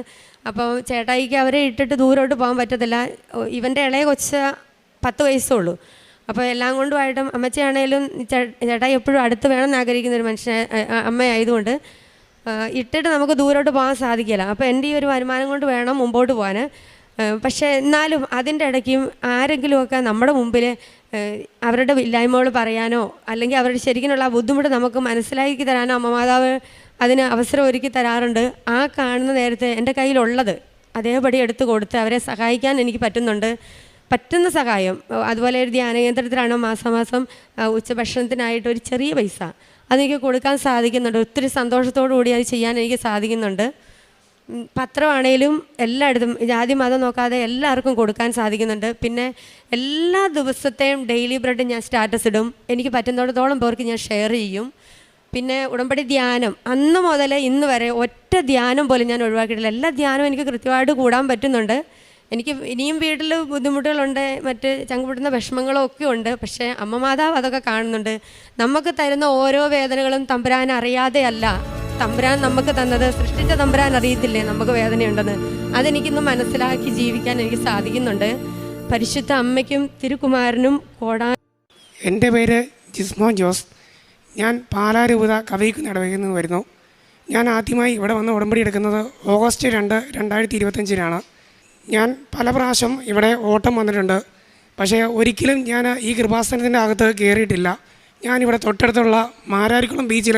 അപ്പോൾ ചേട്ടായിക്ക് അവരെ ഇട്ടിട്ട് ദൂരോട്ട് പോകാൻ പറ്റത്തില്ല. ഇവൻ്റെ ഇളയ കൊച്ച് 10 വയസ്സേ ഉള്ളൂ. അപ്പോൾ എല്ലാം കൊണ്ടുമായിട്ടും അമ്മച്ചയാണേലും ചേട്ടായി എപ്പോഴും അടുത്ത് വേണമെന്ന് ആഗ്രഹിക്കുന്ന ഒരു അമ്മയായതുകൊണ്ട് ഇട്ടിട്ട് നമുക്ക് ദൂരോട്ട് പോകാൻ സാധിക്കില്ല. അപ്പോൾ എൻ്റെ ഈ ഒരു വരുമാനം കൊണ്ട് വേണം മുമ്പോട്ട് പോകാൻ. പക്ഷേ എന്നാലും അതിൻ്റെ ഇടയ്ക്കും ആരെങ്കിലുമൊക്കെ നമ്മുടെ മുമ്പിൽ അവരുടെ ഇല്ലായ്മകൾ പറയാനോ അല്ലെങ്കിൽ അവരുടെ ശരിക്കുള്ള ബുദ്ധിമുട്ട് നമുക്ക് മനസ്സിലാക്കി തരാനോ അമ്മ മാതാവ് അതിന് അവസരം ഒരുക്കി തരാറുണ്ട്. ആ കാണുന്ന നേരത്തെ എൻ്റെ കയ്യിലുള്ളത് അതേപടി എടുത്തു കൊടുത്ത് അവരെ സഹായിക്കാൻ എനിക്ക് പറ്റുന്ന സഹായം. അതുപോലെ ഒരു ധ്യാന കേന്ദ്രത്തിലാണ് മാസം ഉച്ചഭക്ഷണത്തിനായിട്ട് ഒരു ചെറിയ പൈസ അതെനിക്ക് കൊടുക്കാൻ സാധിക്കുന്നുണ്ട്. ഒത്തിരി സന്തോഷത്തോടു കൂടി അത് ചെയ്യാൻ എനിക്ക് സാധിക്കുന്നുണ്ട്. പത്രമാണേലും എല്ലായിടത്തും ജാതി മതം നോക്കാതെ എല്ലാവർക്കും കൊടുക്കാൻ സാധിക്കുന്നുണ്ട്. പിന്നെ എല്ലാ ദിവസത്തെയും ഡെയിലി ബ്രെഡ് ഞാൻ സ്റ്റാറ്റസ് ഇടും. എനിക്ക് പറ്റുന്നിടത്തോളം പേർക്ക് ഞാൻ ഷെയർ ചെയ്യും. പിന്നെ ഉടമ്പടി ധ്യാനം അന്ന് മുതൽ ഇന്ന് വരെ ഒറ്റ ധ്യാനം പോലും ഞാൻ ഒഴിവാക്കിയിട്ടില്ല. എല്ലാ ധ്യാനവും എനിക്ക് കൃത്യമായിട്ട് കൂടാൻ പറ്റുന്നുണ്ട്. എനിക്ക് ഇനിയും വീട്ടിൽ ബുദ്ധിമുട്ടുകളുണ്ട്, മറ്റ് ചങ്കുപിടുന്ന വിഷമങ്ങളും ഒക്കെ ഉണ്ട്. പക്ഷേ അമ്മ മാതാവ് അതൊക്കെ കാണുന്നുണ്ട്. നമുക്ക് തരുന്ന ഓരോ വേദനകളും തമ്പുരാൻ അറിയാതെയല്ല. തമ്പുരാൻ നമുക്ക് തന്നത്, സൃഷ്ടിച്ച തമ്പുരാൻ അറിയത്തില്ലേ നമുക്ക് വേദനയുണ്ടെന്ന്. അതെനിക്കിന്ന് മനസ്സിലാക്കി ജീവിക്കാൻ എനിക്ക് സാധിക്കുന്നുണ്ട്. പരിശുദ്ധ അമ്മയ്ക്കും തിരുക്കുമാരനും കോടാൻ. എൻ്റെ പേര് ജിസ്മോൻ ജോസ്. ഞാൻ പാലാരൂപത കവയിക്കുന്ന് ഇടവകയിൽ നിന്ന് വരുന്നു. ഞാൻ ആദ്യമായി ഇവിടെ വന്ന് ഉടമ്പടി എടുക്കുന്നത് ഓഗസ്റ്റ് 2, 2025 ഞാൻ പല പ്രാവശ്യം ഇവിടെ ഓട്ടം വന്നിട്ടുണ്ട്. പക്ഷേ ഒരിക്കലും ഞാൻ ഈ കൃപാസനത്തിൻ്റെ അകത്ത് കയറിയിട്ടില്ല. ഞാനിവിടെ തൊട്ടടുത്തുള്ള മാരാരിക്കുളം ബീച്ചിൽ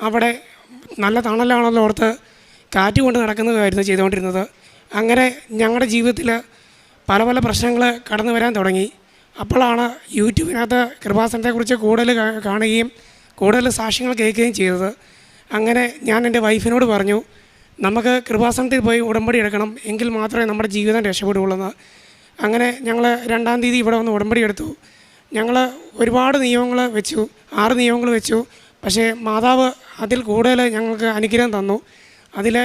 അവിടെ നല്ല തണലാണല്ലോ ഓർത്ത് കാറ്റ് കൊണ്ട് നടക്കുന്നതായിരുന്നു ചെയ്തുകൊണ്ടിരുന്നത്. അങ്ങനെ ഞങ്ങളുടെ ജീവിതത്തിൽ പല പല പ്രശ്നങ്ങൾ കടന്നു വരാൻ തുടങ്ങി. അപ്പോഴാണ് യൂട്യൂബിനകത്ത് കൃപാസനത്തെക്കുറിച്ച് കൂടുതൽ കാണുകയും കൂടുതൽ സാക്ഷ്യങ്ങൾ കേൾക്കുകയും ചെയ്തത്. അങ്ങനെ ഞാൻ എൻ്റെ വൈഫിനോട് പറഞ്ഞു, നമുക്ക് കൃപാസനത്തിൽ പോയി ഉടമ്പടി എടുക്കണം, എങ്കിൽ മാത്രമേ നമ്മുടെ ജീവിതം രക്ഷപ്പെടുകയുള്ളൂ. അങ്ങനെ ഞങ്ങൾ 2-ാം തീയതി ഇവിടെ വന്ന് ഉടമ്പടി എടുത്തു. ഞങ്ങൾ ഒരുപാട് നിയമങ്ങൾ വെച്ചു, 6 നിയമങ്ങൾ വെച്ചു. പക്ഷേ മാതാവ് അതിൽ കൂടുതൽ ഞങ്ങൾക്ക് അനുഗ്രഹം തന്നു. അതിൽ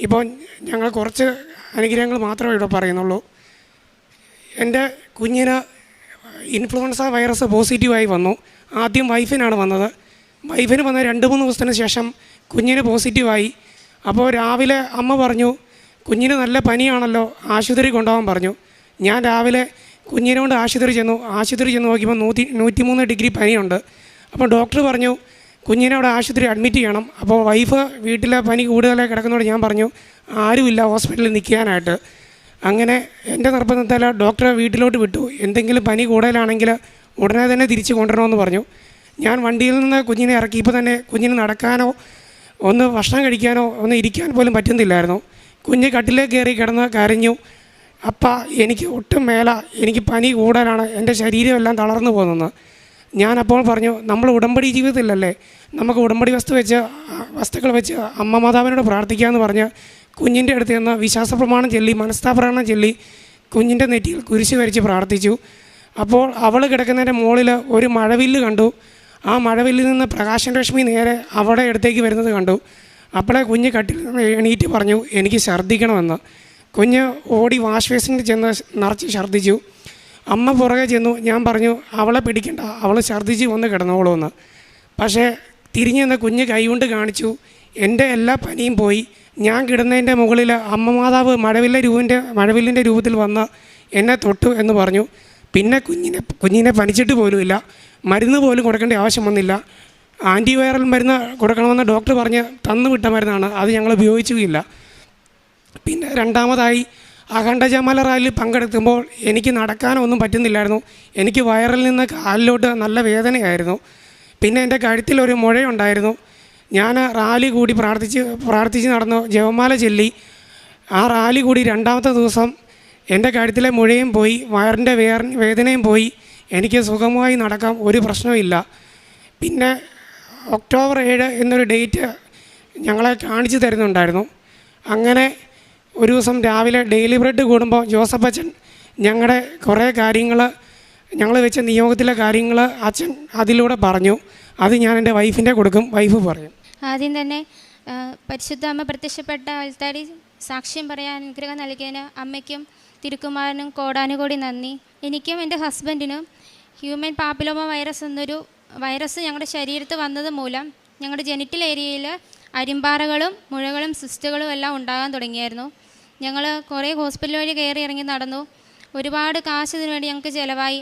ഇപ്പോൾ ഞങ്ങൾ കുറച്ച് അനുഗ്രഹങ്ങൾ മാത്രമേ ഇവിടെ പറയുന്നുള്ളൂ. എൻ്റെ കുഞ്ഞിന് ഇൻഫ്ലുവൻസ വൈറസ് പോസിറ്റീവായി വന്നു. ആദ്യം വൈഫിനാണ് വന്നത്. വൈഫിന് വന്ന 2-3 ദിവസത്തിന് ശേഷം കുഞ്ഞിന് പോസിറ്റീവായി. അപ്പോൾ രാവിലെ അമ്മ പറഞ്ഞു, കുഞ്ഞിന് നല്ല പനിയാണല്ലോ, ആശുപത്രി കൊണ്ടുപോകാൻ പറഞ്ഞു. ഞാൻ രാവിലെ കുഞ്ഞിനെ കൊണ്ട് ആശുപത്രി ചെന്ന് നോക്കിയപ്പോൾ 103 ഡിഗ്രി പനിയുണ്ട്. അപ്പോൾ ഡോക്ടർ പറഞ്ഞു കുഞ്ഞിനെ അവിടെ ആശുപത്രി അഡ്മിറ്റ് ചെയ്യണം. അപ്പോൾ വൈഫ് വീട്ടിലെ പനി കൂടുതലായി കിടക്കുന്നതോട് ഞാൻ പറഞ്ഞു ആരുമില്ല ഹോസ്പിറ്റലിൽ നിൽക്കാനായിട്ട്. അങ്ങനെ എൻ്റെ നിർബന്ധത്താൽ ഡോക്ടറെ വീട്ടിലോട്ട് വിട്ടു. എന്തെങ്കിലും പനി കൂടുതലാണെങ്കിൽ ഉടനെ തന്നെ തിരിച്ച് കൊണ്ടുവരണമെന്ന് പറഞ്ഞു. ഞാൻ വണ്ടിയിൽ നിന്ന് കുഞ്ഞിനെ ഇറക്കിയപ്പോൾ തന്നെ കുഞ്ഞിന് നടക്കാനോ ഒന്ന് ഭക്ഷണം കഴിക്കാനോ ഒന്ന് ഇരിക്കാൻ പോലും പറ്റുന്നില്ലായിരുന്നു. കുഞ്ഞ് കട്ടിലേക്ക് കയറി കിടന്ന് കരഞ്ഞു. അപ്പം എനിക്ക് ഒട്ടും മേല, എനിക്ക് പനി കൂടുതലാണ്, എൻ്റെ ശരീരമെല്ലാം തളർന്നു പോകുന്നു. ഞാനപ്പോൾ പറഞ്ഞു, നമ്മൾ ഉടമ്പടി ജീവിതത്തിലല്ലേ, നമുക്ക് ഉടമ്പടി വസ്തുക്കൾ വെച്ച് അമ്മ മാതാവിനോട് പ്രാർത്ഥിക്കാമെന്ന് പറഞ്ഞ് കുഞ്ഞിൻ്റെ അടുത്ത് നിന്ന് വിശ്വാസ പ്രമാണം ചൊല്ലി മനസ്താപ്രമാണം ചൊല്ലി കുഞ്ഞിൻ്റെ നെറ്റിയിൽ കുരിശ് വരച്ച് പ്രാർത്ഥിച്ചു. അപ്പോൾ അവൾ കിടക്കുന്നതിൻ്റെ മുകളിൽ ഒരു മഴവില്ല് കണ്ടു. ആ മഴവില്ലിൽ നിന്ന് പ്രകാശരശ്മി നേരെ അവിടെ അടുത്തേക്ക് വരുന്നത് കണ്ടു. അപ്പോഴേ കുഞ്ഞ് കട്ടിൽ നിന്ന് എണീറ്റ് പറഞ്ഞു, എനിക്ക് ഛർദ്ദിക്കണമെന്ന്. കുഞ്ഞ് ഓടി വാഷ് ബേസിനിൽ ചെന്ന് നിറച്ച് ഛർദ്ദിച്ചു. അമ്മ പുറകെ ചെന്നു. ഞാൻ പറഞ്ഞു, അവളെ പിടിക്കണ്ട, അവൾ ഛർദ്ദിച്ച് വന്ന് കിടന്നോളൂന്ന്. പക്ഷേ തിരിഞ്ഞ് നിന്ന് കുഞ്ഞ് കൈകൊണ്ട് കാണിച്ചു, എൻ്റെ എല്ലാ പനിയും പോയി. ഞാൻ കിടന്നതിൻ്റെ മുകളിൽ അമ്മ മാതാവ് മഴവില്ലിൻ്റെ രൂപത്തിൽ വന്ന് എന്നെ തൊട്ടു എന്ന് പറഞ്ഞു. പിന്നെ കുഞ്ഞിനെ പനിച്ചിട്ട് പോലുമില്ല, മരുന്ന് പോലും കൊടുക്കേണ്ട ആവശ്യം വന്നില്ല. ആൻറ്റിവൈറൽ മരുന്ന് കൊടുക്കണമെന്ന് ഡോക്ടർ പറഞ്ഞ് തന്നുവിട്ട മരുന്നാണ്, അത് ഞങ്ങൾ ഉപയോഗിച്ചുമില്ല. പിന്നെ രണ്ടാമതായി അഖണ്ഡജമാല റാലിയിൽ പങ്കെടുക്കുമ്പോൾ എനിക്ക് നടക്കാനൊന്നും പറ്റുന്നില്ലായിരുന്നു. എനിക്ക് വയറിൽ നിന്ന് കാലിലോട്ട് നല്ല വേദനയായിരുന്നു. പിന്നെ എൻ്റെ കഴുത്തിലൊരു മുഴയുണ്ടായിരുന്നു. ഞാൻ റാലി കൂടി പ്രാർത്ഥിച്ച് നടന്നു, ജപമാല ചൊല്ലി. ആ റാലി കൂടി രണ്ടാമത്തെ ദിവസം എൻ്റെ കഴുത്തിലെ മുഴയും പോയി, വയറിൻ്റെ വേദനയും പോയി. എനിക്ക് സുഖമായി നടക്കാം, ഒരു പ്രശ്നവുമില്ല. പിന്നെ ഒക്ടോബർ 7 എന്നൊരു ഡേറ്റ് ഞങ്ങളെ കാണിച്ചു തരുന്നുണ്ടായിരുന്നു. അങ്ങനെ ഒരു ദിവസം രാവിലെ ഡെയിലി ബ്രെഡ് കൂടുമ്പോൾ ജോസഫ് അച്ഛൻ ഞങ്ങളുടെ കുറേ കാര്യങ്ങൾ, ഞങ്ങൾ വെച്ച നിയോഗത്തിലെ കാര്യങ്ങൾ അച്ഛൻ അതിലൂടെ പറഞ്ഞു. അത് ഞാൻ എൻ്റെ വൈഫിൻ്റെ കൊടുക്കും, വൈഫ് പറയും. ആദ്യം തന്നെ പരിശുദ്ധ അമ്മ പ്രത്യക്ഷപ്പെട്ട ആൾത്താരി സാക്ഷ്യം പറയാൻ അനുഗ്രഹം നൽകിയതിന് അമ്മയ്ക്കും തിരുക്കുമാരനും കോടാനുകോടി നന്ദി. എനിക്കും എൻ്റെ ഹസ്ബൻഡിനും ഹ്യൂമൻ പാപ്പിലോമ വൈറസ് എന്നൊരു വൈറസ് ഞങ്ങളുടെ ശരീരത്ത് വന്നത് മൂലം ഞങ്ങളുടെ ജെനിറ്റൽ ഏരിയയിൽ അരിമ്പാറകളും മുഴകളും സിസ്റ്റുകളും എല്ലാം ഉണ്ടാകാൻ തുടങ്ങിയായിരുന്നു. ഞങ്ങൾ കുറേ ഹോസ്പിറ്റൽ വഴി കയറി ഇറങ്ങി നടന്നു. ഒരുപാട് കാശ് ഇതിനു വേണ്ടി ഞങ്ങൾക്ക് ചിലവായി.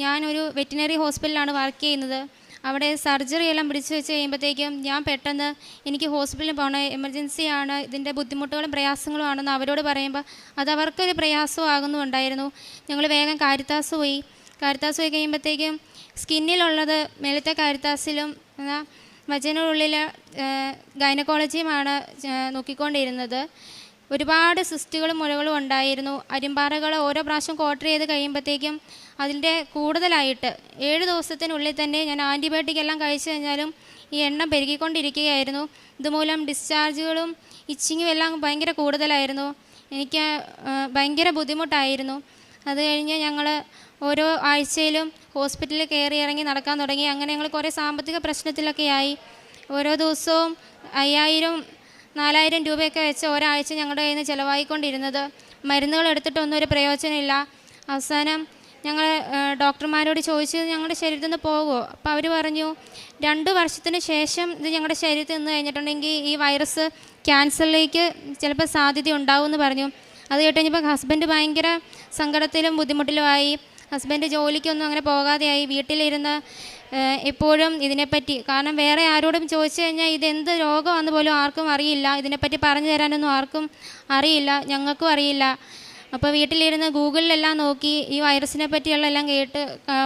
ഞാനൊരു വെറ്റിനറി ഹോസ്പിറ്റലിലാണ് വർക്ക് ചെയ്യുന്നത്. അവിടെ സർജറി എല്ലാം പിടിച്ചു വെച്ച് കഴിയുമ്പോഴത്തേക്കും ഞാൻ പെട്ടെന്ന് എനിക്ക് ഹോസ്പിറ്റലിൽ പോകണം, എമർജൻസിയാണ്, ഇതിൻ്റെ ബുദ്ധിമുട്ടുകളും പ്രയാസങ്ങളും ആണെന്ന് അവരോട് പറയുമ്പോൾ അത് അവർക്കൊരു പ്രയാസവും ആകുന്നുണ്ടായിരുന്നു. ഞങ്ങൾ വേഗം കാരിത്താസ് പോയി കഴിയുമ്പോഴത്തേക്കും സ്കിന്നിലുള്ളത് മേലത്തെ കാരിത്താസിലും വജനുള്ളിൽ ഗൈനക്കോളജിയുമാണ് നോക്കിക്കൊണ്ടിരുന്നത്. ഒരുപാട് സിസ്റ്റുകളും മുഴകളും ഉണ്ടായിരുന്നു. അരിമ്പാറകൾ ഓരോ പ്രാവശ്യം ക്വാർട്ടർ ചെയ്ത് കഴിയുമ്പോഴത്തേക്കും അതിൻ്റെ കൂടുതലായിട്ട് 7 ദിവസത്തിനുള്ളിൽ തന്നെ ഞാൻ ആൻറ്റിബയോട്ടിക് എല്ലാം കഴിച്ചു കഴിഞ്ഞാലും ഈ എണ്ണം പെരുകിക്കൊണ്ടിരിക്കുകയായിരുന്നു. ഇതുമൂലം ഡിസ്ചാർജുകളും ഇച്ചിങ്ങും എല്ലാം ഭയങ്കര കൂടുതലായിരുന്നു. എനിക്ക് ഭയങ്കര ബുദ്ധിമുട്ടായിരുന്നു. അത് കഴിഞ്ഞ് ഞങ്ങൾ ഓരോ ആഴ്ചയിലും ഹോസ്പിറ്റലിൽ കയറി ഇറങ്ങി നടക്കാൻ തുടങ്ങി. അങ്ങനെ ഞങ്ങൾ കുറേ സാമ്പത്തിക പ്രശ്നത്തിലൊക്കെയായി. ഓരോ ദിവസവും 5000-4000 രൂപയൊക്കെ വെച്ച് ഒരാഴ്ച ഞങ്ങളുടെ കയ്യിൽ നിന്ന് ചിലവായിക്കൊണ്ടിരുന്നത്. മരുന്നുകൾ എടുത്തിട്ടൊന്നും ഒരു പ്രയോജനമില്ല. അവസാനം ഞങ്ങൾ ഡോക്ടർമാരോട് ചോദിച്ചു, ഞങ്ങളുടെ ശരീരത്തിൽ നിന്ന് പോകുമോ? അപ്പോൾ അവർ പറഞ്ഞു 2 വർഷത്തിന് ശേഷം ഇത് ഞങ്ങളുടെ ശരീരത്തിൽ നിന്ന് കഴിഞ്ഞിട്ടുണ്ടെങ്കിൽ ഈ വൈറസ് ക്യാൻസറിലേക്ക് ചിലപ്പോൾ സാധ്യത ഉണ്ടാവുമെന്ന് പറഞ്ഞു. അത് കേട്ട് കഴിഞ്ഞപ്പോൾ ഹസ്ബൻഡ് ഭയങ്കര സങ്കടത്തിലും ബുദ്ധിമുട്ടിലുമായി. ഹസ്ബൻഡ് ജോലിക്കൊന്നും അങ്ങനെ പോകാതെയായി. വീട്ടിലിരുന്ന് എപ്പോഴും ഇതിനെപ്പറ്റി, കാരണം വേറെ ആരോടും ചോദിച്ചു കഴിഞ്ഞാൽ ഇതെന്ത് രോഗമാണെന്ന് പോലും ആർക്കും അറിയില്ല, ഇതിനെപ്പറ്റി പറഞ്ഞു തരാനൊന്നും ആർക്കും അറിയില്ല, ഞങ്ങൾക്കും അറിയില്ല. അപ്പോൾ വീട്ടിലിരുന്ന് ഗൂഗിളിലെല്ലാം നോക്കി ഈ വൈറസിനെ പറ്റിയുള്ള എല്ലാം കേട്ട്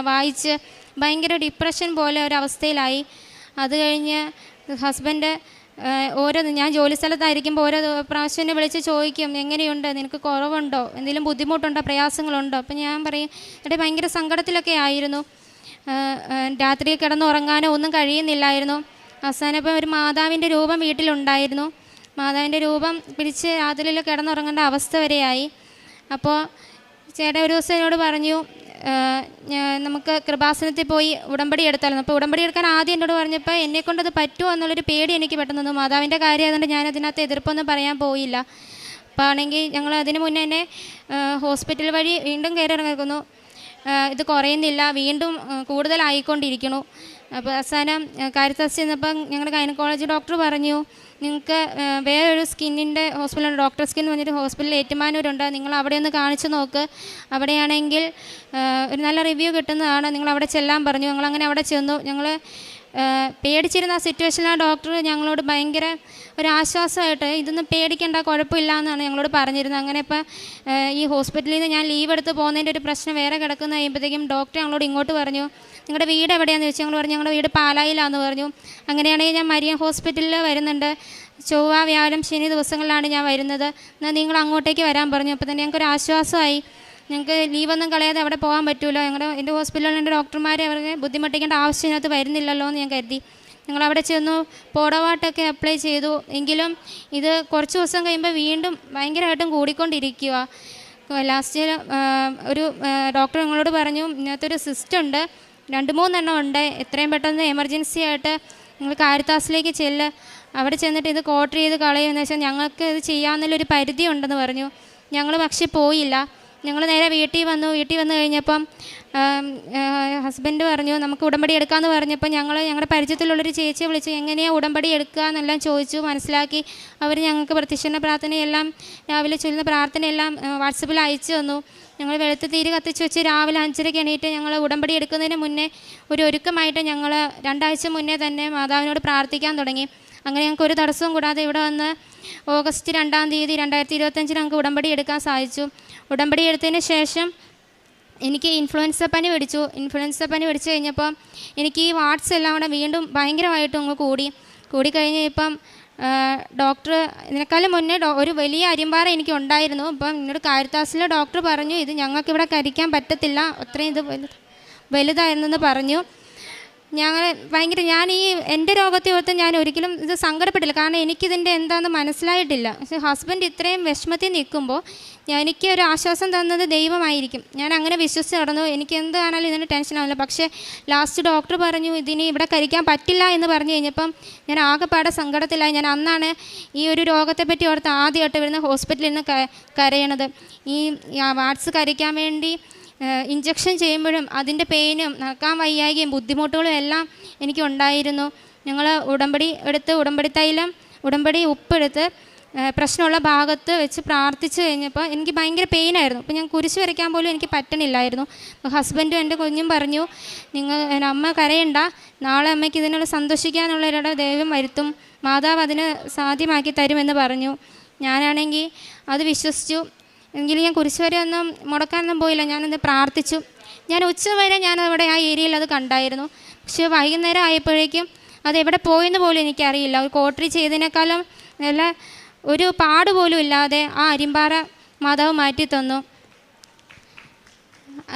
വായിച്ച് ഭയങ്കര ഡിപ്രഷൻ പോലെ ഒരവസ്ഥയിലായി. അത് കഴിഞ്ഞ് ഹസ്ബൻഡ് ഞാൻ ജോലി സ്ഥലത്തായിരിക്കുമ്പോൾ ഓരോ പ്രാവശ്യം എന്നെ വിളിച്ച് ചോദിക്കും, എങ്ങനെയുണ്ട്, നിനക്ക് കുറവുണ്ടോ, എന്തെങ്കിലും ബുദ്ധിമുട്ടുണ്ടോ, പ്രയാസങ്ങളുണ്ടോ? അപ്പം ഞാൻ പറയും, എന്നിട്ട് ഭയങ്കര സങ്കടത്തിലൊക്കെ ആയിരുന്നു. രാത്രി കിടന്നുറങ്ങാനോ ഒന്നും കഴിയുന്നില്ലായിരുന്നു. അവസാനം ഇപ്പം ഒരു മാതാവിൻ്റെ രൂപം വീട്ടിലുണ്ടായിരുന്നു. മാതാവിൻ്റെ രൂപം പിടിച്ച് രാത്രിയിൽ കിടന്നുറങ്ങേണ്ട അവസ്ഥ വരെയായി. അപ്പോൾ ചേട്ടൻ ഒരു ദിവസം എന്നോട് പറഞ്ഞു, നമുക്ക് കൃപാസനത്തിൽ പോയി ഉടമ്പടി എടുത്താലും. അപ്പോൾ ഉടമ്പടി എടുക്കാൻ ആദ്യം എന്നോട് പറഞ്ഞപ്പോൾ എന്നെക്കൊണ്ടത് പറ്റുമോ എന്നുള്ളൊരു പേടി എനിക്ക് പെട്ടെന്ന് വന്നു. മാതാവിൻ്റെ കാര്യം ആയതുകൊണ്ട് ഞാൻ അതിനകത്ത് എതിർപ്പൊന്നും പറയാൻ പോയില്ല. അപ്പോൾ ആണെങ്കിൽ ഞങ്ങൾ അതിന് മുന്നേ തന്നെ ഹോസ്പിറ്റൽ വഴി വീണ്ടും കയറി ഇറങ്ങിക്കുന്നു. ഇത് കുറയുന്നില്ല, വീണ്ടും കൂടുതലായിക്കൊണ്ടിരിക്കുന്നു. അപ്പോൾ അവസാനം കാരിത്താസ് ചെന്നപ്പം ഞങ്ങളുടെ ഗൈനക്കോളജി ഡോക്ടർ പറഞ്ഞു, നിങ്ങൾക്ക് വേറൊരു സ്കിന്നിൻ്റെ ഹോസ്പിറ്റലുണ്ട്, ഡോക്ടർ സ്കിൻ എന്ന് പറഞ്ഞിട്ട് ഹോസ്പിറ്റലിൽ ഏറ്റുമാനൂരുണ്ട്, നിങ്ങൾ അവിടെ ഒന്ന് കാണിച്ചു നോക്ക്, അവിടെയാണെങ്കിൽ ഒരു നല്ല റിവ്യൂ കിട്ടുന്നതാണ്, നിങ്ങൾ അവിടെ ചെല്ലാൻ പറഞ്ഞു. ഞങ്ങളങ്ങനെ അവിടെ ചെന്നു. ഞങ്ങൾ പേടിച്ചിരുന്ന ആ സിറ്റുവേഷനിൽ ഡോക്ടർ ഞങ്ങളോട് ഭയങ്കര ഒരു ആശ്വാസമായിട്ട് ഇതൊന്നും പേടിക്കേണ്ട, കുഴപ്പമില്ല എന്നാണ് ഞങ്ങളോട് പറഞ്ഞിരുന്നത്. അങ്ങനെ ഇപ്പോൾ ഈ ഹോസ്പിറ്റലിൽ നിന്ന് ഞാൻ ലീവ് എടുത്ത് പോകുന്നതിൻ്റെ ഒരു പ്രശ്നം വേറെ കിടക്കുന്ന കഴിയുമ്പോഴത്തേക്കും ഡോക്ടർ ഞങ്ങളോട് ഇങ്ങോട്ട് പറഞ്ഞു, നിങ്ങളുടെ വീട് എവിടെയാണെന്ന് ചോദിച്ചു. ഞങ്ങൾ പറഞ്ഞു ഞങ്ങളുടെ വീട് പാലായിലാണെന്ന് പറഞ്ഞു. അങ്ങനെയാണെങ്കിൽ ഞാൻ മരിയൻ ഹോസ്പിറ്റലിൽ വരുന്നുണ്ട്, ചൊവ്വ വ്യാഴം ശനി ദിവസങ്ങളിലാണ് ഞാൻ വരുന്നത്, എന്നാൽ നിങ്ങൾ അങ്ങോട്ടേക്ക് വരാൻ പറഞ്ഞു. അപ്പോൾ തന്നെ ഞങ്ങൾക്കൊരു ആശ്വാസമായി. ഞങ്ങൾക്ക് ലീവൊന്നും കളയാതെ അവിടെ പോകാൻ പറ്റുമല്ലോ, എൻ്റെ ഹോസ്പിറ്റലിൽ എൻ്റെ ഡോക്ടർമാരെ അവർക്ക് ബുദ്ധിമുട്ടിക്കേണ്ട ആവശ്യത്തിനകത്ത് വരുന്നില്ലല്ലോ എന്ന് ഞാൻ കരുതി. ഞങ്ങളവിടെ ചെന്നു പോഡോവാട്ടൊക്കെ അപ്ലൈ ചെയ്തു. എങ്കിലും ഇത് കുറച്ച് ദിവസം കഴിയുമ്പോൾ വീണ്ടും ഭയങ്കരമായിട്ടും കൂടിക്കൊണ്ടിരിക്കുക. ലാസ്റ്റ് ഒരു ഡോക്ടർ ഞങ്ങളോട് പറഞ്ഞു, ഇതിനകത്തൊരു സിസ്റ്റം ഉണ്ട്, 2-3 എണ്ണം ഉണ്ട്, എത്രയും പെട്ടെന്ന് എമർജൻസി ആയിട്ട് നിങ്ങൾ കാരിത്താസിലേക്ക് ചെല്ല്, അവിടെ ചെന്നിട്ട് ഇത് കോട്ടർ ചെയ്ത് കളയുമെന്ന് വെച്ചാൽ ഞങ്ങൾക്ക് ഇത് ചെയ്യാമെന്നുള്ളൊരു പരിധി ഉണ്ടെന്ന് പറഞ്ഞു. ഞങ്ങൾ പക്ഷേ പോയില്ല. ഞങ്ങൾ നേരെ വീട്ടിൽ വന്നു കഴിഞ്ഞപ്പം ഹസ്ബൻഡ് പറഞ്ഞു നമുക്ക് ഉടമ്പടി എടുക്കാമെന്ന് പറഞ്ഞപ്പോൾ ഞങ്ങളുടെ പരിചയത്തിലുള്ളൊരു ചേച്ചിയെ വിളിച്ചു, എങ്ങനെയാണ് ഉടമ്പടി എടുക്കുക എന്നെല്ലാം ചോദിച്ചു, മനസ്സിലാക്കി. അവർ ഞങ്ങൾക്ക് പ്രത്യക്ഷണ പ്രാർത്ഥനയെല്ലാം രാവിലെ ചൊല്ലുന്ന പ്രാർത്ഥനയെല്ലാം വാട്സപ്പിൽ അയച്ചു തന്നു. ഞങ്ങൾ വെളുത്ത് തീര് കത്തിച്ച് വെച്ച് രാവിലെ 5:30 എണീറ്റ് ഞങ്ങൾ ഉടമ്പടി എടുക്കുന്നതിന് മുന്നേ ഒരു ഒരുക്കമായിട്ട് ഞങ്ങൾ 2 ആഴ്ച മുന്നേ തന്നെ മാതാവിനോട് പ്രാർത്ഥിക്കാൻ തുടങ്ങി. അങ്ങനെ ഞങ്ങൾക്ക് ഒരു തടസ്സവും കൂടാതെ ഇവിടെ വന്ന് ഓഗസ്റ്റ് 2-ാം തീയതി 2025 ഞങ്ങൾക്ക് ഉടമ്പടി എടുക്കാൻ സാധിച്ചു. ഉടമ്പടി എടുത്തതിന് ശേഷം എനിക്ക് ഇൻഫ്ലുവൻസ പനി പിടിച്ചു കഴിഞ്ഞപ്പോൾ എനിക്ക് ഈ വാട്സ് എല്ലാം കൂടെ വീണ്ടും ഭയങ്കരമായിട്ടും അങ്ങ് കൂടിക്കഴിഞ്ഞ് ഇപ്പം ഡോക്ടർ ഇതിനേക്കാളും മുന്നേ ഒരു വലിയ അരിമ്പാറ എനിക്ക് ഉണ്ടായിരുന്നു. അപ്പം എന്നോട് കാരിത്താസിലെ ഡോക്ടർ പറഞ്ഞു ഇത് ഞങ്ങൾക്കിവിടെ കരിക്കാൻ പറ്റത്തില്ല, അത്രയും ഇത് വലുതായിരുന്നെന്ന് പറഞ്ഞു. ഞാൻ ഈ എൻ്റെ രോഗത്തെ ഓർത്ത് ഞാൻ ഒരിക്കലും ഇത് സങ്കടപ്പെട്ടില്ല, കാരണം എനിക്കിതിൻ്റെ എന്താണെന്ന് മനസ്സിലായിട്ടില്ല. പക്ഷേ ഹസ്ബൻഡ് ഇത്രയും വിഷമത്തിൽ നിൽക്കുമ്പോൾ എനിക്ക് ഒരു ആശ്വാസം തന്നത് ദൈവമായിരിക്കും. ഞാൻ അങ്ങനെ വിശ്വസിച്ച് നടന്നു. എനിക്ക് എന്താണെങ്കിലും ഇതിന് ടെൻഷനാവില്ല. പക്ഷേ ലാസ്റ്റ് ഡോക്ടർ പറഞ്ഞു ഇതിന് ഇവിടെ കരിക്കാൻ പറ്റില്ല എന്ന് പറഞ്ഞു കഴിഞ്ഞപ്പം ഞാൻ ആകെപ്പാടെ സങ്കടത്തിലായി. ഞാൻ അന്നാണ് ഈ ഒരു രോഗത്തെപ്പറ്റി ഓർത്ത് ആദ്യമായിട്ട് വരുന്ന ഹോസ്പിറ്റലിൽ നിന്ന് കരയണത്. ഈ വാട്സ് കരിക്കാൻ വേണ്ടി ഇഞ്ചക്ഷൻ ചെയ്യുമ്പോഴും അതിൻ്റെ പെയിനും നടക്കാൻ വയ്യായ്കയും ബുദ്ധിമുട്ടുകളും എല്ലാം എനിക്കുണ്ടായിരുന്നു. ഞങ്ങൾ ഉടമ്പടി എടുത്ത് ഉടമ്പടി ഉപ്പെടുത്ത് പ്രശ്നമുള്ള ഭാഗത്ത് വെച്ച് പ്രാർത്ഥിച്ചു കഴിഞ്ഞപ്പോൾ എനിക്ക് ഭയങ്കര പെയിനായിരുന്നു. അപ്പോൾ ഞാൻ കുരിശ് വരയ്ക്കാൻ പോലും എനിക്ക് പറ്റണില്ലായിരുന്നു. ഹസ്ബൻഡും എൻ്റെ കുഞ്ഞും പറഞ്ഞു അമ്മ കരയണ്ട, നാളെ അമ്മയ്ക്ക് ഇതിനുള്ള സന്തോഷിക്കാനുള്ളവരുടെ ദൈവം വരുത്തും, മാതാവ് അതിന് സാധ്യമാക്കി തരുമെന്ന് പറഞ്ഞു. ഞാനാണെങ്കിൽ അത് വിശ്വസിച്ചു. എങ്കിലും ഞാൻ കുരിശ് വരെ ഒന്നും മുടക്കാനൊന്നും പോയില്ല, ഞാനത് പ്രാർത്ഥിച്ചു. ഞാൻ ഉച്ചവരെ ഞാനവിടെ ആ ഏരിയയിൽ അത് കണ്ടായിരുന്നു. പക്ഷേ വൈകുന്നേരം ആയപ്പോഴേക്കും അതെവിടെ പോയെന്ന് പോലും എനിക്കറിയില്ല. ഒരു കോട്ടറി ചെയ്തതിനേക്കാളും നല്ല ഒരു പാട് പോലും ഇല്ലാതെ ആ അരിമ്പാറ മാതാവ് മാറ്റി തന്നു.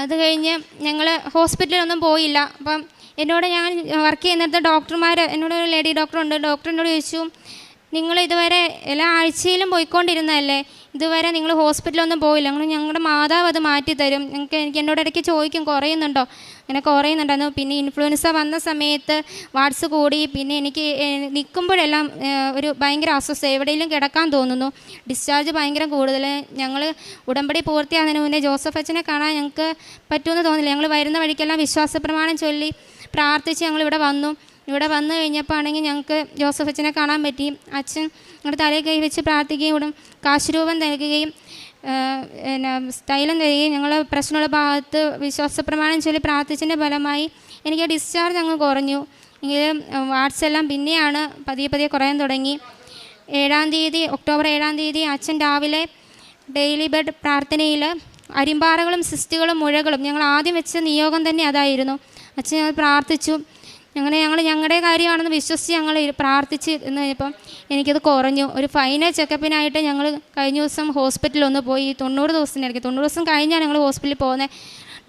അത് കഴിഞ്ഞ് ഞങ്ങൾ ഹോസ്പിറ്റലിലൊന്നും പോയില്ല. അപ്പം ഞാൻ വർക്ക് ചെയ്യുന്നിടത്ത് ഡോക്ടർമാർ എന്നോട് ഒരു ലേഡി ഡോക്ടറുണ്ട്. ഡോക്ടറിനോട് ചോദിച്ചു നിങ്ങൾ ഇതുവരെ എല്ലാ ആഴ്ചയിലും പോയിക്കൊണ്ടിരുന്നതല്ലേ, ഇതുവരെ നിങ്ങൾ ഹോസ്പിറ്റലൊന്നും പോയില്ല, ഞങ്ങളുടെ മാതാവ് അത് മാറ്റിത്തരും. എനിക്ക് എന്നോട് ഇടയ്ക്ക് ചോദിക്കും കുറയുന്നുണ്ടോ, അങ്ങനെ കുറയുന്നുണ്ടായിരുന്നു. പിന്നെ ഇൻഫ്ലുവൻസ വന്ന സമയത്ത് വാട്സ് കൂടി, പിന്നെ എനിക്ക് നിൽക്കുമ്പോഴെല്ലാം ഒരു ഭയങ്കര അസ്വസ്ഥത, എവിടെയെങ്കിലും കിടക്കാൻ തോന്നുന്നു, ഡിസ്ചാർജ് ഭയങ്കര കൂടുതൽ. ഞങ്ങൾ ഉടമ്പടി പൂർത്തിയാകുന്നതിന് മുന്നേ ജോസഫ് അച്ഛനെ കാണാൻ ഞങ്ങൾക്ക് പറ്റുമെന്ന് തോന്നില്ല. ഞങ്ങൾ വരുന്ന വഴിക്കെല്ലാം വിശ്വാസ പ്രമാണം ചൊല്ലി പ്രാർത്ഥിച്ച് ഞങ്ങളിവിടെ വന്നു. ഇവിടെ വന്നു കഴിഞ്ഞപ്പോൾ ആണെങ്കിൽ ഞങ്ങൾക്ക് ജോസഫ് അച്ഛനെ കാണാൻ പറ്റി. അച്ഛൻ ഞങ്ങളുടെ തലയിൽ കൈ വെച്ച് പ്രാർത്ഥിക്കുകയും കാശുരൂപം നൽകുകയും തൈലം തരികയും ഞങ്ങൾ പ്രശ്നമുള്ള ഭാഗത്ത് വിശ്വാസപ്രമാണം ചൊല്ലി പ്രാർത്ഥിച്ചതിൻ്റെ ഫലമായി എനിക്ക് ഡിസ്ചാർജ് അങ്ങ് കുറഞ്ഞു. എങ്കിലും വാട്സ് എല്ലാം പിന്നെയാണ് പതിയെ കുറയാൻ തുടങ്ങി. ഒക്ടോബർ 7-ാം തീയതി അച്ഛൻ രാവിലെ ഡെയിലി ബെഡ് പ്രാർത്ഥനയിൽ അരിമ്പാറകളും സിസ്റ്റുകളും മുഴകളും ഞങ്ങൾ ആദ്യം വെച്ച നിയോഗം തന്നെ അതായിരുന്നു. അച്ഛൻ ഞങ്ങൾ പ്രാർത്ഥിച്ചു. ഞങ്ങളുടെ കാര്യമാണെന്ന് വിശ്വസിച്ച് ഞങ്ങൾ പ്രാർത്ഥിച്ച് എന്ന് കഴിഞ്ഞപ്പം എനിക്കത് കുറഞ്ഞു. ഒരു ഫൈനൽ ചെക്കപ്പിനായിട്ട് ഞങ്ങൾ കഴിഞ്ഞ ദിവസം ഹോസ്പിറ്റലിൽ ഒന്ന് പോയി. 90 ദിവസത്തിനിടയ്ക്ക് 90 ദിവസം കഴിഞ്ഞാണ് ഞങ്ങൾ ഹോസ്പിറ്റലിൽ പോകുന്നത്.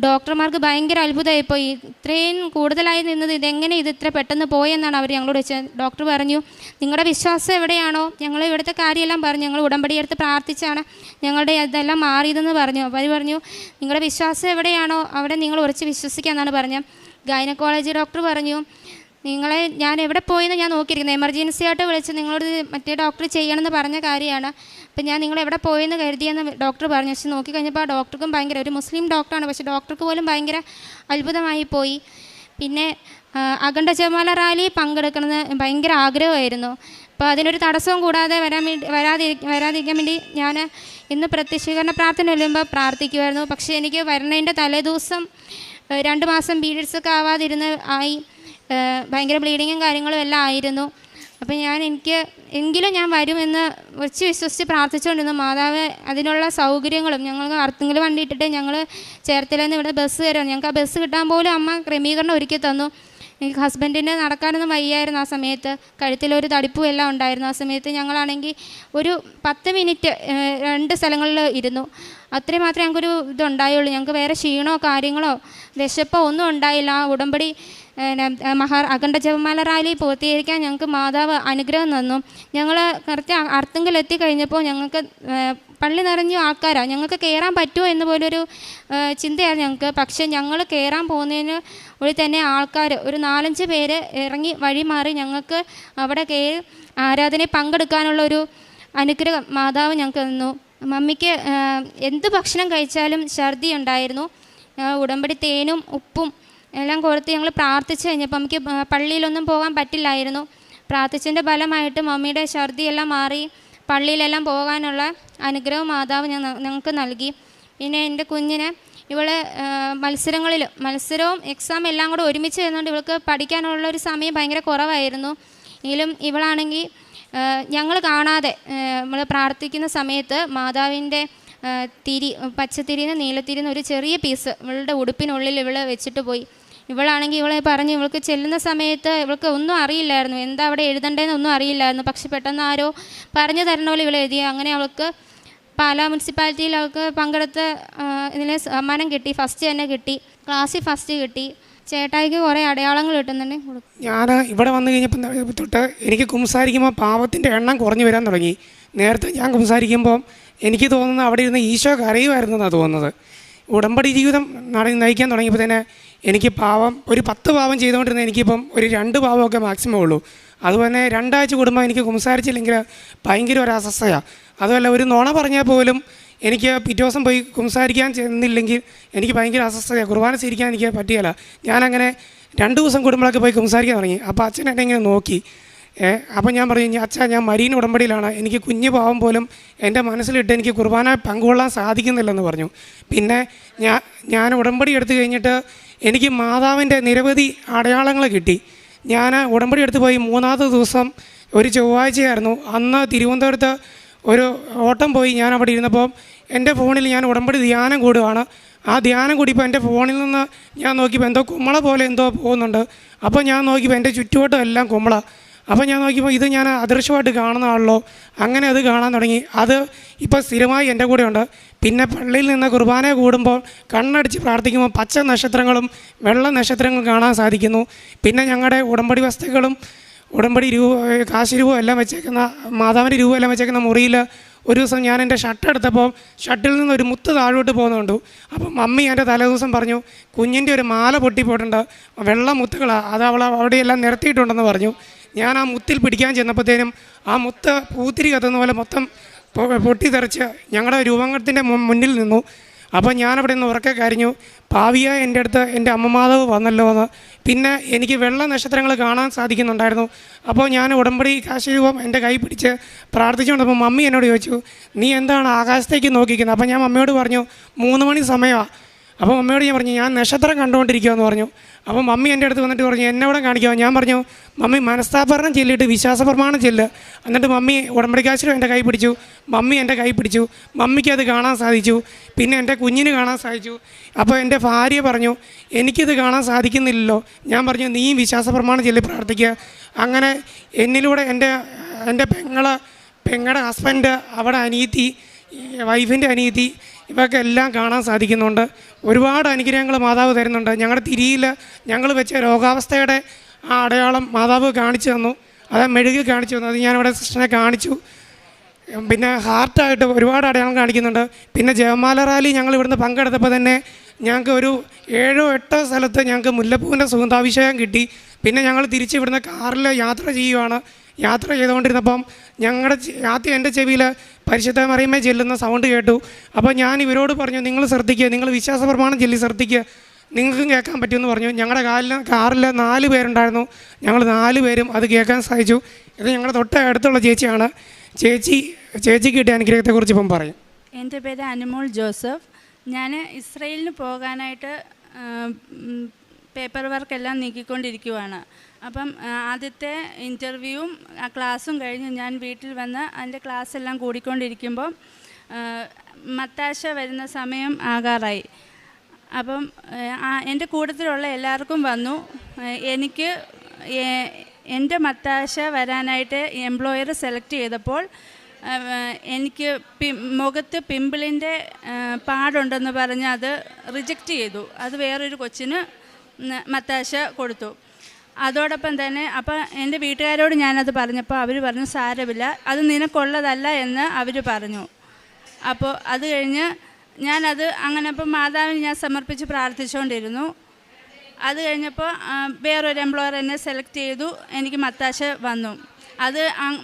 ഡോക്ടർമാർക്ക് ഭയങ്കര അത്ഭുതമായിപ്പോയി, ഇത്രയും കൂടുതലായി നിന്നത് ഇതെങ്ങനെ ഇത് ഇത്ര പെട്ടെന്ന് പോയെന്നാണ് അവർ ഞങ്ങളോട് വെച്ചത്. ഡോക്ടർ പറഞ്ഞു നിങ്ങളുടെ വിശ്വാസം എവിടെയാണോ, ഞങ്ങൾ ഇവിടുത്തെ കാര്യമെല്ലാം പറഞ്ഞു, ഞങ്ങൾ ഉടമ്പടി എടുത്ത് പ്രാർത്ഥിച്ചാണ് ഞങ്ങളുടെ ഇതെല്ലാം മാറിയതെന്ന് പറഞ്ഞു. അവർ പറഞ്ഞു നിങ്ങളുടെ വിശ്വാസം എവിടെയാണോ അവിടെ നിങ്ങൾ ഉറച്ച് വിശ്വസിക്കാമെന്നാണ് പറഞ്ഞത്. ഗൈനക്കോളജി ഡോക്ടർ പറഞ്ഞു ഞാൻ എവിടെ പോയെന്ന് ഞാൻ നോക്കിയിരിക്കുന്നത്, എമർജൻസി ആയിട്ട് വിളിച്ച് നിങ്ങളോട് മറ്റേ ഡോക്ടർ ചെയ്യണമെന്ന് പറഞ്ഞ കാര്യമാണ്, അപ്പം ഞാൻ നിങ്ങൾ എവിടെ പോയെന്ന് കരുതിയെന്ന് ഡോക്ടർ പറഞ്ഞു. പക്ഷെ നോക്കിക്കഴിഞ്ഞപ്പോൾ ആ ഡോക്ടർക്കും ഭയങ്കര, ഒരു മുസ്ലിം ഡോക്ടറാണ്, പക്ഷേ ഡോക്ടർക്ക് പോലും ഭയങ്കര അത്ഭുതമായി പോയി. പിന്നെ അഖണ്ഡ ജപമാല റാലി പങ്കെടുക്കണമെന്ന് ഭയങ്കര ആഗ്രഹമായിരുന്നു. അപ്പോൾ അതിനൊരു തടസ്സവും കൂടാതെ വരാതിരിക്കാൻ വേണ്ടി ഞാൻ ഇന്ന് പ്രത്യക്ഷീകരണ പ്രാർത്ഥന വരുമ്പോൾ പ്രാർത്ഥിക്കുമായിരുന്നു. പക്ഷേ എനിക്ക് വരുന്നതിൻ്റെ തലേദിവസം 2 മാസം പീരിയഡ്സൊക്കെ ആവാതിരുന്ന് ഭയങ്കര ബ്ലീഡിങ്ങും കാര്യങ്ങളും എല്ലാം ആയിരുന്നു. അപ്പം എങ്കിലും ഞാൻ വരുമെന്ന് വിശ്വസിച്ച് പ്രാർത്ഥിച്ചുകൊണ്ടിരുന്നു. മാതാവ് അതിനുള്ള സൗകര്യങ്ങളും ഞങ്ങൾക്ക് അർത്തുങ്കൽ വണ്ടി ഇട്ടിട്ട് ഞങ്ങൾ ചേർത്തലയിൽ നിന്ന് ഇവിടെ ബസ് കയറും. ഞങ്ങൾക്ക് ആ ബസ് കിട്ടാൻ പോലും അമ്മ ക്രമീകരണം ഒരുക്കി തന്നു. എനിക്ക് ഹസ്ബൻഡിന് നടക്കാനൊന്നും വയ്യായിരുന്നു. ആ സമയത്ത് കഴുത്തിലൊരു തടിപ്പും എല്ലാം ഉണ്ടായിരുന്നു. ആ സമയത്ത് ഞങ്ങളാണെങ്കിൽ ഒരു 10 മിനിറ്റ് 2 സ്ഥലങ്ങളിൽ ഇരുന്നു. അത്രയും മാത്രമേ ഞങ്ങൾക്കൊരു ഇതുണ്ടായുള്ളൂ. ഞങ്ങൾക്ക് വേറെ ക്ഷീണമോ കാര്യങ്ങളോ വിശപ്പോ ഒന്നും ഉണ്ടായില്ല. ആ ഉടമ്പടി അഖണ്ഡ ജപമാല റാലി പൂർത്തീകരിക്കാൻ ഞങ്ങൾക്ക് മാതാവ് അനുഗ്രഹം തന്നു. ഞങ്ങൾ കറക്റ്റ് അർത്തുങ്കൽ എത്തിക്കഴിഞ്ഞപ്പോൾ ഞങ്ങൾക്ക് പള്ളി നിറഞ്ഞ ആൾക്കാരാണ്. ഞങ്ങൾക്ക് കയറാൻ പറ്റുമോ എന്ന് പോലൊരു ചിന്തയായിരുന്നു ഞങ്ങൾക്ക്. പക്ഷേ ഞങ്ങൾ കയറാൻ പോകുന്നതിന് ഉള്ളിൽ തന്നെ ആൾക്കാർ ഒരു 4-5 പേര് ഇറങ്ങി വഴി മാറി ഞങ്ങൾക്ക് അവിടെ കയറി ആരാധനയിൽ പങ്കെടുക്കാനുള്ളൊരു അനുഗ്രഹം മാതാവ് ഞങ്ങൾക്ക് തന്നു. മമ്മിക്ക് എന്ത് ഭക്ഷണം കഴിച്ചാലും ഛർദി ഉണ്ടായിരുന്നു. ഉടമ്പടി തേനും ഉപ്പും എല്ലാം കൊടുത്ത് ഞങ്ങൾ പ്രാർത്ഥിച്ച് കഴിഞ്ഞപ്പോൾ മമ്മിക്ക് പള്ളിയിലൊന്നും പോകാൻ പറ്റില്ലായിരുന്നു. പ്രാർത്ഥിച്ചതിൻ്റെ ഫലമായിട്ട് മമ്മിയുടെ ഛർദിയെല്ലാം മാറി പള്ളിയിലെല്ലാം പോകാനുള്ള അനുഗ്രഹം മാതാവ് ഞങ്ങൾക്ക് നൽകി. പിന്നെ എൻ്റെ കുഞ്ഞിനെ ഇവളെ മത്സരവും എക്സാം എല്ലാം കൂടെ ഒരുമിച്ച് വരുന്നതുകൊണ്ട് ഇവൾക്ക് പഠിക്കാനുള്ളൊരു സമയം ഭയങ്കര കുറവായിരുന്നു. എങ്കിലും ഇവളാണെങ്കിൽ ഞങ്ങൾ കാണാതെ നമ്മൾ പ്രാർത്ഥിക്കുന്ന സമയത്ത് മാതാവിൻ്റെ പച്ചത്തിരിന്ന് നീലത്തിരിന്ന് ഒരു ചെറിയ പീസ് ഇവളുടെ ഉടുപ്പിനുള്ളിൽ ഇവൾ വെച്ചിട്ട് പോയി. ഇവളാണെങ്കിൽ ഇവളെ പറഞ്ഞു ഇവൾക്ക് ചെല്ലുന്ന സമയത്ത് ഇവൾക്ക് ഒന്നും അറിയില്ലായിരുന്നു, എന്താ അവിടെ എഴുതേണ്ടതെന്നൊന്നും അറിയില്ലായിരുന്നു. പക്ഷെ പെട്ടെന്ന് ആരോ പറഞ്ഞു തരണ പോലെ ഇവൾ എഴുതി. അങ്ങനെ അവൾക്ക് പാലാ മുനിസിപ്പാലിറ്റിയിൽ അവൾക്ക് പങ്കെടുത്ത് ഇതിന് സമ്മാനം കിട്ടി. ഫസ്റ്റ് തന്നെ കിട്ടി, ക്ലാസ്സിൽ ഫസ്റ്റ് കിട്ടി. ചേട്ടായിക്ക് കുറേ അടയാളങ്ങൾ കിട്ടുന്നുണ്ട്. ഞാൻ ഇവിടെ വന്നു കഴിഞ്ഞപ്പോൾ തൊട്ട് എനിക്ക് കുംസാരിക്കുമ്പോൾ പാവത്തിൻ്റെ എണ്ണം കുറഞ്ഞു വരാൻ തുടങ്ങി. നേരത്തെ ഞാൻ കുംസാരിക്കുമ്പോൾ എനിക്ക് തോന്നുന്നത് അവിടെ ഇരുന്ന് ഈശോ കരയുമായിരുന്നെന്നാണ് തോന്നുന്നത്. ഉടമ്പടി ജീവിതം നയിക്കാൻ തുടങ്ങിയപ്പോൾ തന്നെ എനിക്ക് ഒരു 10 പാവം ചെയ്തുകൊണ്ടിരുന്ന എനിക്കിപ്പം ഒരു 2 പാവമൊക്കെ മാക്സിമം ഉള്ളൂ. അതുപോലെ 2 ആഴ്ച കൂടുമ്പോൾ എനിക്ക് കുംസാരിച്ചില്ലെങ്കിൽ ഭയങ്കര ഒരു അസ്വസ്ഥയാണ്. അതുമല്ല ഒരു നുണ പറഞ്ഞാൽ പോലും എനിക്ക് പിറ്റേ ദിവസം പോയി കുംസാരിക്കാൻ ചെന്നില്ലെങ്കിൽ എനിക്ക് ഭയങ്കര അസ്വസ്ഥതയാണ്. കുർബാന സ്വീകരിക്കാൻ എനിക്ക് പറ്റിയല്ല. ഞാനങ്ങനെ 2 ദിവസം കൂടുമ്പോഴൊക്കെ പോയി കുംസാരിക്കാൻ തുടങ്ങി. അപ്പോൾ അച്ഛൻ എന്നെ ഇങ്ങനെ നോക്കി. അപ്പോൾ ഞാൻ പറഞ്ഞു, അച്ഛാ ഞാൻ മരീൻ ഉടമ്പടിയിലാണ്, എനിക്ക് കുഞ്ഞു പാവം പോലും എൻ്റെ മനസ്സിലിട്ട് എനിക്ക് കുർബാന പങ്കുകൊള്ളാൻ സാധിക്കുന്നില്ലെന്ന് പറഞ്ഞു. പിന്നെ ഞാൻ ഉടമ്പടി എടുത്തു കഴിഞ്ഞിട്ട് എനിക്ക് മാതാവിൻ്റെ നിരവധി അടയാളങ്ങൾ കിട്ടി. ഞാൻ ഉടമ്പടി എടുത്ത് പോയി 3-ാമത്തെ ദിവസം ഒരു ചൊവ്വാഴ്ചയായിരുന്നു. അന്ന് തിരുവനന്തപുരത്ത് ഒരു ഓട്ടം പോയി. ഞാൻ അവിടെ ഇരുന്നപ്പോൾ എൻ്റെ ഫോണിൽ ഞാൻ ഉടമ്പടി ധ്യാനം കൂടുകയാണ്. ആ ധ്യാനം കൂടിയപ്പോൾ എൻ്റെ ഫോണിൽ നിന്ന് ഞാൻ നോക്കിയപ്പോൾ എന്തോ കുമ്മള പോലെ എന്തോ പോകുന്നുണ്ട്. അപ്പോൾ ഞാൻ നോക്കിയപ്പോൾ എൻ്റെ ചുറ്റുവട്ടം എല്ലാം കുമ്മള. അപ്പോൾ ഞാൻ നോക്കിയപ്പോൾ ഇത് ഞാൻ അദൃശ്യമായിട്ട് കാണുന്നതാണല്ലോ. അങ്ങനെ അത് കാണാൻ തുടങ്ങി. അത് ഇപ്പോൾ സ്ഥിരമായി എൻ്റെ കൂടെ ഉണ്ട്. പിന്നെ പള്ളിയിൽ നിന്ന് കുർബാന കൂടുമ്പോൾ കണ്ണടിച്ച് പ്രാർത്ഥിക്കുമ്പോൾ പച്ച നക്ഷത്രങ്ങളും വെള്ള നക്ഷത്രങ്ങളും കാണാൻ സാധിക്കുന്നു. പിന്നെ ഞങ്ങളുടെ ഉടമ്പടി വസ്തുക്കളും ഉടമ്പടി കാശ് രൂപം എല്ലാം വെച്ചേക്കുന്ന മാതാവിൻ്റെ രൂപം എല്ലാം വെച്ചേക്കുന്ന മുറിയിൽ ഒരു ദിവസം ഞാൻ എൻ്റെ ഷർട്ട് എടുത്തപ്പോൾ ഷർട്ടിൽ നിന്ന് ഒരു മുത്ത് താഴോട്ട് പോകുന്നുണ്ട്. അപ്പം മമ്മി എൻ്റെ തലേദിവസം പറഞ്ഞു, കുഞ്ഞിൻ്റെ ഒരു മാല പൊട്ടിപ്പോയിട്ടുണ്ട്, വെള്ള മുത്തുകളാണ്, അത് അവിടെയെല്ലാം നിരത്തിയിട്ടുണ്ടെന്ന് പറഞ്ഞു. ഞാൻ ആ മുത്തിൽ പിടിക്കാൻ ചെന്നപ്പോഴത്തേനും ആ മുത്ത് പൂത്തിരി കത്തുന്ന പോലെ മൊത്തം പൊട്ടിത്തെറിച്ച് ഞങ്ങളുടെ രൂപങ്ങളുടെ മുന്നിൽ നിന്നു. അപ്പോൾ ഞാനവിടെ നിന്ന് ഉറക്കെ കരഞ്ഞു, ഭാവിയായി എൻ്റെ അടുത്ത് എൻ്റെ അമ്മമാതാവ് വന്നല്ലോ എന്ന്. പിന്നെ എനിക്ക് വെള്ള നക്ഷത്രങ്ങൾ കാണാൻ സാധിക്കുന്നുണ്ടായിരുന്നു. അപ്പോൾ ഞാൻ ഉടമ്പടി കാശ് രൂപം എൻ്റെ കൈ പിടിച്ച് പ്രാർത്ഥിച്ചുകൊണ്ടപ്പോൾ മമ്മി എന്നോട് ചോദിച്ചു, നീ എന്താണ് ആകാശത്തേക്ക് നോക്കിക്കുന്നത്? അപ്പോൾ ഞാൻ മമ്മിയോട് പറഞ്ഞു 3 മണി സമയമാണ്. അപ്പോൾ മമ്മിയോട് ഞാൻ പറഞ്ഞു, ഞാൻ നക്ഷത്രം കണ്ടുകൊണ്ടിരിക്കുമെന്ന് പറഞ്ഞു. അപ്പോൾ മമ്മി എൻ്റെ അടുത്ത് വന്നിട്ട് പറഞ്ഞു, എന്നോടെ കാണിക്കുമോ? ഞാൻ പറഞ്ഞു, മമ്മി മനസ്താപരണം ചെല്ലിയിട്ട് വിശ്വാസ പ്രമാണം ചെല്ല്. എന്നിട്ട് മമ്മി ഉടമ്പടിക്കാശിലും എൻ്റെ കൈ പിടിച്ചു. മമ്മി എൻ്റെ കൈ പിടിച്ചു. മമ്മിക്ക് അത് കാണാൻ സാധിച്ചു. പിന്നെ എൻ്റെ കുഞ്ഞിന് കാണാൻ സാധിച്ചു. അപ്പോൾ എൻ്റെ ഭാര്യ പറഞ്ഞു, എനിക്കിത് കാണാൻ സാധിക്കുന്നില്ലല്ലോ. ഞാൻ പറഞ്ഞു, നീ വിശ്വാസ പ്രമാണം ചെല്ലി പ്രാർത്ഥിക്കുക. അങ്ങനെ എന്നിലൂടെ എൻ്റെ പെങ്ങളുടെ ഹസ്ബൻഡ്, അവിടെ അനിയത്തി, വൈഫിൻ്റെ അനിയത്തി, ഇവയ്ക്കെല്ലാം കാണാൻ സാധിക്കുന്നുണ്ട്. ഒരുപാട് അനുഗ്രഹങ്ങൾ മാതാവ് തരുന്നുണ്ട്. ഞങ്ങളുടെ തിരിയിൽ ഞങ്ങൾ വെച്ച രോഗാവസ്ഥയുടെ ആ അടയാളം മാതാവ് കാണിച്ചു തന്നു. അത് മെഴുകി കാണിച്ചു തന്നു. അത് ഞാനിവിടെ സിസ്റ്ററിനെ കാണിച്ചു. പിന്നെ ഹാർട്ടായിട്ട് ഒരുപാട് അടയാളം കാണിക്കുന്നുണ്ട്. പിന്നെ ജപമാല റാലി ഞങ്ങൾ ഇവിടുന്ന് പങ്കെടുത്തപ്പോൾ തന്നെ ഞങ്ങൾക്ക് ഒരു 7-8 സ്ഥലത്ത് ഞങ്ങൾക്ക് മുല്ലപ്പൂവിൻ്റെ സുഗന്ധാഭിഷേകം കിട്ടി. പിന്നെ ഞങ്ങൾ തിരിച്ച് ഇവിടുന്ന് കാറിൽ യാത്ര ചെയ്യുകയാണ്. യാത്ര ചെയ്തുകൊണ്ടിരുന്നപ്പം ആദ്യം എൻ്റെ ചെവിയിൽ പരിശുദ്ധ മറിയമ്മേ ചെല്ലുന്ന സൗണ്ട് കേട്ടു. അപ്പോൾ ഞാൻ ഇവരോട് പറഞ്ഞു, നിങ്ങൾ ശ്രദ്ധിക്കുക, നിങ്ങൾ വിശ്വാസ പ്രമാണം ചൊല്ലി ശ്രദ്ധിക്കുക, നിങ്ങൾക്കും കേൾക്കാൻ പറ്റുമെന്ന് പറഞ്ഞു. ഞങ്ങളുടെ കാറിൽ 4 പേരുണ്ടായിരുന്നു. ഞങ്ങൾ 4 പേരും അത് കേൾക്കാൻ സാധിച്ചു. ഇത് ഞങ്ങളുടെ തൊട്ട് അടുത്തുള്ള ചേച്ചിയാണ്. ചേച്ചിക്ക് കിട്ടിയ അനുഗ്രഹത്തെക്കുറിച്ച് ഇപ്പം പറയും. എൻ്റെ പേര് അനുമോൾ ജോസഫ്. ഞാൻ ഇസ്രയേലിന് പോകാനായിട്ട് പേപ്പർ വർക്കെല്ലാം നീക്കിക്കൊണ്ടിരിക്കുവാണ്. അപ്പം ആദ്യത്തെ ഇൻ്റർവ്യൂവും ക്ലാസ്സും കഴിഞ്ഞ് ഞാൻ വീട്ടിൽ വന്ന് അതിൻ്റെ ക്ലാസ് എല്ലാം കൂടിക്കൊണ്ടിരിക്കുമ്പം മത്താശ വരുന്ന സമയം ആകാറായി. അപ്പം എൻ്റെ കൂട്ടത്തിലുള്ള എല്ലാവർക്കും വന്നു. എനിക്ക് എൻ്റെ മത്താശ വരാനായിട്ട് എംപ്ലോയർ സെലക്ട് ചെയ്തപ്പോൾ എനിക്ക് മുഖത്ത് പിമ്പിളിൻ്റെ പാടുണ്ടെന്ന് പറഞ്ഞ് അത് റിജക്റ്റ് ചെയ്തു. അത് വേറൊരു കൊച്ചിന് മത്താശ കൊടുത്തു. അതോടൊപ്പം തന്നെ അപ്പം എൻ്റെ വീട്ടുകാരോട് ഞാനത് പറഞ്ഞപ്പോൾ അവർ പറഞ്ഞു സാരമില്ല, അത് നിനക്കുള്ളതല്ല എന്ന് അവർ പറഞ്ഞു. അപ്പോൾ അത് കഴിഞ്ഞ് ഞാനത് അങ്ങനെ ഇപ്പം മാതാവിന് ഞാൻ സമർപ്പിച്ച് പ്രാർത്ഥിച്ചുകൊണ്ടിരുന്നു. അത് കഴിഞ്ഞപ്പോൾ വേറൊരു എംപ്ലോയർ എന്നെ സെലക്ട് ചെയ്തു, എനിക്ക് മത്താശ വന്നു. അത്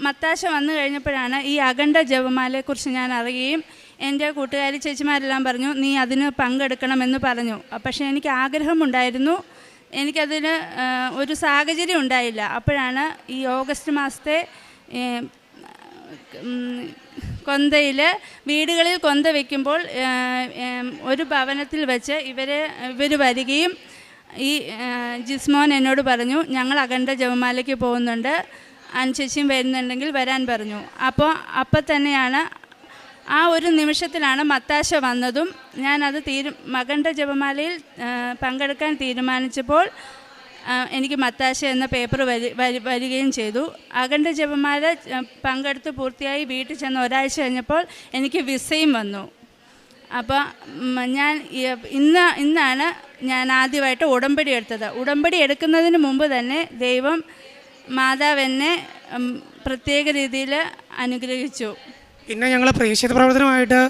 മത്താശ വന്നു കഴിഞ്ഞപ്പോഴാണ് ഈ അഖണ്ഡ ജപമാലയെക്കുറിച്ച് ഞാൻ അറിയുകയും എൻ്റെ കൂട്ടുകാരി ചേച്ചിമാരെല്ലാം പറഞ്ഞു നീ അതിന് പങ്കെടുക്കണമെന്ന് പറഞ്ഞു. പക്ഷേ എനിക്ക് ആഗ്രഹമുണ്ടായിരുന്നു, എനിക്കതിന് ഒരു സാഹചര്യം ഉണ്ടായില്ല. അപ്പോഴാണ് ഈ ഓഗസ്റ്റ് മാസത്തെ കൊന്തയിൽ വീടുകളിൽ കൊന്ത വയ്ക്കുമ്പോൾ ഒരു ഭവനത്തിൽ വെച്ച് ഇവർ വരികയും ഈ ജിസ്മോൻ എന്നോട് പറഞ്ഞു ഞങ്ങൾ അഖണ്ഡ ജപമാലയ്ക്ക് പോകുന്നുണ്ട്, അനുചേച്ചിയും വരുന്നുണ്ടെങ്കിൽ വരാൻ പറഞ്ഞു. അപ്പോൾ തന്നെയാണ് ആ ഒരു നിമിഷത്തിലാണ് മത്താശ വന്നതും ഞാനത് അഖണ്ഡ ജപമാലയിൽ പങ്കെടുക്കാൻ തീരുമാനിച്ചപ്പോൾ എനിക്ക് മത്താശ എന്ന പേപ്പർ വരികയും ചെയ്തു. അഖണ്ഡ ജപമാല പങ്കെടുത്ത് പൂർത്തിയായി വീട്ടിൽ ചെന്ന് ഒരാഴ്ച കഴിഞ്ഞപ്പോൾ എനിക്ക് വിസയും വന്നു. അപ്പോൾ ഞാൻ ഇന്നാണ് ഞാൻ ആദ്യമായിട്ട് ഉടമ്പടി എടുത്തത്. ഉടമ്പടി എടുക്കുന്നതിന് മുമ്പ് തന്നെ ദൈവം മാതാവ് എന്നെ പ്രത്യേക രീതിയിൽ അനുഗ്രഹിച്ചു. പിന്നെ ഞങ്ങൾ പ്രേക്ഷിത പ്രവർത്തനമായിട്ട്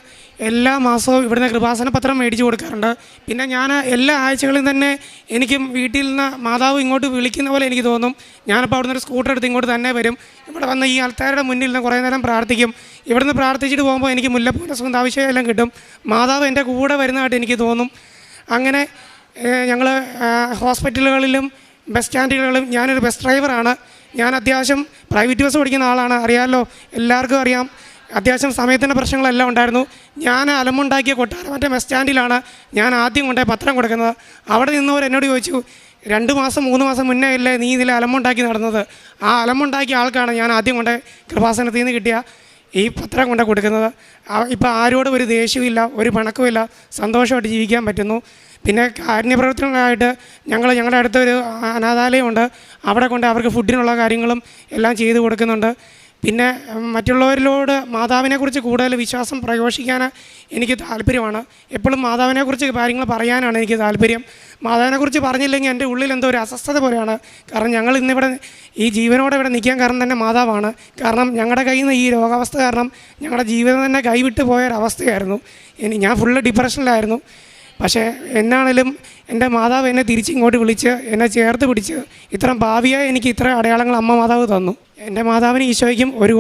എല്ലാ മാസവും ഇവിടുന്ന് കൃപാസന പത്രം മേടിച്ച് കൊടുക്കാറുണ്ട്. പിന്നെ ഞാൻ എല്ലാ ആഴ്ചകളിലും തന്നെ എനിക്കും വീട്ടിൽ നിന്ന് മാതാവ് ഇങ്ങോട്ട് വിളിക്കുന്ന പോലെ എനിക്ക് തോന്നും. ഞാനിപ്പോൾ അവിടുന്ന് ഒരു സ്കൂട്ടർ എടുത്ത് ഇങ്ങോട്ട് തന്നെ വരും. ഇവിടെ വന്ന് ഈ ആൾക്കാരുടെ മുന്നിൽ നിന്ന് കുറേ നേരം പ്രാർത്ഥിക്കും. ഇവിടുന്ന് പ്രാർത്ഥിച്ചിട്ട് പോകുമ്പോൾ എനിക്ക് മുല്ലപ്പൂവിൻ്റെ സുഗന്ധാഭിഷേകം എല്ലാം കിട്ടും. മാതാവ് എൻ്റെ കൂടെ വരുന്നതായിട്ട് എനിക്ക് തോന്നും. അങ്ങനെ ഞങ്ങൾ ഹോസ്പിറ്റലുകളിലും ബസ് സ്റ്റാൻഡുകളിലും ഞാനൊരു ബസ് ഡ്രൈവറാണ്. ഞാൻ അത്യാവശ്യം പ്രൈവറ്റ് ബസ് ഓടിക്കുന്ന ആളാണ്, അറിയാമല്ലോ, എല്ലാവർക്കും അറിയാം. അത്യാവശ്യം സമയത്തിൻ്റെ പ്രശ്നങ്ങളെല്ലാം ഉണ്ടായിരുന്നു. ഞാൻ അലമുണ്ടാക്കിയ കൊട്ടാരമറ്റം ബസ് സ്റ്റാൻഡിലാണ് ഞാൻ ആദ്യം കൊണ്ടുപോയി പത്രം കൊടുക്കുന്നത്. അവിടെ നിന്നവർ എന്നോട് ചോദിച്ചു 2 മാസം 3 മാസം മുന്നേ അല്ലേ നീ ഇതിൽ അലമുണ്ടാക്കി നടന്നത്? ആ അലമുണ്ടാക്കിയ ആൾക്കാണ് ഞാൻ ആദ്യം കൊണ്ട് കൃപാസനത്തിൽ നിന്ന് കിട്ടിയ ഈ പത്രം കൊണ്ട് കൊടുക്കുന്നത്. ഇപ്പോൾ ആരോടും ഒരു ദേഷ്യമില്ല, ഒരു പിണക്കമില്ല, സന്തോഷമായിട്ട് ജീവിക്കാൻ പറ്റുന്നു. പിന്നെ കാരുണ്യപ്രവർത്തനങ്ങളായിട്ട് ഞങ്ങളുടെ അടുത്തൊരു അനാഥാലയമുണ്ട്. അവിടെ കൊണ്ട് അവർക്ക് ഫുഡിനുള്ള കാര്യങ്ങളും എല്ലാം ചെയ്തു കൊടുക്കുന്നുണ്ട്. പിന്നെ മറ്റുള്ളവരിലോട് മാതാവിനെക്കുറിച്ച് കൂടുതൽ വിശ്വാസം പ്രഘോഷിക്കാൻ എനിക്ക് താല്പര്യമാണ്. എപ്പോഴും മാതാവിനെക്കുറിച്ച് കാര്യങ്ങൾ പറയാനാണ് എനിക്ക് താല്പര്യം. മാതാവിനെക്കുറിച്ച് പറഞ്ഞില്ലെങ്കിൽ എൻ്റെ ഉള്ളിൽ എന്തോ ഒരു അസ്വസ്ഥത പോലെയാണ്. കാരണം ഞങ്ങൾ ഇന്നിവിടെ ഈ ജീവനോടെ ഇവിടെ നിൽക്കാൻ കാരണം തന്നെ മാതാവാണ്. കാരണം ഞങ്ങളുടെ കയ്യിൽ നിന്ന് ഈ രോഗാവസ്ഥ കാരണം ഞങ്ങളുടെ ജീവിതം തന്നെ കൈവിട്ട് പോയൊരവസ്ഥയായിരുന്നു. ഞാൻ ഫുള്ള് ഡിപ്രഷനിലായിരുന്നു. പക്ഷേ എന്നാണേലും എൻ്റെ മാതാവ് എന്നെ തിരിച്ചിങ്ങോട്ട് വിളിച്ച് എന്നെ ചേർത്ത് പിടിച്ച് ഇത്ര ഭാവിയായി എനിക്ക് ഇത്ര അടയാളങ്ങൾ അമ്മ മാതാവ് തന്നു. എൻ്റെ മാതാവിന് ഈശോയ്ക്കും ഒരു